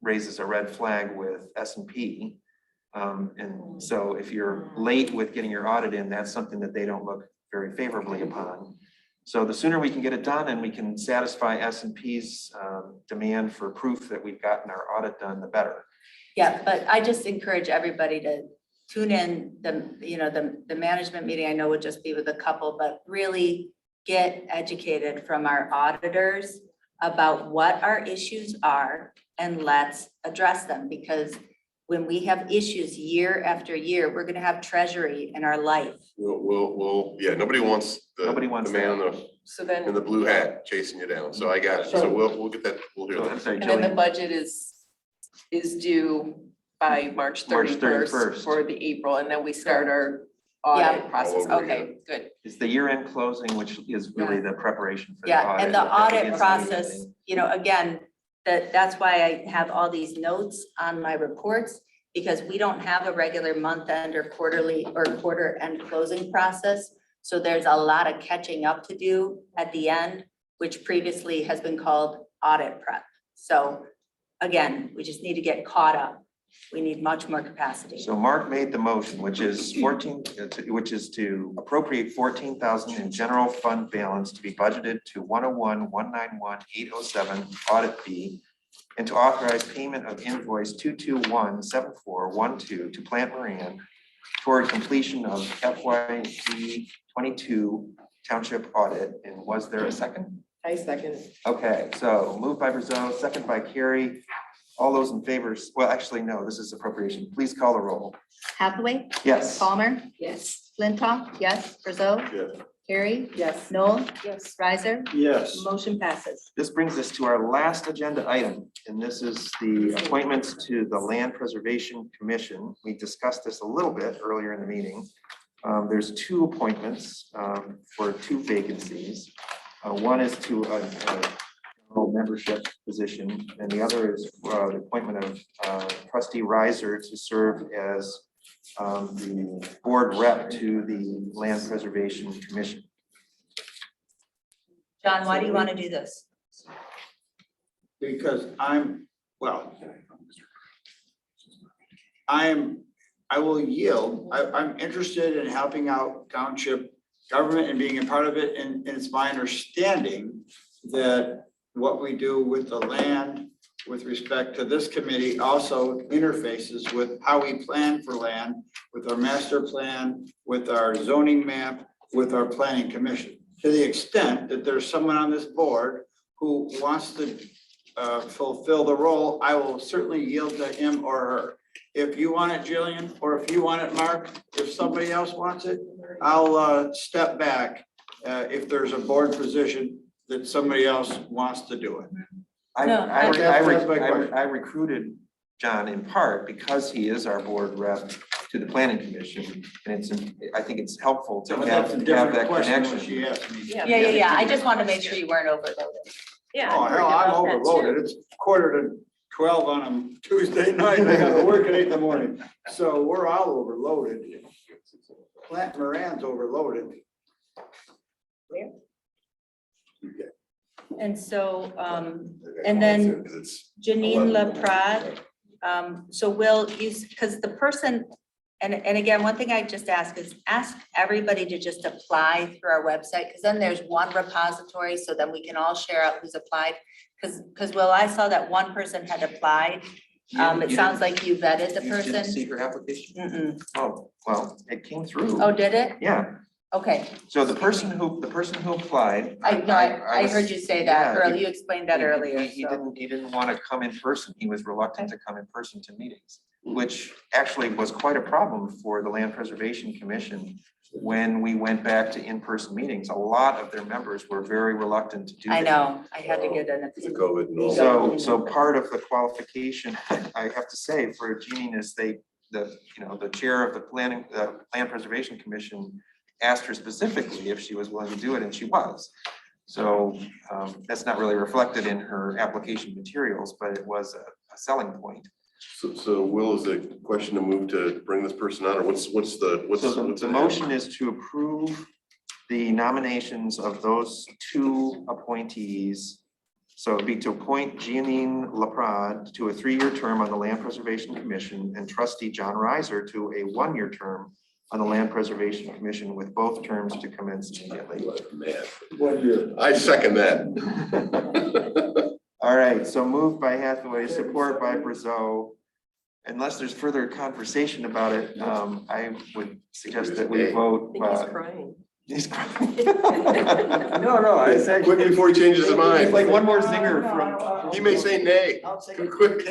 E: raises a red flag with S&P. And so if you're late with getting your audit in, that's something that they don't look very favorably upon. So the sooner we can get it done and we can satisfy S&P's demand for proof that we've gotten our audit done, the better.
F: Yeah, but I just encourage everybody to tune in, the management meeting, I know would just be with a couple, but really get educated from our auditors about what our issues are and let's address them, because when we have issues year after year, we're gonna have treasury in our life.
B: Yeah, nobody wants the man in the blue hat chasing you down. So I got it. So we'll get that, we'll hear that.
A: And then the budget is due by March 31st for the April, and then we start our audit process.
B: All over
A: Okay, good.
E: It's the year-end closing, which is really the preparation for the
F: Yeah,
E: audit.
F: and the audit process, again, That's why I have all these notes on my reports, because we don't have a regular month end or quarterly or quarter end closing process. So there's a lot of catching up to do at the end, which previously has been called audit prep. So again, we just need to get caught up. We need much more capacity.
E: So Mark made the motion, which is which is to appropriate 14,000 in general fund balance to be budgeted to 101-191-807 audit fee, and to authorize payment of invoice 221-7412 to Plant Moran toward completion of FY 22 Township audit. And was there a second?
I: I second.
E: Okay, so moved by Brazeau, second by Carrie. All those in favor, well, actually, no, this is appropriation. Please call the roll.
F: Hathaway,
E: Yes.
F: Palmer,
I: Yes.
F: Flintoff, yes, Brazeau,
B: Yes.
F: Carrie,
I: Yes.
F: Noel,
I: Yes.
F: Riser,
D: Yes.
F: motion passes.
E: This brings us to our last agenda item, and this is the appointments to the Land Preservation Commission. We discussed this a little bit earlier in the meeting. There's two appointments for two vacancies. One is to a general membership position, and the other is the appointment of trustee Riser to serve as the board rep to the Land Preservation Commission.
F: John, why do you want to do this?
D: Because I will yield. I'm interested in helping out township government and being a part of it. And it's my understanding that what we do with the land with respect to this committee also interfaces with how we plan for land, with our master plan, with our zoning map, with our planning commission. To the extent that there's someone on this board who wants to fulfill the role, I will certainly yield to him or her. If you want it, Jillian, or if you want it, Mark, if somebody else wants it, I'll step back if there's a board position that somebody else wants to do it.
E: I recruited John in part because he is our board rep to the planning commission, and I think it's helpful to have that connection.
F: Yeah. I just want to make sure you weren't overloaded.
I: Yeah.
D: Oh, hell, I'm overloaded. It's 11:45 on a Tuesday night. I gotta work at 8 in the morning. So we're all overloaded. Plant Moran's overloaded.
F: And so, and then Janine LaPrade, so will you, because the person, and again, one thing I just ask is ask everybody to just apply through our website, because then there's one repository, so then we can all share out who's applied. Because Will, I saw that one person had applied. It sounds like you vetted the
E: You
F: person.
E: didn't see her application?
F: Mm-mm.
E: Oh, well, it came through.
F: Oh, did it?
E: Yeah,
F: Okay.
E: so the person who applied.
F: I
E: was-
F: heard you say that
E: yeah,
F: earlier. You explained that earlier.
E: He
F: So.
E: didn't want to come in person. He was reluctant to come in person to meetings, which actually was quite a problem for the Land Preservation Commission. When we went back to in-person meetings, a lot of their members were very reluctant to do that.
F: I know, I had to get an.
E: So part of the qualification, I have to say, for Jeanine is the chair of the Land Preservation Commission asked her specifically if she was willing to do it, and she was. So that's not really reflected in her application materials, but it was a selling point.
B: So Will, is the question to move to bring this person on, or what's
E: The motion is to approve the nominations of those two appointees. So it'd be to appoint Jeanine LaPrade to a 3-year term on the Land Preservation Commission and trustee John Riser to a 1-year term on the Land Preservation Commission, with both terms to commence immediately.
B: 1 year. I second that.
E: All right, so moved by Hathaway, support by Brazeau. Unless there's further conversation about it, I would suggest that we vote.
I: He's crying.
E: He's crying.
B: No, I said. Quick before he changes his mind.
E: It's like one more zinger from.
B: He may say nay.
D: I'll take
B: Too quick.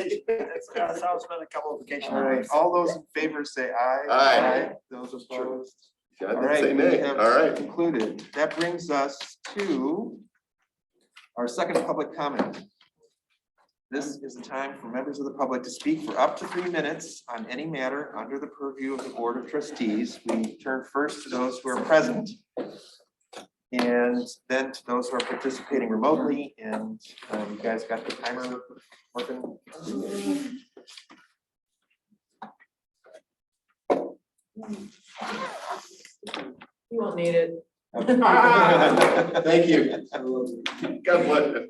D: I'll spend a couple of vacation.
E: All right, all those in favor say aye.
B: Aye.
E: Those opposed.
B: John
E: All
B: didn't
E: right,
B: say
E: we
B: nay.
E: have
B: All right.
E: concluded. That brings us to our second public comment. This is the time for members of the public to speak for up to 3 minutes on any matter under the purview of the Board of Trustees. We turn first to those who are present. And then to those who are participating remotely, and you guys got the timer working?
H: You won't need it.
B: Thank you. God bless you.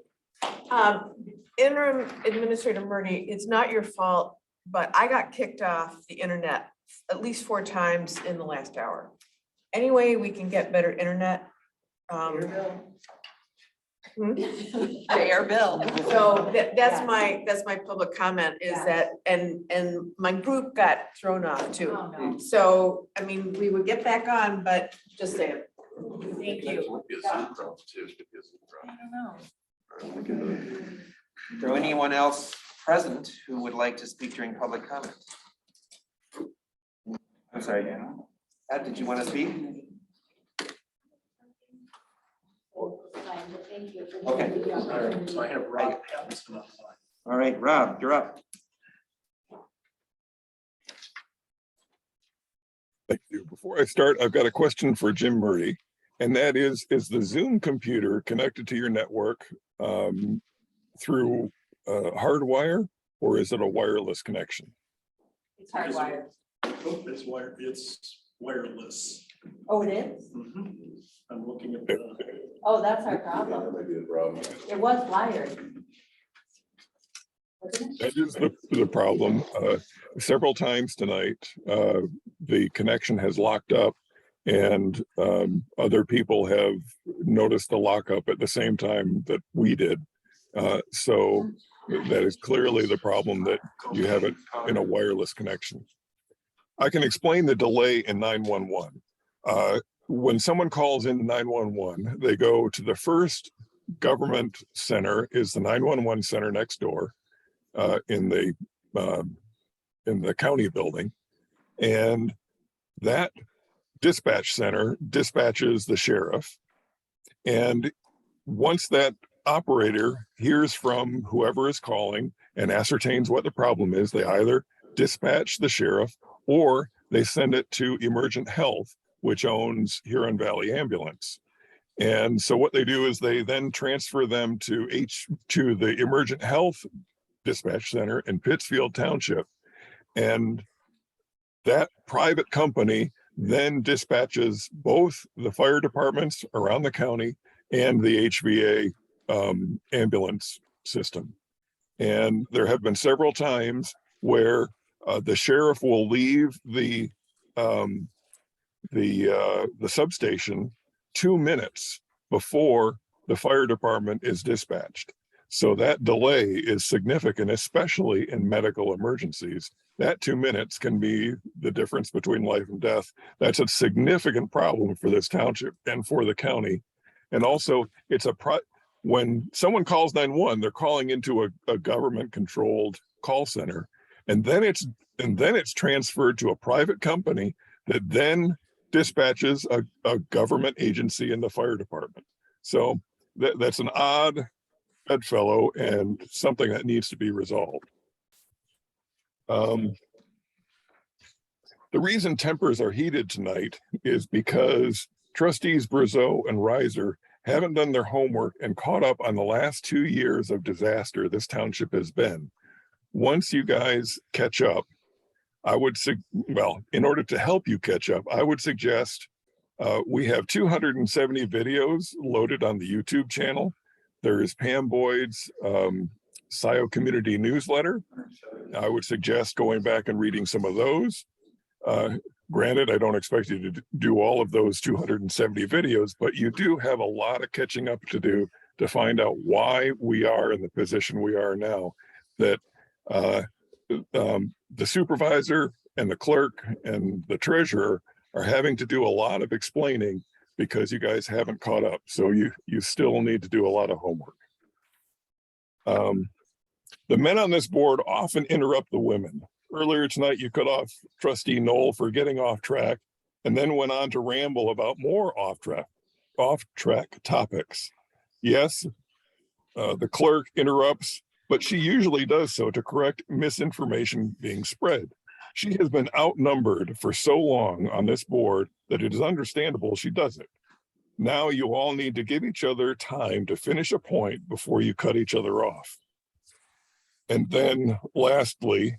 H: Interim Administrator Murdy, it's not your fault, but I got kicked off the internet at least 4 times in the last hour. Any way we can get better internet?
A: Pay our bill.
H: So that's my public comment is that, and my group got thrown off too. So, I mean, we would get back on, but just saying. Thank you.
A: I don't know.
E: Is there anyone else present who would like to speak during public comment? I'm sorry, Ed, did you want to speak? Okay.
M: So I have Rob Pattinson on.
E: All right, Rob, you're up.
P: Thank you. Before I start, I've got a question for Jim Murdy. And that is the Zoom computer connected to your network through hardwire, or is it a wireless connection?
F: It's hardwired.
M: Oh, it's wireless.
F: Oh, it is?
M: I'm looking at the.
F: Oh, that's our problem.
B: That might be the problem.
F: It was wired.
P: That is the problem. Several times tonight, the connection has locked up, and other people have noticed the lockup at the same time that we did. So that is clearly the problem, that you have it in a wireless connection. I can explain the delay in 911. When someone calls in 911, they go to the first government center, is the 911 center next door in the county building, and that dispatch center dispatches the sheriff. And once that operator hears from whoever is calling and ascertains what the problem is, they either dispatch the sheriff or they send it to Emergent Health, which owns Huron Valley Ambulance. And so what they do is they then transfer them to the Emergent Health Dispatch Center in Pittsfield Township. And that private company then dispatches both the fire departments around the county and the HVA ambulance system. And there have been several times where the sheriff will leave the substation 2 minutes before the fire department is dispatched. So that delay is significant, especially in medical emergencies. That 2 minutes can be the difference between life and death. That's a significant problem for this township and for the county. And also, when someone calls 911, they're calling into a government-controlled call center, and then it's transferred to a private company that then dispatches a government agency in the fire department. So that's an odd bedfellow and something that needs to be resolved. The reason tempers are heated tonight is because trustees Brazeau and Reiser haven't done their homework and caught up on the last 2 years of disaster this township has been. Once you guys catch up, in order to help you catch up, I would suggest we have 270 videos loaded on the YouTube channel. There is Pam Boyd's Scio community newsletter. I would suggest going back and reading some of those. Granted, I don't expect you to do all of those 270 videos, but you do have a lot of catching up to do to find out why we are in the position we are now. That the supervisor and the clerk and the treasurer are having to do a lot of explaining because you guys haven't caught up. So you still need to do a lot of homework. The men on this board often interrupt the women. Earlier tonight, you cut off Trustee Knoll for getting off track and then went on to ramble about more off-track topics. Yes, the clerk interrupts, but she usually does so to correct misinformation being spread. She has been outnumbered for so long on this board that it is understandable she does it. Now you all need to give each other time to finish a point before you cut each other off. And then lastly,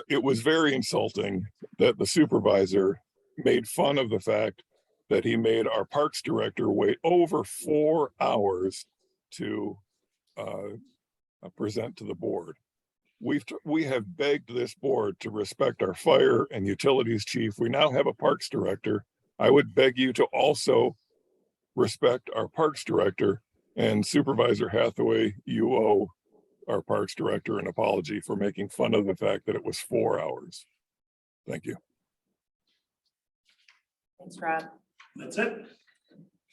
P: it was very insulting that the supervisor made fun of the fact that he made our parks director wait over 4 hours to present to the board. We have begged this board to respect our fire and utilities chief. We now have a parks director. I would beg you to also respect our parks director, and Supervisor Hathaway, you owe our parks director an apology for making fun of the fact that it was 4 hours. Thank you.
T: Thanks, Rob.
M: That's it.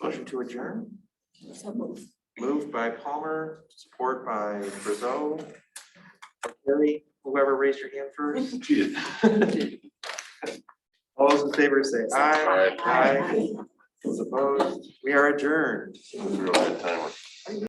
E: Motion to adjourn? Moved by Palmer, support by Brazeau. Carrie, whoever raised your hand first. All those in favor say aye. Aye. Those opposed, we are adjourned.
B: Real bad timer.